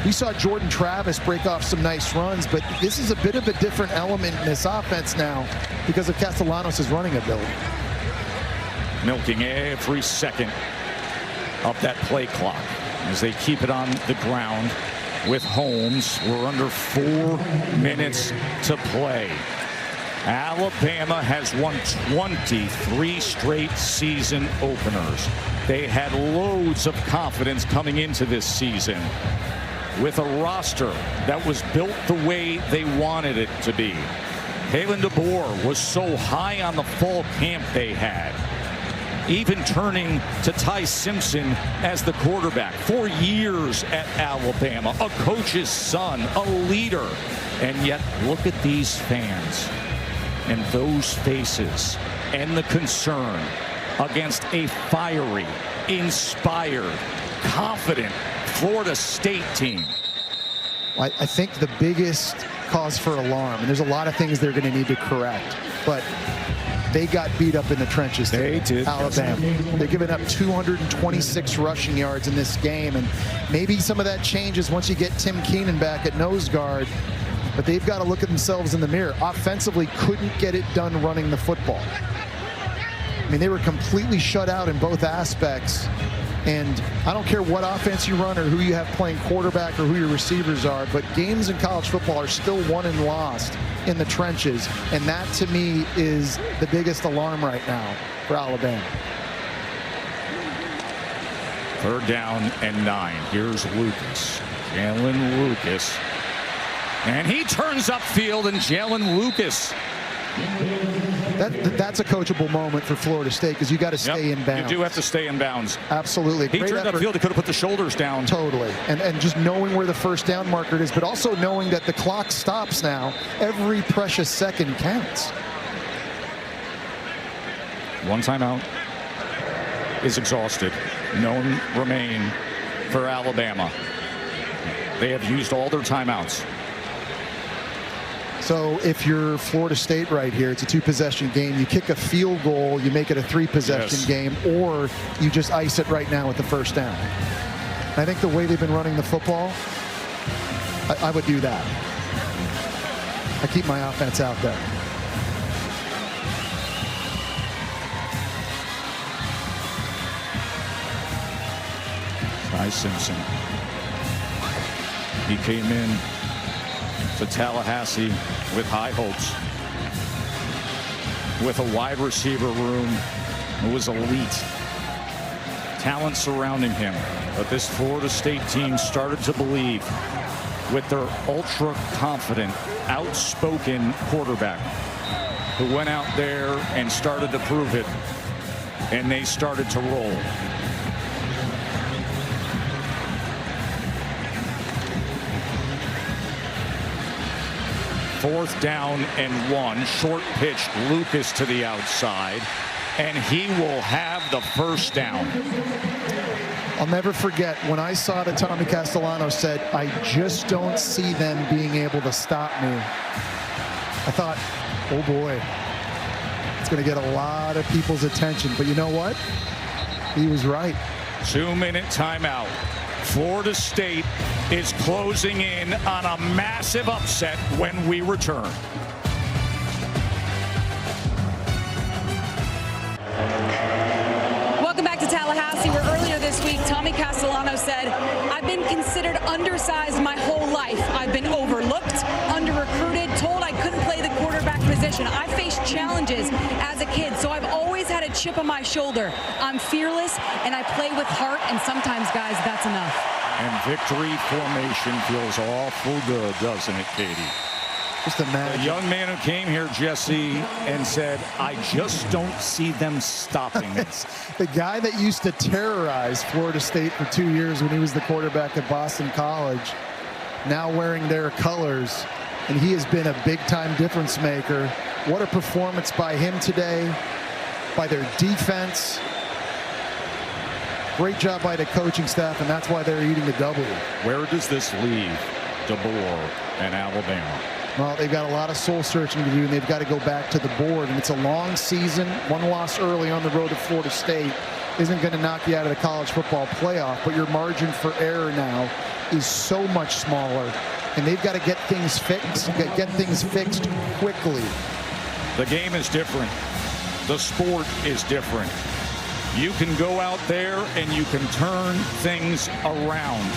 We saw Jordan Travis break off some nice runs, but this is a bit of a different element in this offense now because of Castellanos' running ability. Milking every second of that play clock as they keep it on the ground with Holmes. We're under 4 minutes to play. Alabama has won 23 straight season openers. They had loads of confidence coming into this season with a roster that was built the way they wanted it to be. Kalen DeBoer was so high on the fall camp they had, even turning to Ty Simpson as the quarterback. 4 years at Alabama, a coach's son, a leader. And yet, look at these fans and those faces and the concern against a fiery, inspired, confident Florida State team. I think the biggest cause for alarm, and there's a lot of things they're going to need to correct, but they got beat up in the trenches. They did. Alabama. They're giving up 226 rushing yards in this game, and maybe some of that changes once you get Tim Keenan back at nose guard, but they've got to look at themselves in the mirror. Offensively, couldn't get it done running the football. I mean, they were completely shut out in both aspects, and I don't care what offense you run or who you have playing quarterback or who your receivers are, but games in college football are still won and lost in the trenches, and that to me is the biggest alarm right now for Alabama. 3rd down and 9. Here's Lucas. Jalen Lucas. And he turns upfield, and Jalen Lucas. That's a coachable moment for Florida State because you got to stay in bounds. You do have to stay in bounds. Absolutely. He turned upfield. He could have put the shoulders down. Totally. And just knowing where the first down marker is, but also knowing that the clock stops now. Every precious second counts. One timeout is exhausted. None remain for Alabama. They have used all their timeouts. So if you're Florida State right here, it's a 2-possession game. You kick a field goal, you make it a 3-possession game, or you just ice it right now with the first down. I think the way they've been running the football, I would do that. I keep my offense out there. Ty Simpson. He came in to Tallahassee with high hopes, with a wide receiver room that was elite, talent surrounding him. But this Florida State team started to believe with their ultra confident, outspoken quarterback who went out there and started to prove it, and they started to roll. Fourth down and 1. Short pitch, Lucas to the outside, and he will have the first down. I'll never forget when I saw that Tommy Castellanos said, I just don't see them being able to stop me. I thought, oh boy, it's going to get a lot of people's attention. But you know what? He was right. 2-minute timeout. Florida State is closing in on a massive upset when we return. Welcome back to Tallahassee, where earlier this week, Tommy Castellanos said, I've been considered undersized my whole life. I've been overlooked, under-recruited, told I couldn't play the quarterback position. I faced challenges as a kid, so I've always had a chip on my shoulder. I'm fearless, and I play with heart, and sometimes, guys, that's enough. And victory formation feels awful good, doesn't it, Katie? Just imagine. A young man who came here, Jesse, and said, I just don't see them stopping this. The guy that used to terrorize Florida State for 2 years when he was the quarterback at Boston College, now wearing their colors, and he has been a big-time difference maker. What a performance by him today, by their defense. Great job by the coaching staff, and that's why they're eating the W. Where does this leave DeBoer and Alabama? Well, they've got a lot of soul searching to do, and they've got to go back to the board. And it's a long season. One loss early on the road to Florida State isn't going to knock you out of the college football playoff, but your margin for error now is so much smaller, and they've got to get things fixed quickly. The game is different. The sport is different. You can go out there and you can turn things around.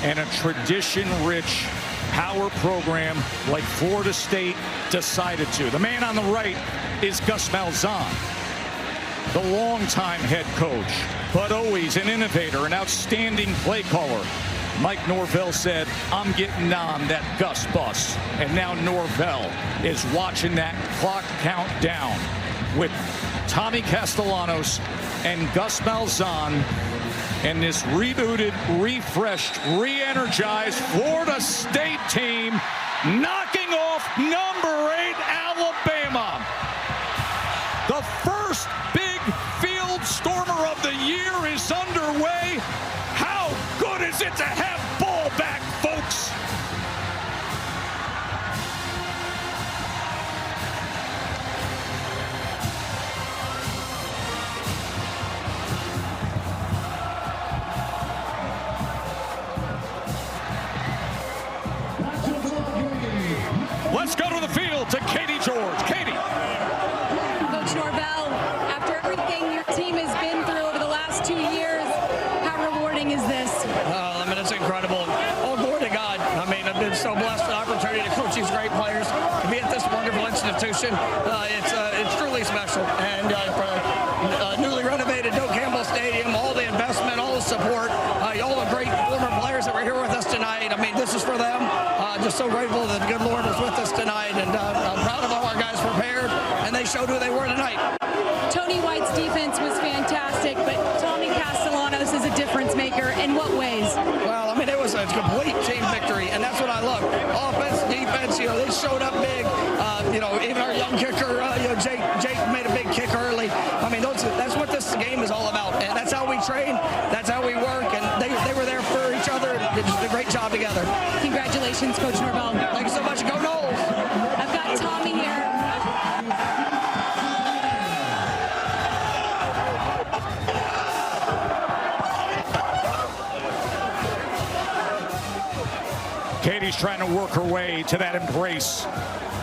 And a tradition-rich power program like Florida State decided to. The man on the right is Gus Malzahn, the longtime head coach, but always an innovator, an outstanding play caller. Mike Norvell said, I'm getting on that Gus bus. And now Norvell is watching that clock count down with Tommy Castellanos and Gus Malzahn and this rebooted, refreshed, re-energized Florida State team knocking off number 8 Alabama. The first big field stormer of the year is underway. How good is it to have ball back, folks? Let's go to the field to Katie George. Katie. Coach Norvell, after everything your team has been through over the last 2 years, how rewarding is this? I mean, it's incredible. All glory to God. I mean, I've been so blessed with the opportunity to coach these great players, to be at this wonderful institution. It's truly special. And for newly renovated Doak Campbell Stadium, all the investment, all the support, all the great former players that were here with us tonight. I mean, this is for them. Just so grateful that the good Lord was with us tonight, and I'm proud of all our guys prepared, and they showed who they were tonight. Tony White's defense was fantastic, but Tommy Castellanos is a difference maker. In what ways? Well, I mean, it was a complete team victory, and that's what I love. Offense, defense, they showed up big. Even our young kicker, Jake made a big kick early. I mean, that's what this game is all about, and that's how we train, that's how we work, and they were there for each other. They just did a great job together. Congratulations, Coach Norvell. Thank you so much. Go Noles. I've got Tommy here. Katie's trying to work her way to that embrace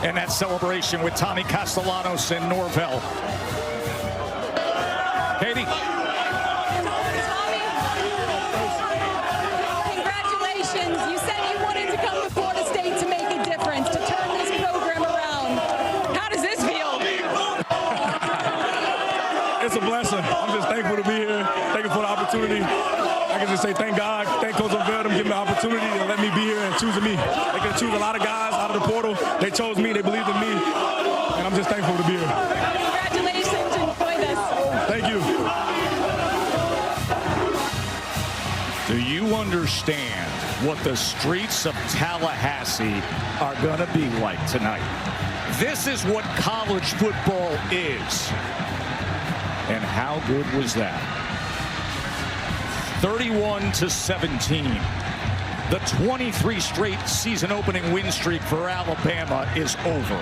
and that celebration with Tommy Castellanos and Norvell. Katie. Congratulations. You said you wanted to come to Florida State to make a difference, to turn this program around. How does this feel? It's a blessing. I'm just thankful to be here. Thank you for the opportunity. I can just say thank God, thank Coach Norvell for giving me the opportunity and let me be here and choosing me. They could choose a lot of guys out of the portal. They chose me. They believed in me. And I'm just thankful to be here. Congratulations. Enjoy this. Thank you. Do you understand what the streets of Tallahassee are going to be like tonight? This is what college football is. And how good was that? 31-17. The 23 straight season opening win streak for Alabama is over.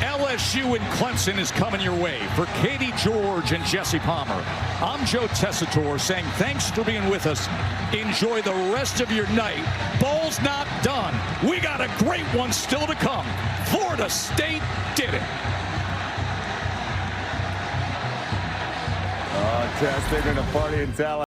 LSU and Clemson is coming your way. For Katie George and Jesse Palmer, I'm Joe Tessitore saying thanks for being with us. Enjoy the rest of your night. Ball's not done. We got a great one still to come. Florida State did it. Tess, they're going to party in Tallahassee.